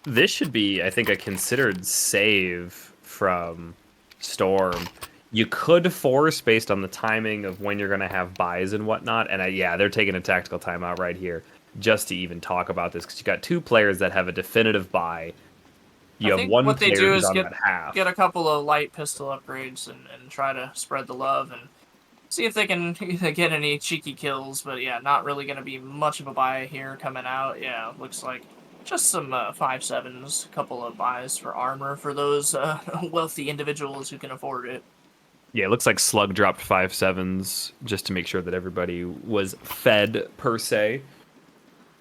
This should be, I think, a considered save from Storm. You could force based on the timing of when you're going to have buys and whatnot. And yeah, they're taking a tactical timeout right here just to even talk about this because you got 2 players that have a definitive buy. You have one what they player do who's is on that half. get a couple of light pistol upgrades and try to spread the love and see if they can get any cheeky kills. But yeah, not really going to be much of a buy here coming out. Yeah, looks like just some 5.7s, a couple of buys for armor for those wealthy individuals who can afford it. Yeah, it looks like Slug dropped 5.7s just to make sure that everybody was fed, per se.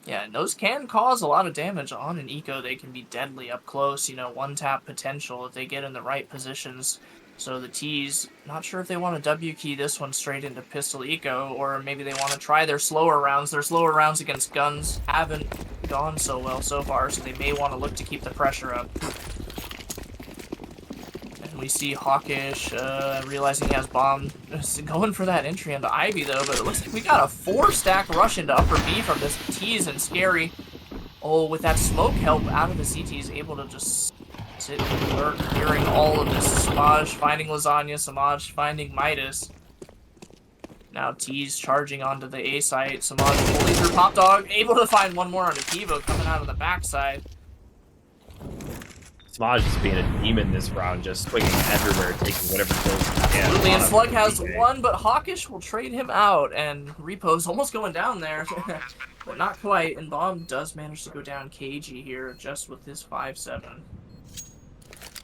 Yeah, and those can cause a lot of damage on an eco. They can be deadly up close, you know, one-tap potential if they get in the right positions. So the T's, not sure if they want to W key this one straight into pistol eco, or maybe they want to try their slower rounds. Their slower rounds against guns haven't gone so well so far, so they may want to look to keep the pressure up. We see Hawkish realizing he has bomb. Going for that entry into Ivy, though, but it looks like we got a 4-stack rush into upper B from this T's and Scary. Oh, with that smoke help out of the CT, is able to just sit and lurk, hearing all of this. Samaj finding Lasagna, Samaj finding Midas. Now T's charging onto the A site. Samaj fully through Pop Dog, able to find one more onto Pivo coming out of the backside. Samaj is being a demon this round, just swinging everywhere, taking whatever kills he can. Absolutely, and Slug has 1, but Hawkish will trade him out, and Repo's almost going down there, but not quite, and Bomb does manage to go down KG here, just with his 5.7.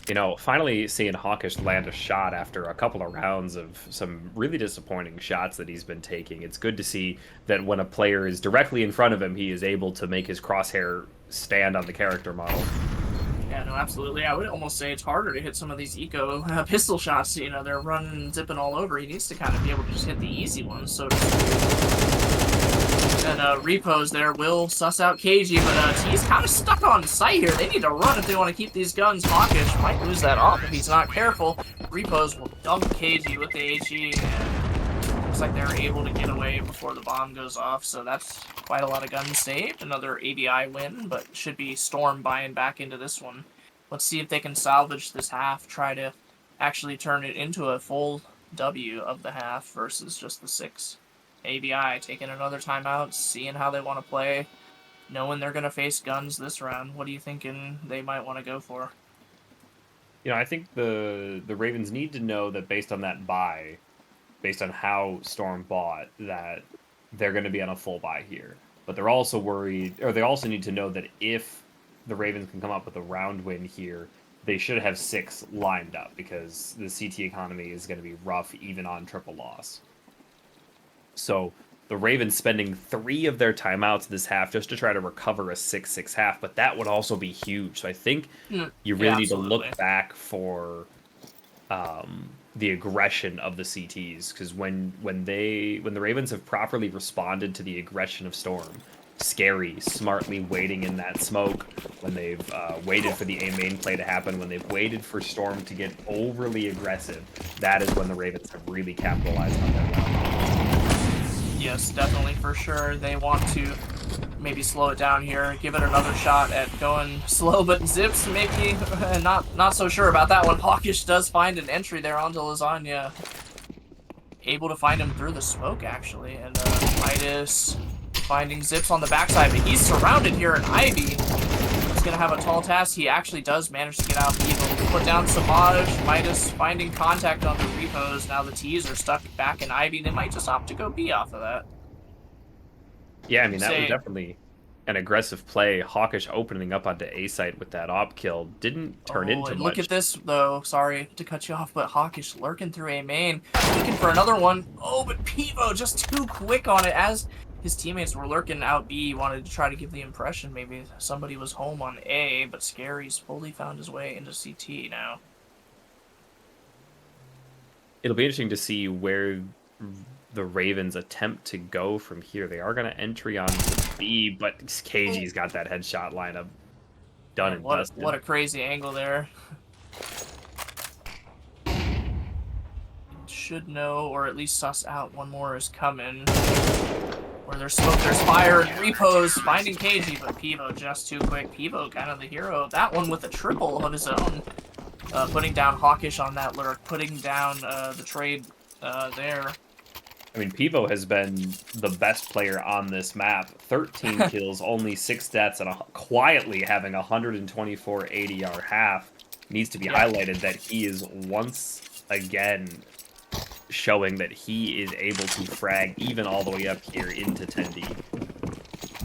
You know, finally seeing Hawkish land a shot after a couple of rounds of some really disappointing shots that he's been taking. It's good to see that when a player is directly in front of him, he is able to make his crosshair stand on the character model. Yeah, no, absolutely. I would almost say it's harder to hit some of these eco pistol shots. You know, they're running and zipping all over. He needs to kind of be able to just hit the easy ones, so to speak. And Repos there will suss out KG, but he's kind of stuck on site here. They need to run if they want to keep these guns. Hawkish might lose that off if he's not careful. Repos will dump KG with the HE, and looks like they're able to get away before the bomb goes off, so that's quite a lot of guns saved. Another AVI win, but should be Storm buying back into this one. Let's see if they can salvage this half, try to actually turn it into a full W of the half versus just the 6. AVI taking another timeout, seeing how they want to play, knowing they're going to face guns this round. What are you thinking they might want to go for? You know, I think the Ravens need to know that based on that buy, based on how Storm bought, that they're going to be on a full buy here. But they're also worried, or they also need to know that if the Ravens can come up with a round win here, they should have 6 lined up because the CT economy is going to be rough even on triple loss. So the Ravens spending 3 of their timeouts this half just to try to recover a 6-6 half, but that would also be huge. So I think you really need to look back for the aggression of the CTs, because when the Ravens have properly responded to the aggression of Storm, Scary smartly waiting in that smoke, when they've waited for the A main play to happen, when they've waited for Storm to get overly aggressive, that is when the Ravens have really capitalized on their round. Yes, definitely, for sure. They want to maybe slow it down here, give it another shot at going slow, but Zips maybe not so sure about that one. Hawkish does find an entry there onto Lasagna. Able to find him through the smoke, actually, and Midas finding Zips on the backside, but he's surrounded here in Ivy. He's gonna have a tall task. He actually does manage to get out. Evil put down Samaj. Midas finding contact on the repos. Now the T's are stuck back in Ivy. They might just opt to go B off of that. Yeah, I mean, that was definitely an aggressive play. Hawkish opening up onto A site with that op kill didn't turn into much. Look at this, though. Sorry to cut you off, but Hawkish lurking through A main. Looking for another one. Oh, but Pivo just too quick on it. As his teammates were lurking out B, he wanted to try to give the impression maybe somebody was home on A, but Scary's fully found his way into CT now. It'll be interesting to see where the Ravens attempt to go from here. They are going to entry on B, but KG's got that headshot lineup done and dusted. What a crazy angle there. Should know, or at least suss out one more is coming. Where there's smoke, there's fire, and repos finding KG, but Pivo just too quick. Pivo kind of the hero of that one with a triple of his own. Putting down Hawkish on that lurk, putting down the trade there. I mean, Pivo has been the best player on this map. 13 kills, only 6 deaths, and quietly having 124 ADR half. Needs to be highlighted that he is once again showing that he is able to frag even all the way up here into 10D.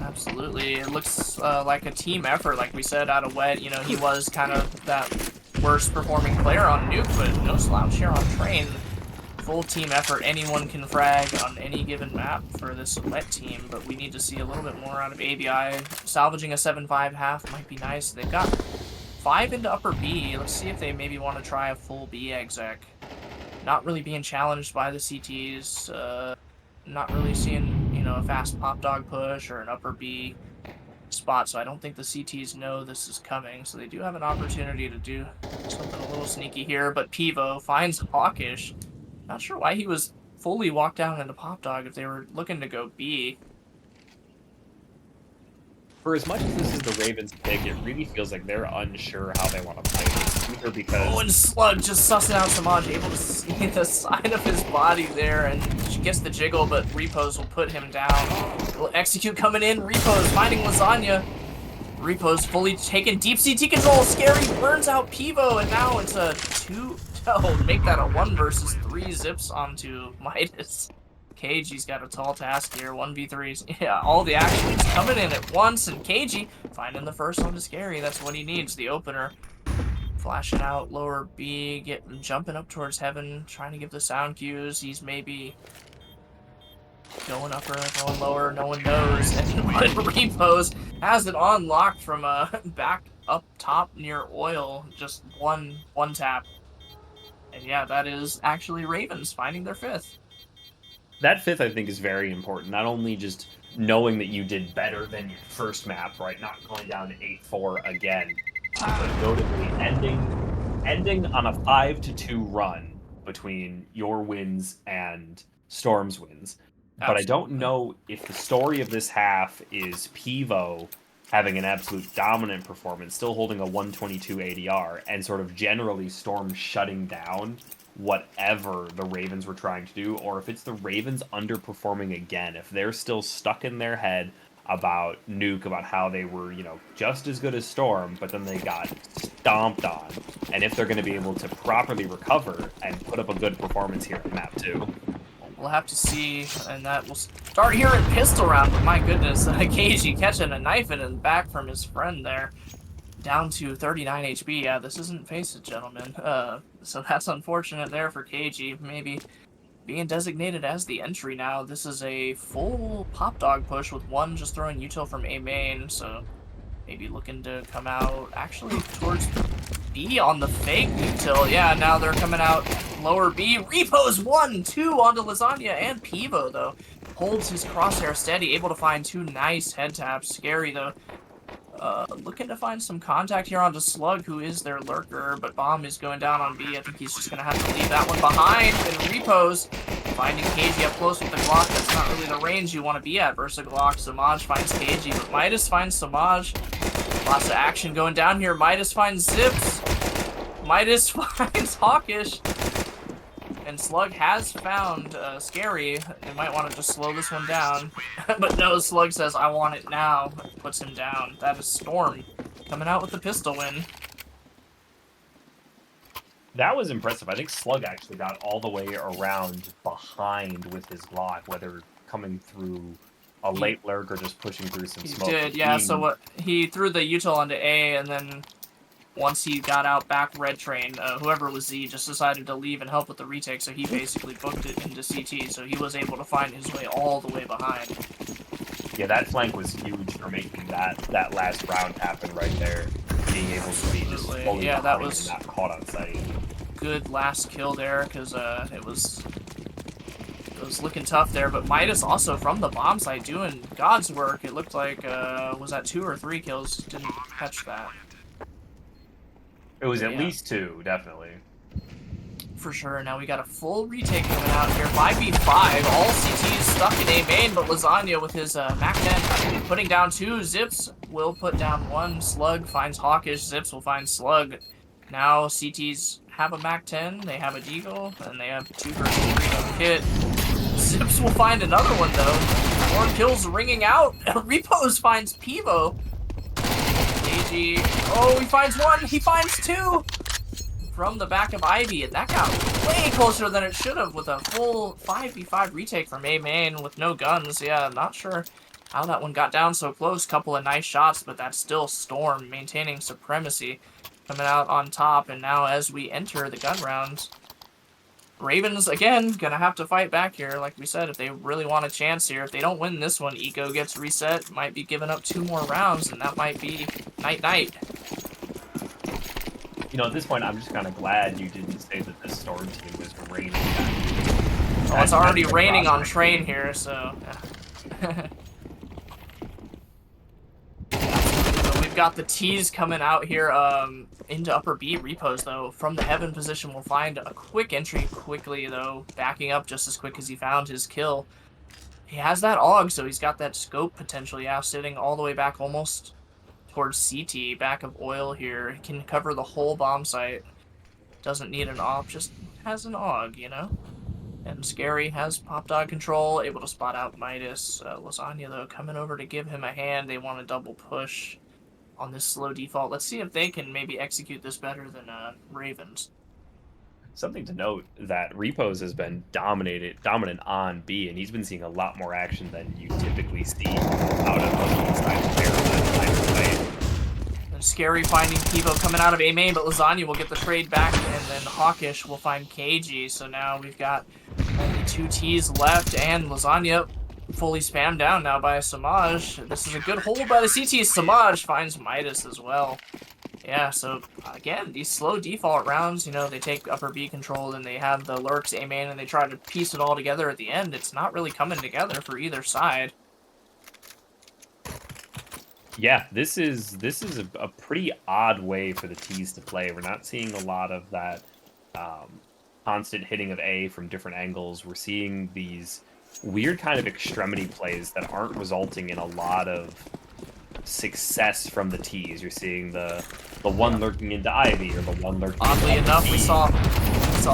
Absolutely. It looks like a team effort, like we said, out of Wet. You know, he was kind of that worst performing player on Nuke, but no slouch here on Train. Full team effort. Anyone can frag on any given map for this Wet team, but we need to see a little bit more out of AVI. Salvaging a 7-5 half might be nice. They've got 5 into upper B. Let's see if they maybe want to try a full B exec. Not really being challenged by the CTs. Not really seeing, you know, a fast pop dog push or an upper B spot, so I don't think the CTs know this is coming, so they do have an opportunity to do something a little sneaky here, but Pivo finds Hawkish. Not sure why he was fully walked down into pop dog if they were looking to go B. For as much as this is the Ravens' pick, it really feels like they're unsure how they want to play this. Either because and Slug just sussing out Samaj, able to see the side of his body there, and she gets the jiggle, but Repos will put him down. Will execute coming in. Repos finding Lasagna. Repos fully taken deep CT control. Scary burns out Pivo, and now it's a 2. Oh, make that a 1 versus 3 zips onto Midas. KG's got a tall task here, 1v3s. Yeah, all the actions coming in at once, and KG finding the first one to Scary. That's what he needs, the opener. Flashing out lower B, jumping up towards heaven, trying to give the sound cues. He's maybe going upper, going lower, no one knows. And Repos has it on lock from back up top near oil, just one tap. And yeah, that is actually Ravens finding their 5th. That 5th, I think, is very important. Not only just knowing that you did better than your first map, right? Not going down to 8-4 again, but notably ending on a 5-2 run between your wins and Storm's wins. Absolutely. But I don't know if the story of this half is Pivo having an absolute dominant performance, still holding a 122 ADR, and sort of generally Storm shutting down whatever the Ravens were trying to do, or if it's the Ravens underperforming again, if they're still stuck in their head about Nuke, about how they were, you know, just as good as Storm, but then they got stomped on, and if they're going to be able to properly recover and put up a good performance here at map 2. We'll have to see, and that will start here in pistol round, but my goodness, KG catching a knife in the back from his friend there. Down to 39 HP. Yeah, this isn't Face It, gentlemen. So that's unfortunate there for KG. Maybe being designated as the entry now. This is a full pop dog push with one just throwing util from A main. So maybe looking to come out actually towards B on the fake util. Yeah, now they're coming out lower B. Repos 1-2 onto Lasagna, and Pivo though holds his crosshair steady, able to find 2 nice head taps. Scary though. Looking to find some contact here onto Slug, who is their lurker, but Bomb is going down on B. I think he's just going to have to leave that one behind. And Repos finding KG up close with the Glock. That's not really the range you want to be at versus a Glock. Samaj finds KG, but Midas finds Samaj. Lots of action going down here. Midas finds Zips. Midas finds Hawkish. And Slug has found Scary. They might want to just slow this one down. But no, Slug says, I want it now. Puts him down. That is Storm coming out with the pistol win. That was impressive. I think Slug actually got all the way around behind with his Glock, whether coming through a late lurk or just pushing through some smoke. He did, yeah. So what he threw the util onto A, and then once he got out back red train, whoever was Z just decided to leave and help with the retake, so he basically booked it into CT, so he was able to find his way all the way behind. Yeah, that flank was huge for making that last round happen right there. Being able to be just fully that was and not caught on sight. Good last kill there, because it was looking tough there, but Midas also from the bomb site doing God's work. It looked like, was that 2 or 3 kills? Didn't catch that. It was at least 2, definitely. For sure. Now we got a full retake coming out here. 5v5. All CTs stuck in A main, but Lasagna with his Mac 10 putting down 2. Zips will put down 1. Slug finds Hawkish. Zips will find Slug. Now CTs have a Mac 10. They have a Deagle. And they have 2 versus 3 on kit. Zips will find another one, though. More kills ringing out. Repos finds Pivo. AG. Oh, he finds 1. He finds 2. From the back of Ivy, and that got way closer than it should have with a full 5v5 retake from A main with no guns. Yeah, I'm not sure how that one got down so close. Couple of nice shots, but that's still Storm maintaining supremacy, coming out on top. And now as we enter the gun round, Ravens, again, gonna have to fight back here. Like we said, if they really want a chance here, if they don't win this one, Eco gets reset, might be giving up 2 more rounds, and that might be night-night. You know, at this point, I'm just kind of glad you didn't say that the Storm team was raining. Oh, it's already raining on Train here, so... We've got the T's coming out here into upper B. Repos, though, from the Heaven position, will find a quick entry quickly, though, backing up just as quick as he found his kill. He has that AUG, so he's got that scope potential, yeah, sitting all the way back almost towards CT, back of oil here. He can cover the whole bomb site. Doesn't need an AWP, just has an AUG, you know? And Scary has pop dog control, able to spot out Midas. Lasagna, though, coming over to give him a hand. They want a double push on this slow default. Let's see if they can maybe execute this better than Ravens. Something to note that Repos has been dominant on B, and he's been seeing a lot more action than you typically see out of these type of players. And Scary finding Pivo coming out of A main, but Lasagna will get the trade back, and then Hawkish will find KG. So now we've got only 2 T's left, and Lasagna fully spammed down now by Samaj. This is a good hold by the CT. Samaj finds Midas as well. Yeah, so again, these slow default rounds, you know, they take upper B control, and they have the lurks A main, and they try to piece it all together at the end. It's not really coming together for either side. Yeah, this is a pretty odd way for the T's to play. We're not seeing a lot of that constant hitting of A from different angles. We're seeing these weird kind of extremity plays that aren't resulting in a lot of success from the T's. You're seeing the one lurking into Ivy, or the one lurking Oddly into enough, B. we saw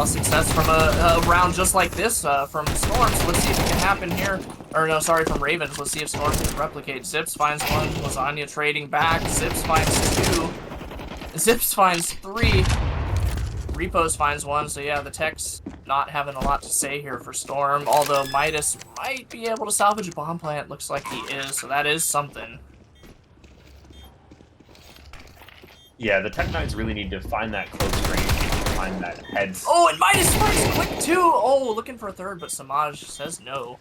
success from a round just like this from Storm, so let's see if it can happen here. Or no, sorry, from Ravens. Let's see if Storm can replicate. Zips finds 1, Lasagna trading back. Zips finds 2. Zips finds 3. Repos finds 1, so yeah, the tech's not having a lot to say here for Storm, although Midas might be able to salvage a bomb plant. Looks like he is, so that is something. Yeah, the Tech Knights really need to find that close range, find that head. Oh, and Midas finds quick too! Oh, looking for a third, but Samaj says no.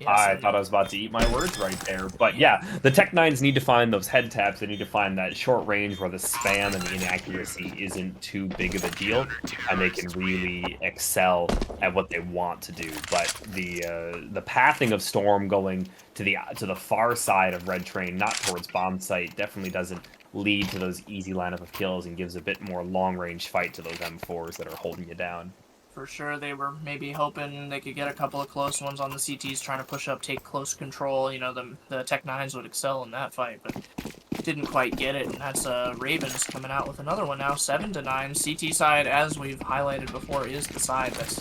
Yes, I and thought I was about to eat my words right there. But yeah, yeah, the Tech Nines need to find those head taps. They need to find that short range where the spam and the inaccuracy isn't too big of a deal, and they can really excel at what they want to do. But the pathing of Storm going to the far side of Red Train, not towards bomb site, definitely doesn't lead to those easy lineup of kills and gives a bit more long range fight to those M4s that are holding you down. for sure they were maybe hoping they could get a couple of close ones on the CTs trying to push up, take close control. You know, the Tech Nines would excel in that fight, but didn't quite get it, and that's Ravens coming out with another one now, 7-9. CT side, as we've highlighted before, is the side that's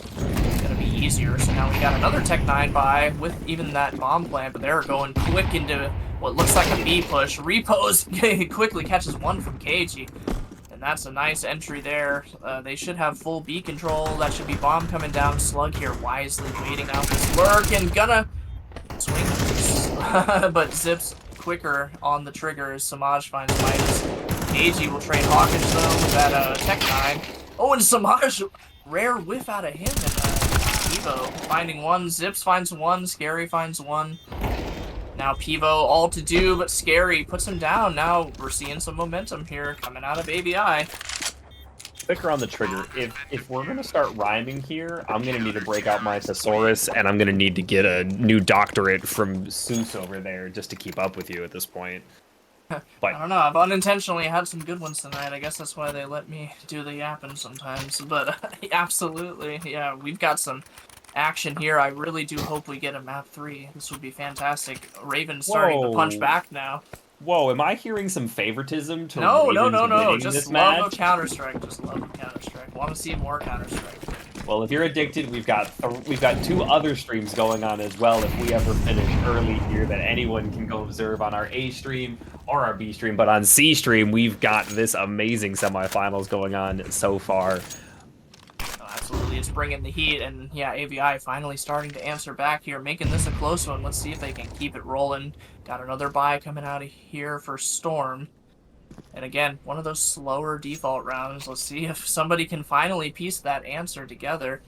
gonna be easier. So now we got another Tech 9 buy with even that bomb plant, but they're going quick into what looks like a B push. Repose quickly catches one from KG, and that's a nice entry there. They should have full B control. That should be bomb coming down. Slug here wisely waiting out this lurk and gonna swing, but Zips quicker on the trigger as Samaj finds Midas. AG will trade Hawkish though with that Tech 9. Oh, and Samaj, rare whiff out of him, and Pivo finding one. Zips finds one. Scary finds one. Now Pivo all to do, but Scary puts him down. Now we're seeing some momentum here coming out of AVI. Quicker on the trigger. If we're gonna start rhyming here, I'm gonna need to break out my thesaurus, and I'm gonna need to get a new doctorate from Seuss over there just to keep up with you at this point. But I don't know, I've unintentionally had some good ones tonight. I guess that's why they let me do the yapping sometimes. But absolutely, yeah, we've got some action here. I really do hope we get a map 3. This would be fantastic. Raven's starting to punch back now. Whoa, am I hearing some favoritism to No, Ravens winning just this love match? a Counter-Strike. Just love a Counter-Strike. Want to see more Counter-Strike. Well, if you're addicted, we've got 2 other streams going on as well. If we ever finish early here, that anyone can go observe on our A stream or our B stream. But on C stream, we've got this amazing semifinals going on so far. Oh, absolutely, it's bringing the heat, and yeah, AVI finally starting to answer back here, making this a close one. Let's see if they can keep it rolling. Got another buy coming out of here for Storm. And again, one of those slower default rounds. Let's see if somebody can finally piece that answer together.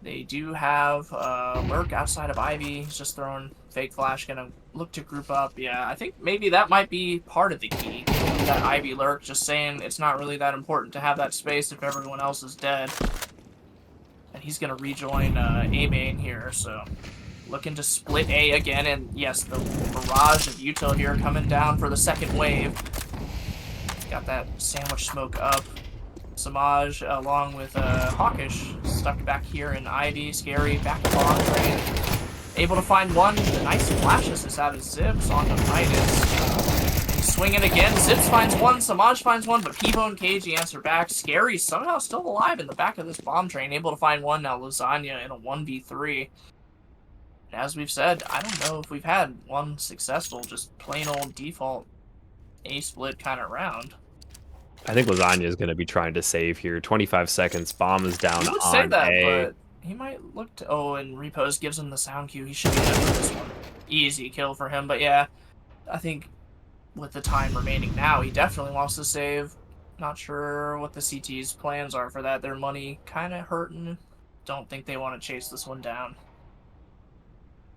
They do have Lurk outside of Ivy. He's just throwing fake flash, gonna look to group up. Yeah, I think maybe that might be part of the key. That Ivy Lurk, just saying it's not really that important to have that space if everyone else is dead. And he's gonna rejoin A main here, so looking to split A again, and yes, the barrage of util here coming down for the second wave. Got that sandwich smoke up. Samaj, along with Hawkish, stuck back here in Ivy. Scary, back to bomb train. Able to find one. The nice flashes is out of Zips onto Midas. Swinging again. Zips finds one. Samaj finds one, but Pivo and KG answer back. Scary somehow still alive in the back of this bomb train. Able to find one now. Lasagna in a 1v3. And as we've said, I don't know if we've had one successful, just plain old default A-split kind of round. I think Lasagna is going to be trying to save here. 25 seconds. Bomb is down You would on say that, A. but he might look to... Oh, and Repose gives him the sound cue. He should be good for this one. Easy kill for him. But yeah, I think with the time remaining now, he definitely wants to save. Not sure what the CT's plans are for that. Their money kind of hurting. Don't think they want to chase this one down.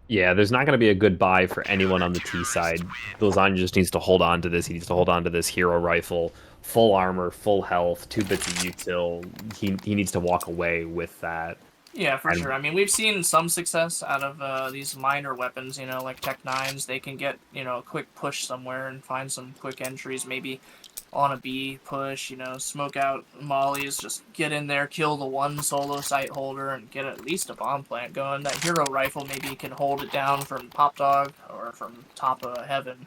Yeah, there's not going to be a good buy for anyone on the T side. Lasagna just needs to hold on to this. He needs to hold on to this hero rifle. Full armor, full health, 2 bits of util. He needs to walk away with that. Yeah, for sure. I mean, we've seen some success out of these minor weapons, you know, like Tech 9s. They can get, you know, a quick push somewhere and find some quick entries, maybe on a B push, you know, smoke out mollies, just get in there, kill the one solo sight holder, and get at least a bomb plant going. That hero rifle maybe can hold it down from Pop Dog or from top of heaven.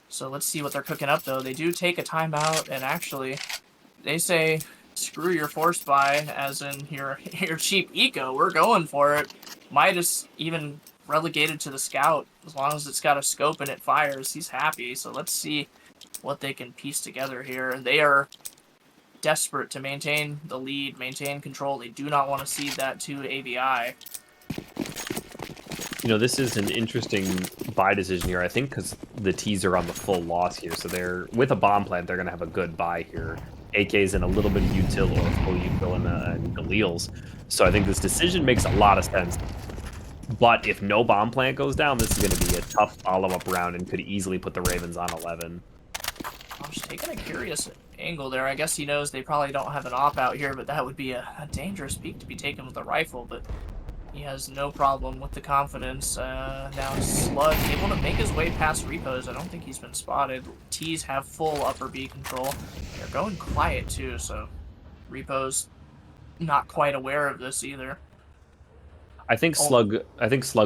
So let's see what they're cooking up, though. They do take a timeout, and actually, they say, screw your force buy, as in your cheap eco. We're going for it. Midas even relegated to the scout. As long as it's got a scope and it fires, he's happy. So let's see what they can piece together here. They are desperate to maintain the lead, maintain control. They do not want to cede that to AVI. You know, this is an interesting buy decision here, I think, because the T's are on the full loss here. So they're, with a bomb plant, they're going to have a good buy here. AK's in a little bit of util or full util in the Galeals. So I think this decision makes a lot of sense. But if no bomb plant goes down, this is going to be a tough follow-up round and could easily put the Ravens on 11. I'm just taking a curious angle there. I guess he knows they probably don't have an op out here, but that would be a dangerous peek to be taken with a rifle. But he has no problem with the confidence. Now Slug able to make his way past Repos. I don't think he's been spotted. T's have full upper B control. They're going quiet too, so Repos not quite aware of this either. I think Slug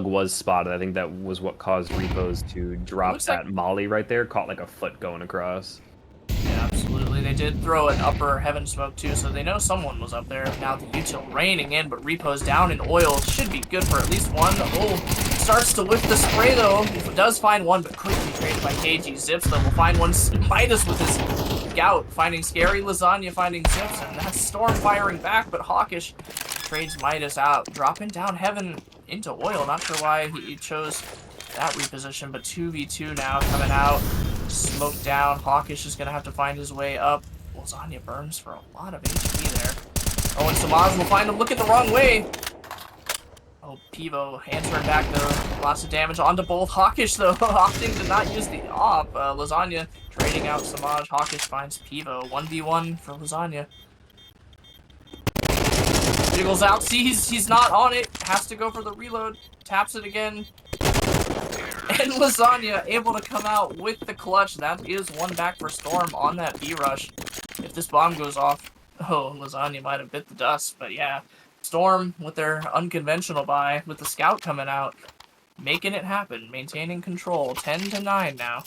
was spotted. I think that was what caused Repos to drop that molly right there. Caught like a foot going across. Yeah, absolutely. They did throw an upper heaven smoke too, so they know someone was up there. Now the util raining in, but Repos down in oil. Should be good for at least one. Oh, starts to whiff the spray though. It does find one, but quickly traded by KG. Zips though will find one. Midas with his gout, finding Scary. Lasagna finding Zips, and that's Storm firing back, but Hawkish trades Midas out, dropping down heaven into oil. Not sure why he chose that reposition, but 2v2 now coming out. Smoke down. Hawkish is going to have to find his way up. Lasagna burns for a lot of HP there. Oh, and Samaj will find him looking the wrong way. Oh, Pivo answering back though. Lots of damage onto both. Hawkish though, opting to not use the op. Lasagna trading out Samaj. Hawkish finds Pivo. 1v1 for Lasagna. Jiggles out, sees he's not on it. Has to go for the reload. Taps it again. And Lasagna able to come out with the clutch. That is one back for Storm on that B rush. If this bomb goes off, oh, Lasagna might have bit the dust. But yeah, Storm with their unconventional buy, with the scout coming out, making it happen, maintaining control. 10-9 now.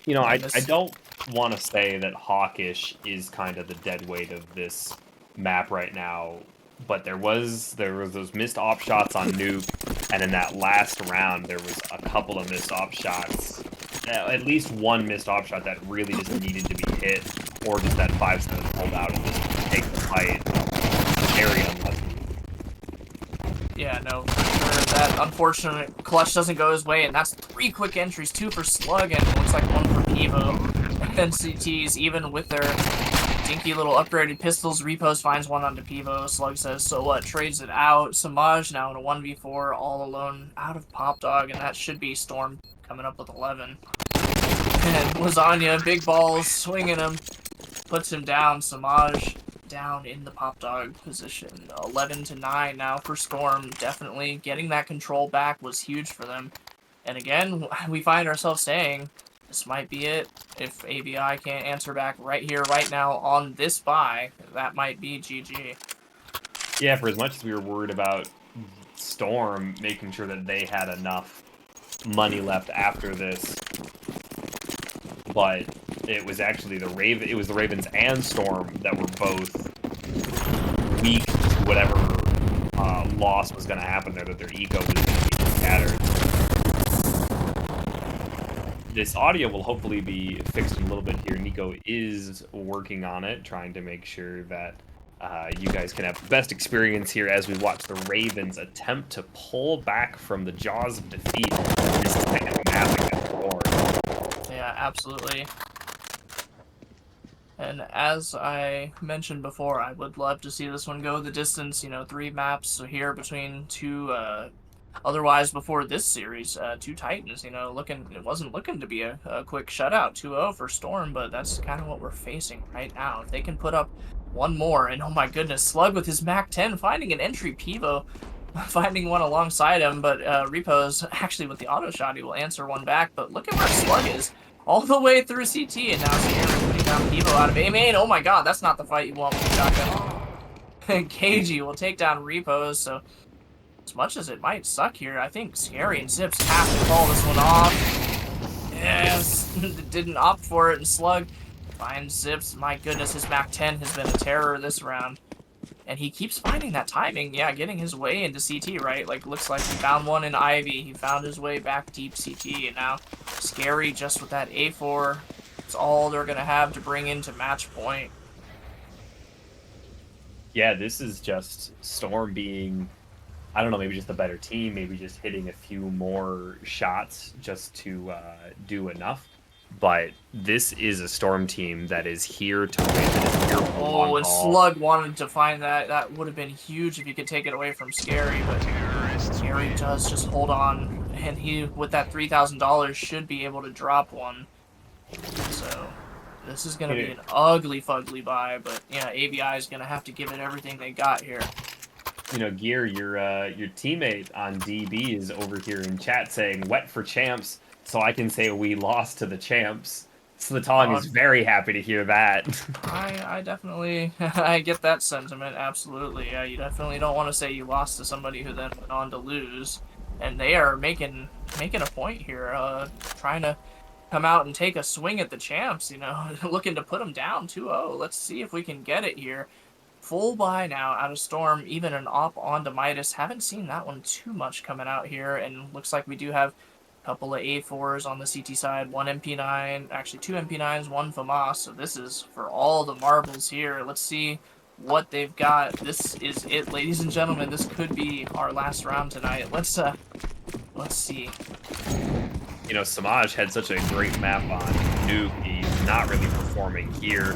You know, I don't want to say that Hawkish is kind of the dead weight of this map right now, but there was those missed op shots on Nuke, and in that last round there was a couple of missed op shots, at least one missed op shot that really just needed to be hit, or just that 5-7 hold out and just take the fight. Very unlucky. Yeah, no, for sure. That unfortunate clutch doesn't go his way, and that's 3 quick entries, 2 for Slug, and it looks like 1 for Pivo. NCTs, even with their dinky little upgraded pistols, Repos finds one onto Pivo. Slug says, so what? Trades it out. Samaj now in a 1v4, all alone, out of Pop Dog, and that should be Storm coming up with 11. And Lasagna, big balls, swinging him, puts him down. Samaj down in the Pop Dog position. 11-9 now for Storm. Definitely getting that control back was huge for them. And again, we find ourselves saying, this might be it. If AVI can't answer back right here, right now, on this buy, that might be GG. Yeah, for as much as we were worried about Storm making sure that they had enough money left after this, but it was actually the Ravens and Storm that were both weak to whatever loss was going to happen there, that their eco was going to be scattered. This audio will hopefully be fixed in a little bit here. Nico is working on it, trying to make sure that you guys can have the best experience here as we watch the Ravens attempt to pull back from the jaws of defeat in this second map against the Lord. Yeah, absolutely. And as I mentioned before, I would love to see this one go the distance. You know, 3 maps here between 2 otherwise, before this series, 2 Titans, you know, it wasn't looking to be a quick shutout, 2-0 for Storm, but that's kind of what we're facing right now. If they can put up one more, and oh my goodness, Slug with his MAC-10 finding an entry, Pivo finding one alongside him, but Repos actually with the auto shot, he will answer one back, but look at where Slug is, all the way through CT, and now Sierra putting down Pivo out of A main. Oh my god, that's not the fight you want with the shotgun. KG will take down Repos, so as much as it might suck here, I think Scary and Zips have to call this one off. Yes, didn't opt for it, and Slug finds Zips. My goodness, his MAC-10 has been a terror this round. And he keeps finding that timing, yeah, getting his way into CT, right? Like, looks like he found one in Ivy, he found his way back deep CT, and now Scary just with that A4. It's all they're going to have to bring into match point. Yeah, this is just Storm being, I don't know, maybe just a better team, maybe just hitting a few more shots just to do enough. But this is a Storm team that is here to win. Oh, and Slug wanted to find that. That would have been huge if you could take it away from Scary, but Gary does just hold on, and he, with that $3,000, should be able to drop one. So this is going to be an ugly fugly buy, but yeah, AVI is going to have to give it everything they got here. Gear, your teammate on DB is over here in chat saying "wet for champs," so I can say we lost to the champs. Slatan is very happy to hear that. I definitely I get that sentiment, absolutely. Yeah, you definitely don't want to say you lost to somebody who then went on to lose, and they are making a point here, trying to come out and take a swing at the champs. Looking to put them down 2-0. Let's see if we can get it here. Full buy now out of Storm, even an op onto Midas. Haven't seen that one too much coming out here, and looks like we do have a couple of A4s on the CT side, one MP9, actually 2 MP9s, one FAMAS, so this is for all the marbles here. Let's see what they've got. This is it, ladies and gentlemen. This could be our last round tonight. Let's see. Samaj had such a great map on Nuke. He's not really performing here,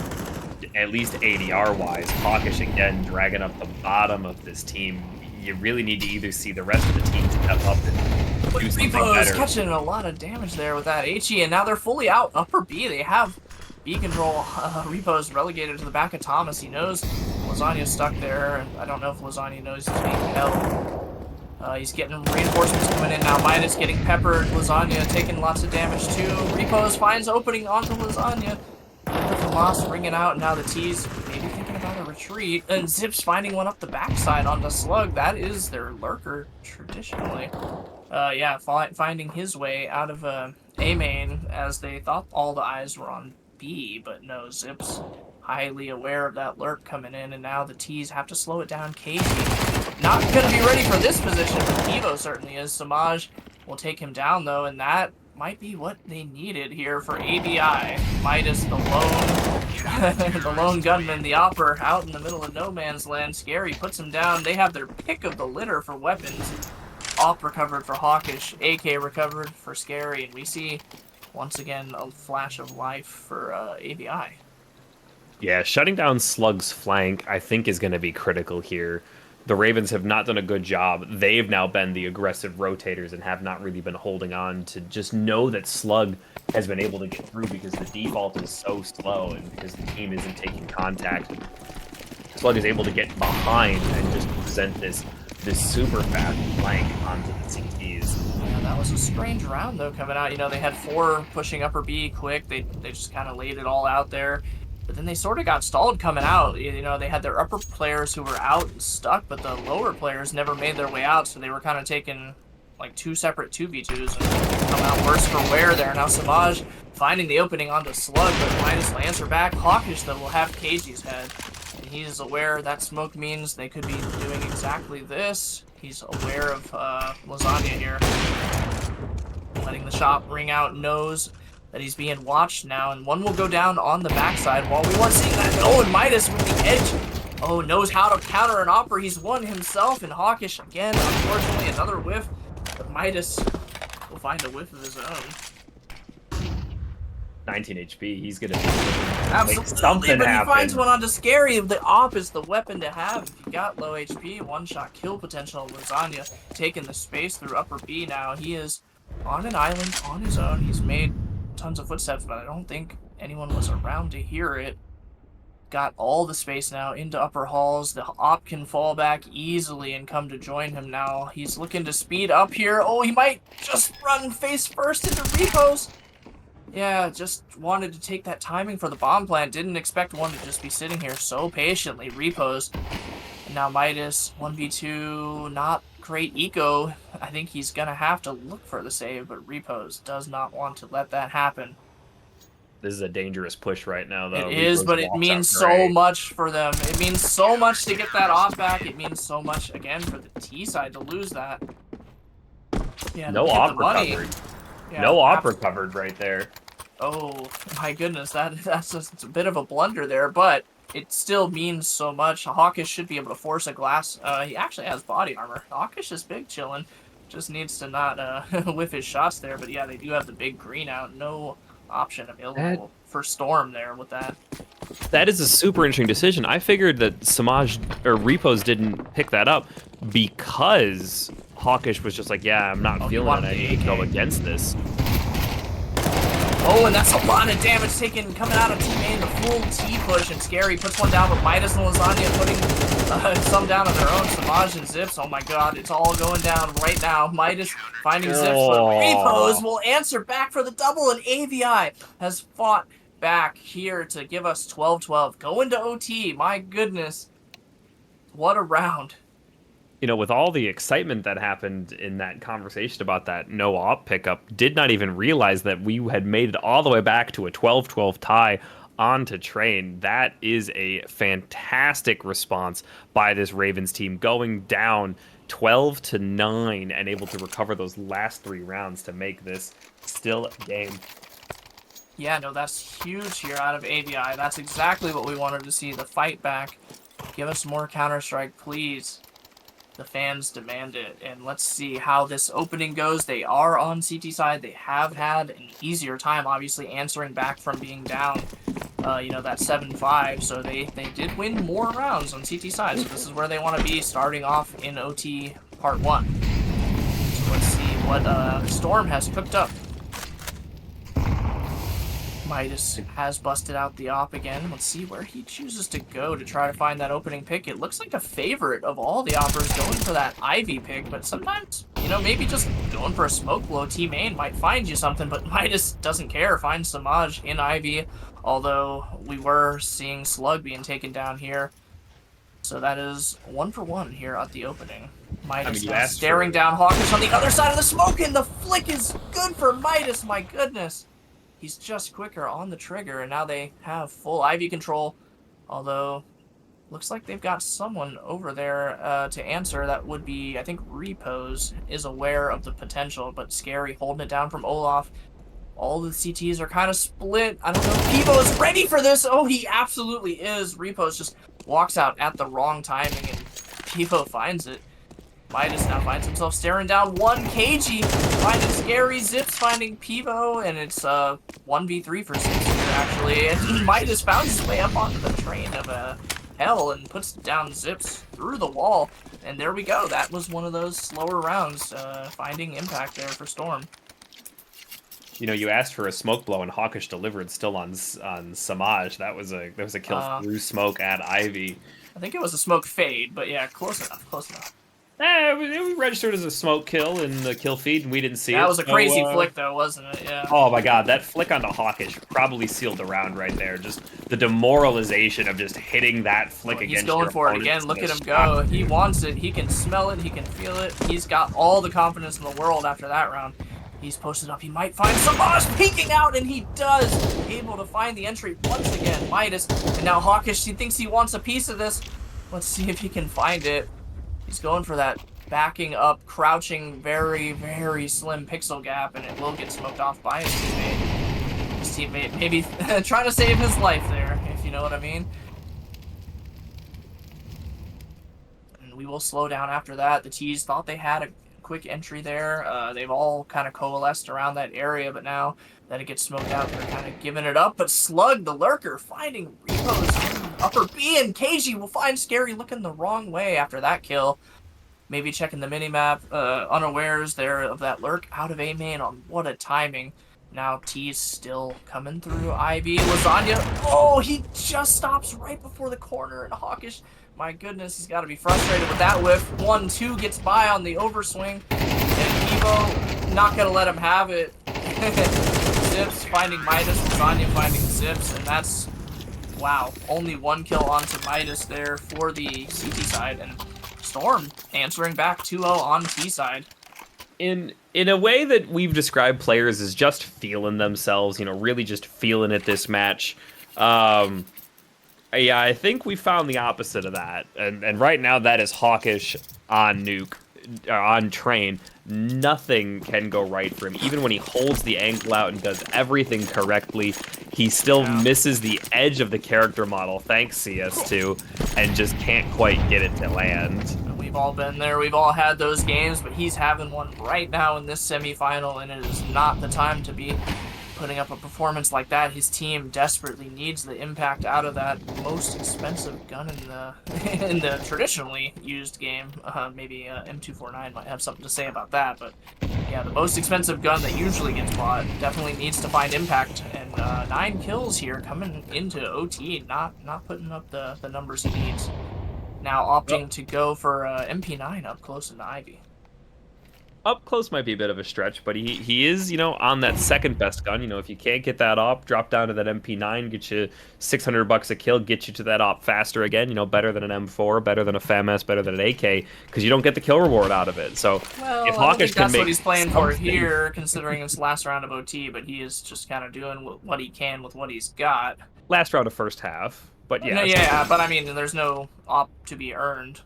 at least ADR-wise. Hawkish, again, dragging up the bottom of this team. You really need to either see the rest of the team step up and do something better. Catching a lot of damage there with that HE, and now they're fully out. Upper B, they have B control. Repo's relegated to the back of Thomas. He knows Lasagna's stuck there, and I don't know if Lasagna knows he's being held. He's getting reinforcements coming in now. Midas getting peppered. Lasagna taking lots of damage too. Repos finds opening onto Lasagna. The FAMAS ringing out. Now the T's maybe thinking about a retreat. And Zips finding one up the backside onto Slug. That is their lurker traditionally. Yeah, finding his way out of A main, as they thought all the eyes were on B, but no, Zips highly aware of that lurk coming in, and now the T's have to slow it down. KG not gonna be ready for this position, but Evo certainly is. Samaj will take him down though, and that might be what they needed here for AVI. Midas, the lone gunman, the Opper, out in the middle of no man's land. Scary puts him down. They have their pick of the litter for weapons. Op recovered for Hawkish, AK recovered for Scary, and we see once again a flash of life for AVI. Yeah, shutting down Slug's flank, I think, is going to be critical here. The Ravens have not done a good job. They've now been the aggressive rotators and have not really been holding on to just know that Slug has been able to get through because the default is so slow and because the team isn't taking contact. Slug is able to get behind and just present this super fast flank onto the CTs. Yeah, that was a strange round, though, coming out. They had 4 pushing upper B quick. They just kind of laid it all out there. But then they sort of got stalled coming out. They had their upper players who were out and stuck, but the lower players never made their way out, so they were kind of taking like 2 separate 2v2s and come out worse for wear there. Now Samaj finding the opening onto Slug, but Midas lands her back. Hawkish, though, will have KG's head. And he's aware that smoke means they could be doing exactly this. He's aware of Lasagna here. Letting the shot ring out, knows that he's being watched now, and one will go down on the backside. While we weren't seeing that, oh, and Midas with the edge. Oh, knows how to counter an Opera. He's won himself, and Hawkish again, unfortunately, another whiff. But Midas will find a whiff of his own. 19 HP, he's gonna make something happen. He finds one onto Scary. The op is the weapon to have. If you got low HP, one-shot kill potential. Lasagna taking the space through upper B now. He is on an island on his own. He's made tons of footsteps, but I don't think anyone was around to hear it. Got all the space now into upper halls. The op can fall back easily and come to join him now. He's looking to speed up here. Oh, he might just run face first into Repos. Yeah, just wanted to take that timing for the bomb plant. Didn't expect one to just be sitting here so patiently. Repos. And now Midas, 1v2, not great eco. I think he's going to have to look for the save, but Repos does not want to let that happen. This is a dangerous push right now, though. It is, but it means so much for them. It means so much to get that off back. It means so much, again, for the T side to lose that. Yeah, no op recovered. Yeah, no op recovered right there. Oh, my goodness. That's just a bit of a blunder there, but it still means so much. Hawkish should be able to force a glass. He actually has body armor. Hawkish is big chillin'. Just needs to not whiff his shots there. But yeah, they do have the big green out. No option available for Storm there with that. That is a super interesting decision. I figured that Samaj or Repos didn't pick that up because Hawkish was just like, yeah, I'm not feeling it. I need to go against this. Oh, and that's a lot of damage taken coming out of T-Main, the full T-push, and Scary puts one down, but Midas and Lasagna putting some down on their own. Samaj and Zips, oh my god, it's all going down right now. Midas finding Zips, but Repos will answer back for the double, and AVI has fought back here to give us 12-12. Going to OT, my goodness. What a round. You know, with all the excitement that happened in that conversation about that no-op pickup, did not even realize that we had made it all the way back to a 12-12 tie onto Train. That is a fantastic response by this Ravens team, going down 12-9 and able to recover those last 3 rounds to make this still a game. Yeah, no, that's huge here out of AVI. That's exactly what we wanted to see, the fight back. Give us more Counter-Strike, please. The fans demand it, and let's see how this opening goes. They are on CT side. They have had an easier time, obviously, answering back from being down, you know, that 7-5, so they did win more rounds on CT side, so this is where they want to be starting off in OT Part 1. So let's see what Storm has cooked up. Midas has busted out the op again. Let's see where he chooses to go to try to find that opening pick. It looks like a favorite of all the oppers going for that Ivy pick, but sometimes, you know, maybe just going for a smoke blow T-Main might find you something, but Midas doesn't care. Finds Samaj in Ivy, although we were seeing Slug being taken down here. So that is 1 for 1 here at the opening. Midas now staring down Hawkish on the other side of the smoke, and the flick is good for Midas, my goodness. He's just quicker on the trigger, and now they have full Ivy control, although looks like they've got someone over there to answer. That would be, I think, Repos is aware of the potential, but Scary holding it down from Olaf. All the CTs are kind of split. I don't know if Pivo is ready for this. Oh, he absolutely is. Repos just walks out at the wrong timing, and Pivo finds it. Midas now finds himself staring down one KG, finding Scary, Zips finding Pivo, and it's 1v3 for Zips here, actually. And Midas found his way up onto the train of hell and puts down Zips through the wall. And there we go. That was one of those slower rounds, finding impact there for Storm. You know, you asked for a smoke blow, and Hawkish delivered still on Samaj. That was a kill through smoke at Ivy. I think it was a smoke fade, but yeah, close enough, close enough. It registered as a smoke kill in the kill feed, and we didn't see it. That was a crazy flick, though, wasn't it? Yeah. Oh my god, that flick onto Hawkish probably sealed the round right there. Just the demoralization of just hitting that flick against your opponent. He's going for it again. Look at him go. He wants it. He can smell it. He can feel it. He's got all the confidence in the world after that round. He's posted up. He might find Samaj peeking out, and he does. Able to find the entry once again. Midas. And now Hawkish, he thinks he wants a piece of this. Let's see if he can find it. He's going for that backing up, crouching, very, very slim pixel gap, and it will get smoked off by his teammate. His teammate maybe trying to save his life there, if you know what I mean. And we will slow down after that. The T's thought they had a quick entry there. They've all kind of coalesced around that area, but now that it gets smoked out, they're kind of giving it up. But Slug, the lurker, finding Repos upper B, and KG will find Scary looking the wrong way after that kill. Maybe checking the minimap, unawares there of that lurk out of A main on what a timing. Now T's still coming through Ivy. Lasagna, oh, he just stops right before the corner, and Hawkish, my goodness, he's got to be frustrated with that whiff. 1-2 gets by on the overswing, and Evo not going to let him have it. Zips finding Midas, Lasagna finding Zips, and that's, wow, only 1 kill onto Midas there for the CT side, and Storm answering back 2-0 on T side. In a way that we've described players as just feeling themselves, you know, really just feeling it this match. Yeah, I think we found the opposite of that, and right now that is Hawkish on Nuke, on Train. Nothing can go right for him. Even when he holds the angle out and does everything correctly, he still misses the edge of the character model, thanks CS2, and just can't quite get it to land. We've all been there. We've all had those games, but he's having one right now in this semifinal, and it is not the time to be putting up a performance like that, his team desperately needs the impact out of that most expensive gun in the in the traditionally used game. Maybe M249 might have something to say about that, but yeah, the most expensive gun that usually gets bought definitely needs to find impact. And 9 kills here coming into OT, not putting up the numbers he needs. Now opting to go for MP9 up close into Ivy. Up close might be a bit of a stretch, but he is, on that second best gun. If you can't get that op, drop down to that MP9, get you $600 a kill, get you to that op faster again. Better than an M4, better than a FAMS, better than an AK, because you don't get the kill reward out of it. So if Well, I don't Hawkish think can that's what make he's playing for something, here, considering it's last round of OT, but he is just kind of doing what he can with what he's got. last round of first half, but No, yes, yeah, but I mean, there's no op to be earned.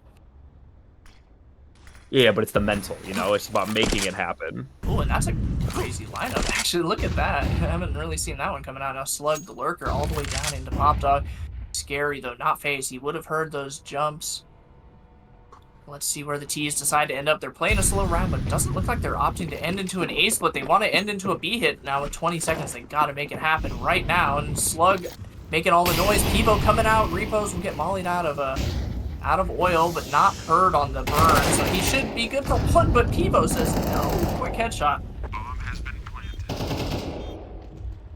yeah, but it's the mental. It's about making it happen. Oh, and that's a crazy lineup. Actually, look at that. I haven't really seen that one coming out. Now Slug, the lurker, all the way down into Pop Dog. Scary, though, not FaZe. He would have heard those jumps. Let's see where the T's decide to end up. They're playing a slow round, but it doesn't look like they're opting to end into an A split. They want to end into a B hit now with 20 seconds. They got to make it happen right now. And Slug making all the noise. Pivo coming out. Repos will get mollied out of oil, but not hurt on the burn. So he should be good for one, but Pivo says no. Quick headshot.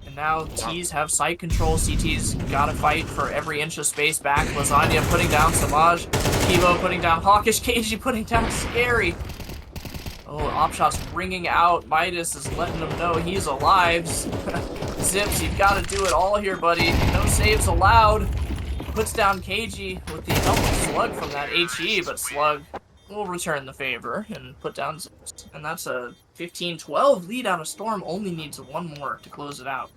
And now T's have site control. CT's got to fight for every inch of space back. Lasagna putting down Samaj. Pivo putting down Hawkish. KG putting down Scary. Oh, Opshot's ringing out. Midas is letting him know he's alive. Zips, you've got to do it all here, buddy. No saves allowed. Puts down KG with the help of Slug from that HE, but Slug will return the favor and put down Zips. And that's a 15-12 lead out of Storm. Only needs one more to close it out.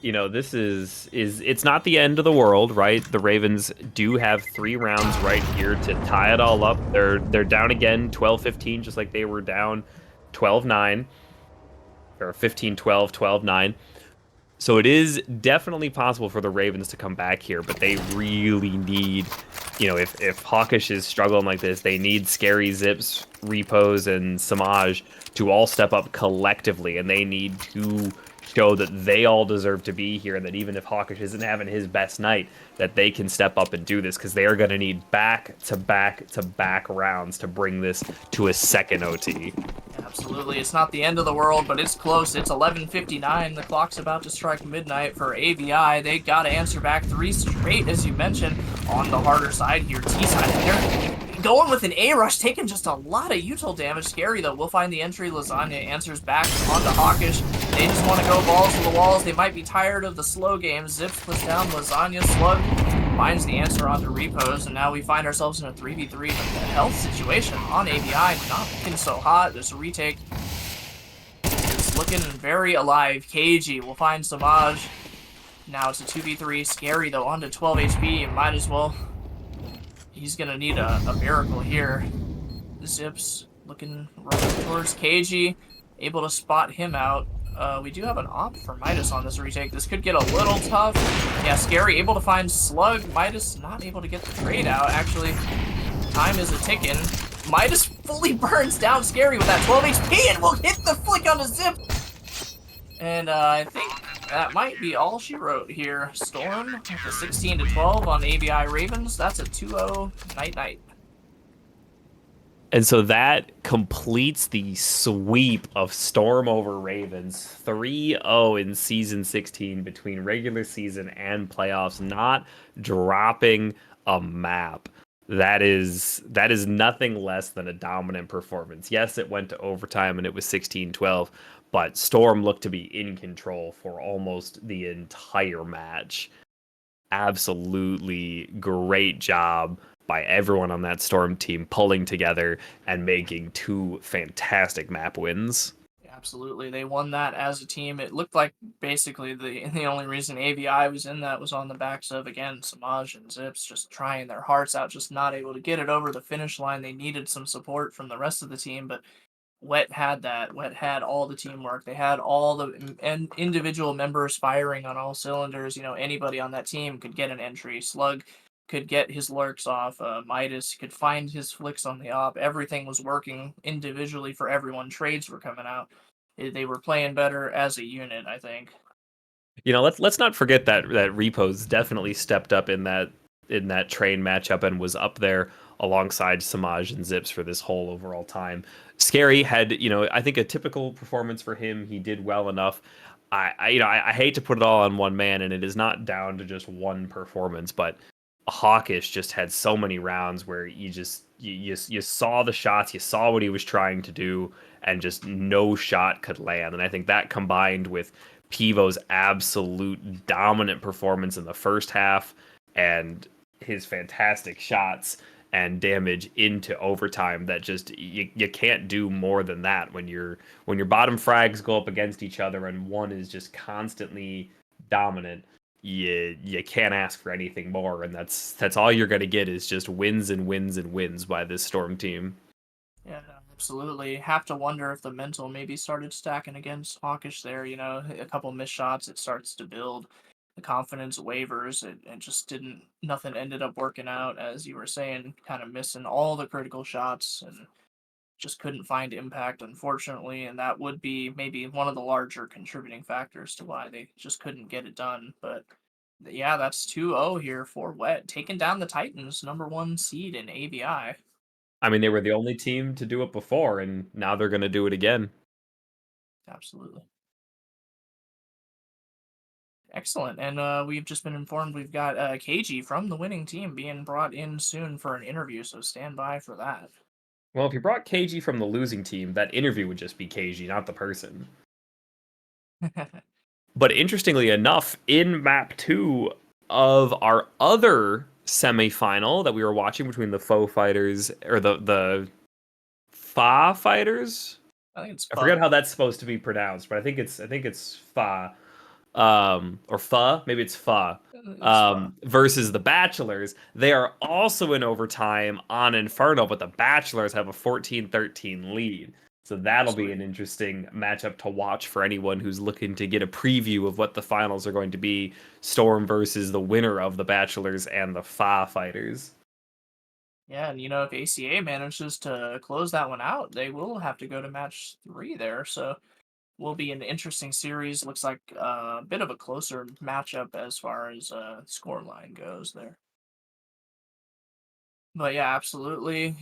This is it's not the end of the world, right? The Ravens do have 3 rounds right here to tie it all up. They're down again 12-15, just like they were down 12-9 or 15-12, 12-9. So it is definitely possible for the Ravens to come back here, but they really need, if Hawkish is struggling like this, they need Scary, Zips, Repos, and Samaj to all step up collectively, and they need to show that they all deserve to be here, and that even if Hawkish isn't having his best night, that they can step up and do this, because they are going to need back-to-back-to-back rounds to bring this to a second OT. Absolutely. It's not the end of the world, but it's close. It's 11:59. The clock's about to strike midnight for AVI. They got to answer back 3 straight, as you mentioned, on the harder side here. T-side, they're going with an A-rush, taking just a lot of util damage. Scary, though. We'll find the entry. Lasagna answers back onto Hawkish. They just want to go balls to the walls. They might be tired of the slow game. Zips puts down Lasagna. Slug finds the answer onto Repos, and now we find ourselves in a 3v3 health situation on AVI. Not looking so hot. There's a retake. It's looking very alive. KG will find Samaj. Now it's a 2v3. Scary, though, onto 12 HP. Might as well. He's going to need a miracle here. Zips looking right towards KG. Able to spot him out. We do have an op for Midas on this retake. This could get a little tough. Yeah, Scary able to find Slug. Midas not able to get the trade out. Actually, time is a-ticking. Midas fully burns down Scary with that 12 HP and will hit the flick on a Zip. And I think that might be all she wrote here. Storm with a 16-12 on AVI Ravens. That's a 2-0 night-night. And so that completes the sweep of Storm over Ravens. 3-0 in Season 16 between regular season and playoffs, not dropping a map. That is nothing less than a dominant performance. Yes, it went to overtime and it was 16-12, but Storm looked to be in control for almost the entire match. Absolutely great job by everyone on that Storm team pulling together and making 2 fantastic map wins. Absolutely, they won that as a team. It looked like basically the only reason AVI was in that was on the backs of, again, Samaj and Zips just trying their hearts out, just not able to get it over the finish line. They needed some support from the rest of the team, but Wet had that. Wet had all the teamwork. They had all the individual members firing on all cylinders. Anybody on that team could get an entry. Slug could get his lurks off. Midas could find his flicks on the op. Everything was working individually for everyone. Trades were coming out. they were playing better as a unit, I think. Let's not forget that Repos definitely stepped up in that train matchup and was up there alongside Samaj and Zips for this whole overall time. Scary had, I think a typical performance for him. He did well enough. I hate to put it all on one man, and it is not down to just one performance, but Hawkish just had so many rounds where you saw the shots, you saw what he was trying to do, and just no shot could land. And I think that combined with Pivo's absolute dominant performance in the first half and his fantastic shots and damage into overtime, that just you can't do more than that when your bottom frags go up against each other and one is just constantly dominant. You can't ask for anything more, and that's all you're gonna get is just wins and wins and wins by this Storm team. Yeah, no, absolutely. Have to wonder if the mental maybe started stacking against Hawkish there. A couple missed shots, it starts to build. The confidence wavers. It just didn't, nothing ended up working out, as you were saying, kind of missing all the critical shots and just couldn't find impact, unfortunately. And that would be maybe one of the larger contributing factors to why they just couldn't get it done. But yeah, that's 2-0 here for Wet, taking down the Titans, number one seed in AVI. I mean, they were the only team to do it before, and now they're gonna do it again. Absolutely. Excellent. And we've just been informed we've got KG from the winning team being brought in soon for an interview, so stand by for that. Well, if you brought KG from the losing team, that interview would just be KG, not the person. But interestingly enough, in map 2 of our other semifinal that we were watching between the Foe fighters or the Fa fighters, I think it's I forget fun. how that's supposed to be pronounced, but I think it's Fa, or Fa, maybe it's Fa, It's fun. versus the Bachelors. They are also in overtime on Inferno, but the Bachelors have a 14-13 lead. So that'll be Sweet. an interesting matchup to watch for anyone who's looking to get a preview of what the finals are going to be. Storm versus the winner of the Bachelors and the Fa fighters. Yeah, and if ACA manages to close that one out, they will have to go to match three there. So will be an interesting series. Looks like a bit of a closer matchup as far as score line goes there. But yeah, absolutely.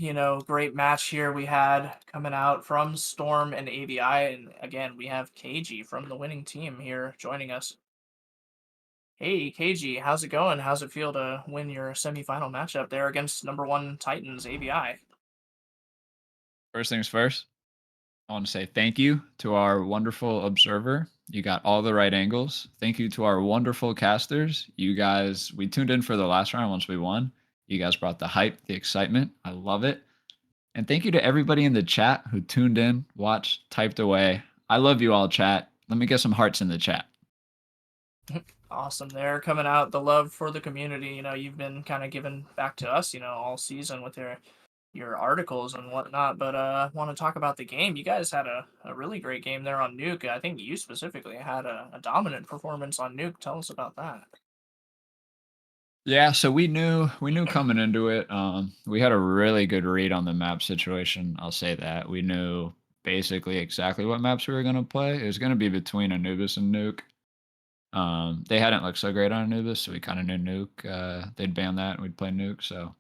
Great match here we had coming out from Storm and AVI. And again, we have KG from the winning team here joining us. Hey, KG, how's it going? How's it feel to win your semifinal matchup there against number one Titans, AVI? First things first, I want to say thank you to our wonderful observer. You got all the right angles. Thank you to our wonderful casters. You guys, we tuned in for the last round once we won. You guys brought the hype, the excitement. I love it. And thank you to everybody in the chat who tuned in, watched, typed away. I love you all, chat. Let me get some hearts in the chat. Awesome there coming out the love for the community. You've been kind of giving back to us, all season with your articles and whatnot. But want to talk about the game. You guys had a really great game there on Nuke. I think you specifically had a dominant performance on Nuke. Tell us about that. Yeah, so we knew coming into it. We had a really good read on the map situation. I'll say that we knew basically exactly what maps we were going to play. It was going to be between Anubis and Nuke. They hadn't looked so great on Anubis, so we kind of knew Nuke. They'd ban that, and we'd play Nuke. So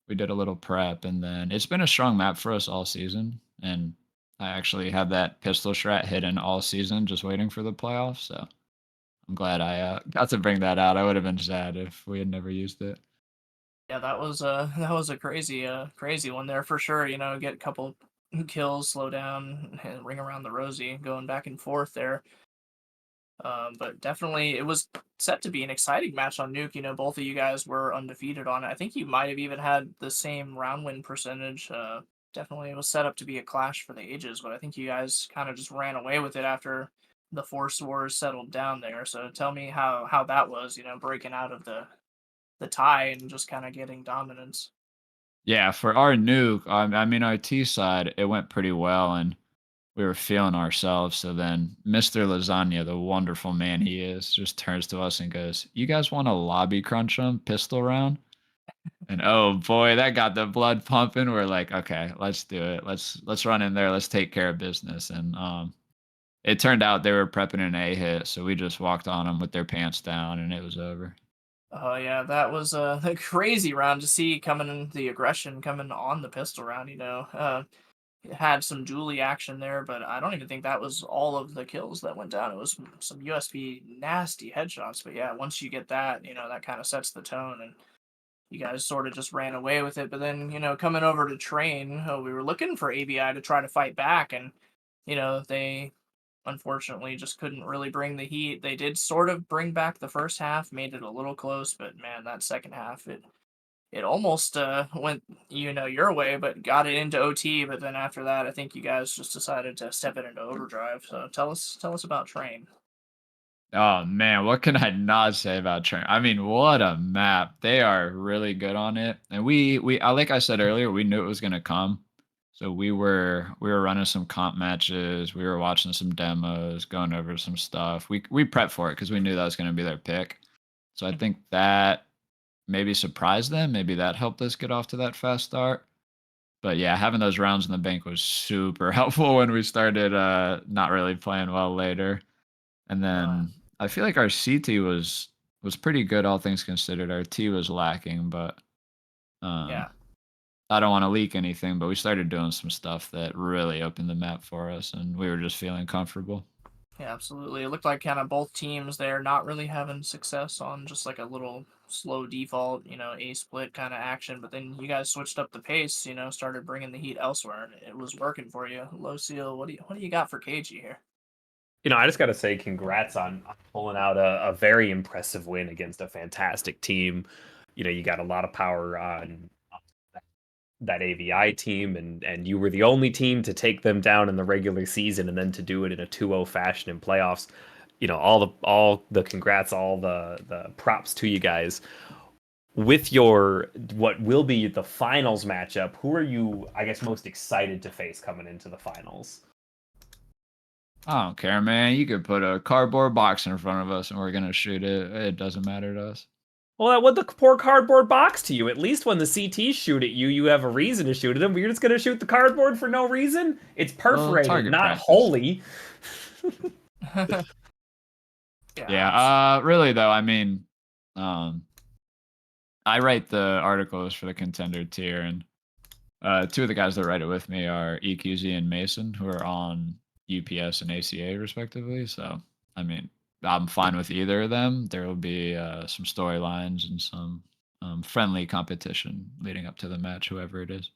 we did a little prep, and then it's been a strong map for us all season. And I actually had that pistol strat hidden all season, just waiting for the playoffs. So I'm glad I got to bring that out. I would have been sad if we had never used it. Yeah, that was that was a crazy one there for sure. Get a couple kills, slow down, and ring around the rosy, going back and forth there. But definitely, it was set to be an exciting match on Nuke. Both of you guys were undefeated on it. I think you might have even had the same round win percentage. Definitely, it was set up to be a clash for the ages, but I think you guys kind of just ran away with it after the Force Wars settled down there. So tell me how that was. Breaking out of the tie and just kind of getting dominance. Yeah, for our nuke, I mean, our T side, it went pretty well, and we were feeling ourselves. So then Mr. Lasagna, the wonderful man he is, just turns to us and goes, "You guys want to lobby crunch him pistol round?" And oh boy, that got the blood pumping. We're like, okay, let's do it. Let's run in there. Let's take care of business. And it turned out they were prepping an A hit, so we just walked on them with their pants down, and it was over. Oh yeah, that was a crazy round to see coming in the aggression coming on the pistol round. It had some dually action there, but I don't even think that was all of the kills that went down. It was some USB nasty headshots. But yeah, once you get that, that kind of sets the tone, and you guys sort of just ran away with it. But then, coming over to train, we were looking for AVI to try to fight back, and they unfortunately just couldn't really bring the heat. They did sort of bring back the first half, made it a little close, but man, that second half it almost went your way, but got it into OT. But then after that, I think you guys just decided to step it into overdrive. So tell us about train. Oh man, what can I not say about Train? I mean, what a map. They are really good on it. And like I said earlier, we knew it was gonna come. So we were running some comp matches, we were watching some demos, going over some stuff. We prepped for it because we knew that was gonna be their pick. So I think that maybe surprised them. Maybe that helped us get off to that fast start. But yeah, having those rounds in the bank was super helpful when we started not really playing well later. And Uh, then I feel like our CT was pretty good, all things considered. Our T was lacking, but yeah. um, I don't want to leak anything. But we started doing some stuff that really opened the map for us, and we were just feeling comfortable. Yeah, absolutely. It looked like kind of both teams there not really having success on just like a little slow default, A split kind of action. But then you guys switched up the pace, started bringing the heat elsewhere, and it was working for you. Low seal, what do you got for KG here? I just got to say congrats on pulling out a very impressive win against a fantastic team. You got a lot of power on that AVI team, and you were the only team to take them down in the regular season, and then to do it in a 2-0 fashion in playoffs. All the congrats, all the props to you guys. With your what will be the finals matchup, who are you, I guess, most excited to face coming into the finals? I don't care, man. You could put a cardboard box in front of us, and we're gonna shoot it. It doesn't matter to us. Well, that would the poor cardboard box to you. At least when the CTs shoot at you, you have a reason to shoot at them. But you're just gonna shoot the cardboard for no reason. It's Well, perforated, target not practice. holy. Yeah, Yeah. Really though, I mean, um, I write the articles for the Contender tier, and two of the guys that write it with me are EQZ and Mason, who are on UPS and ACA respectively. So, I mean, I'm fine with either of them. There will be some storylines and some friendly competition leading up to the match, whoever it is.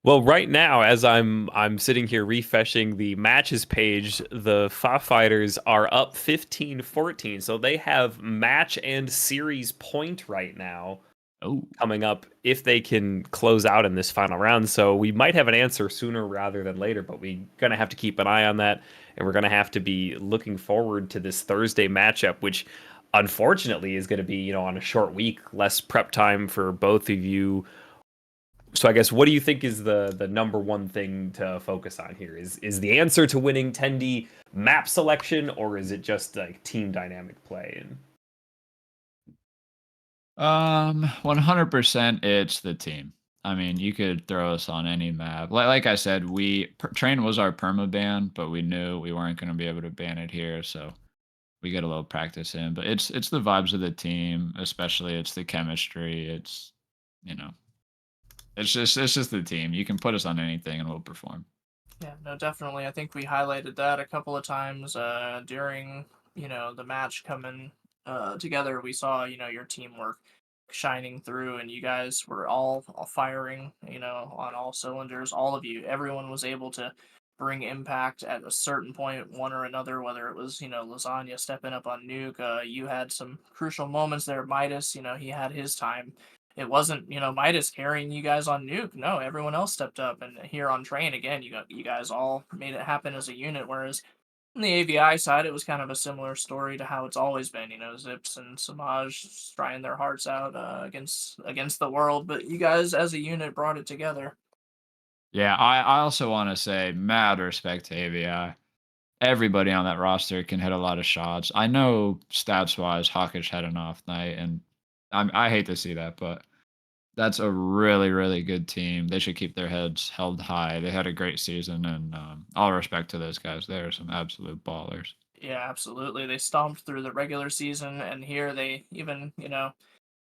Well, right now, as I'm sitting here refreshing the matches page, the Fa Fighters are up 15-14, so they have match and series point right now Oh, coming up if they can close out in this final round. So we might have an answer sooner rather than later, but we're gonna have to keep an eye on that, and we're gonna have to be looking forward to this Thursday matchup, which unfortunately is going to be on a short week, less prep time for both of you. So I guess, what do you think is the number one thing to focus on here? Is the answer to winning Tendy map selection, or is it just like team dynamic play? And 100% it's the team. I mean, you could throw us on any map. Like I said, Train was our perma ban, but we knew we weren't going to be able to ban it here, so we get a little practice in. But it's the vibes of the team, especially it's the chemistry. You know, it's just the team. You can put us on anything and we'll perform. Yeah, no, definitely. I think we highlighted that a couple of times during, the match coming together. We saw, your teamwork shining through, and you guys were all firing, on all cylinders. All of you, everyone was able to bring impact at a certain point, one or another, whether it was, Lasagna stepping up on Nuke. You had some crucial moments there. Midas, he had his time. It wasn't, Midas carrying you guys on Nuke. No, everyone else stepped up, and here on Train again, you guys all made it happen as a unit. Whereas on the AVI side, it was kind of a similar story to how it's always been. Zips and Samaj trying their hearts out against the world, but you guys as a unit brought it together. Yeah, I also want to say mad respect to AVI. Everybody on that roster can hit a lot of shots. I know stats wise, Hawkish had an off night, and I hate to see that, but That's a really, really good team. They should keep their heads held high. They had a great season, and all respect to those guys. They are some absolute ballers. Yeah, absolutely. They stomped through the regular season, and here they even,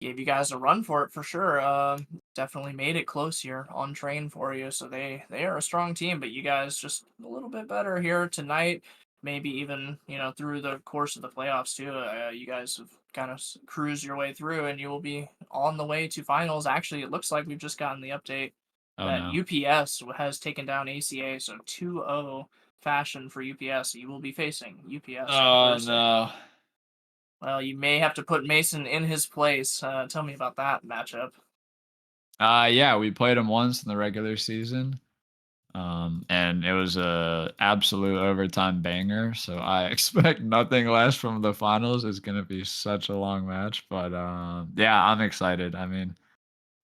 gave you guys a run for it for sure. Definitely made it close here on train for you. So they are a strong team, but you guys just a little bit better here tonight. Maybe even through the course of the playoffs too. You guys have kind of cruised your way through, and you will be on the way to finals. Actually, it looks like we've just gotten the update Oh that no. UPS has taken down ACA, so 2-0 fashion for UPS. You will be facing UPS on Oh Thursday. no. Well, you may have to put Mason in his place. Tell me about that matchup. Yeah, we played them once in the regular season. And it was a absolute overtime banger. So I expect nothing less from the finals. It's gonna be such a long match. But yeah, I'm excited. I mean,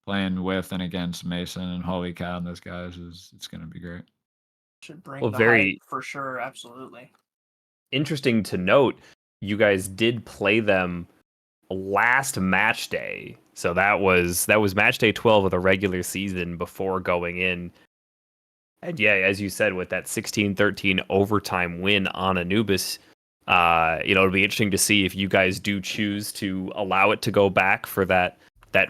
playing with and against Mason and holy cow and those guys is it's gonna be great. Should Well, bring the hype very for sure. Absolutely. interesting to note, you guys did play them last match day. So that was match day 12 of the regular season before going in. And yeah, as you said, with that 16-13 overtime win on Anubis, it'll be interesting to see if you guys do choose to allow it to go back for that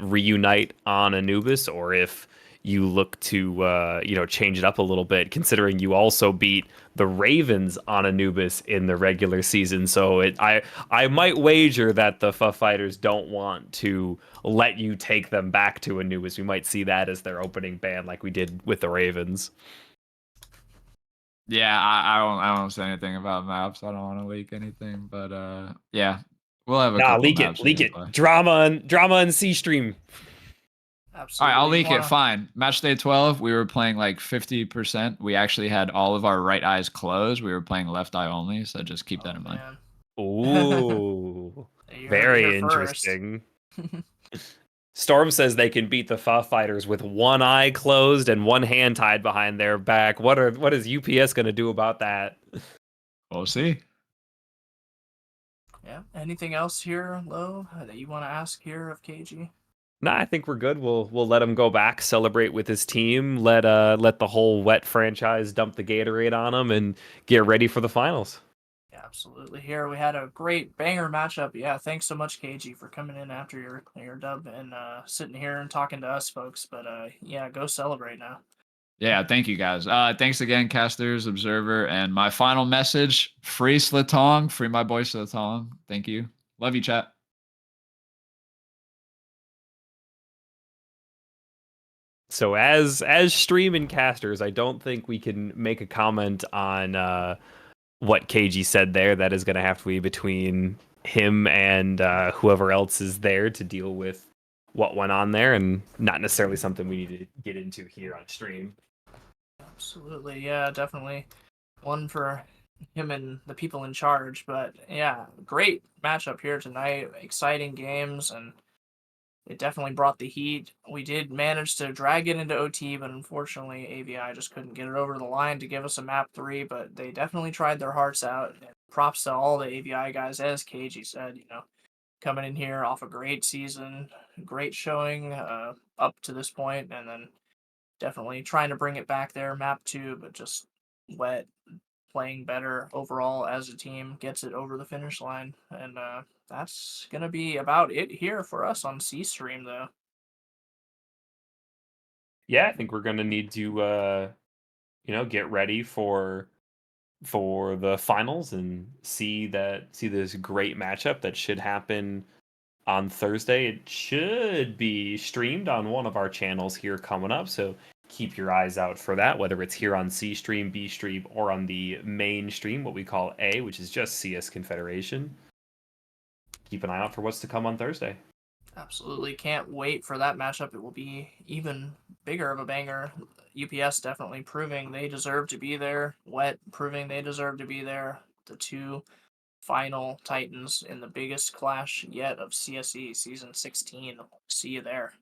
reunite on Anubis, or if you look to change it up a little bit, considering you also beat the Ravens on Anubis in the regular season. So I might wager that the Fuff Fighters don't want to let you take them back to Anubis. We might see that as their opening band, like we did with the Ravens. Yeah, I won't say anything about maps. I don't want to leak anything, but yeah, we'll have a Nah, couple leak it, maps we leak can it. play. Drama and C stream. All right, I'll Absolutely. You leak it. wanna? Fine. Match day 12, we were playing like 50%. We actually had all of our right eyes closed. We were playing left eye only, so just keep that Oh in mind. man. Ooh, You heard it here very first. interesting. Storm says they can beat the Fuff Fighters with one eye closed and one hand tied behind their back. What is UPS going to do about that? We'll see. Yeah. Anything else here, Lo, that you want to ask here of KG? Nah, I think we're good. We'll let him go back, celebrate with his team, let the whole wet franchise dump the Gatorade on him, and get ready for the finals. Yeah, absolutely. Here we had a great banger matchup. Yeah, thanks so much, KG, for coming in after your dub and sitting here and talking to us folks. But yeah, go celebrate now. Yeah, thank you guys. Thanks again, Casters, Observer, and my final message: free Slatong, free my boy Slatong. Thank you. Love you, chat. So as stream and casters, I don't think we can make a comment on what KG said there. That is going to have to be between him and whoever else is there to deal with what went on there, and not necessarily something we need to get into here on stream. Absolutely. Yeah, definitely one for him and the people in charge. But yeah, great matchup here tonight. Exciting games, and it definitely brought the heat. We did manage to drag it into OT, but unfortunately, AVI just couldn't get it over the line to give us a map 3. But they definitely tried their hearts out. And props to all the AVI guys, as KG said, coming in here off a great season, great showing up to this point, and then definitely trying to bring it back there, map 2, but just wet, playing better overall as a team, gets it over the finish line. And that's going to be about it here for us on C Stream, though. Yeah, I think we're going to need to get ready for the finals and see this great matchup that should happen on Thursday. It should be streamed on one of our channels here coming up, so keep your eyes out for that, whether it's here on C Stream, B Stream, or on the main stream, what we call A, which is just CS Confederation. Keep an eye out for what's to come on Thursday. Absolutely can't wait for that matchup. It will be even bigger of a banger. UPS definitely proving they deserve to be there. Wet proving they deserve to be there. The two final Titans in the biggest clash yet of CSE Season 16. See you there.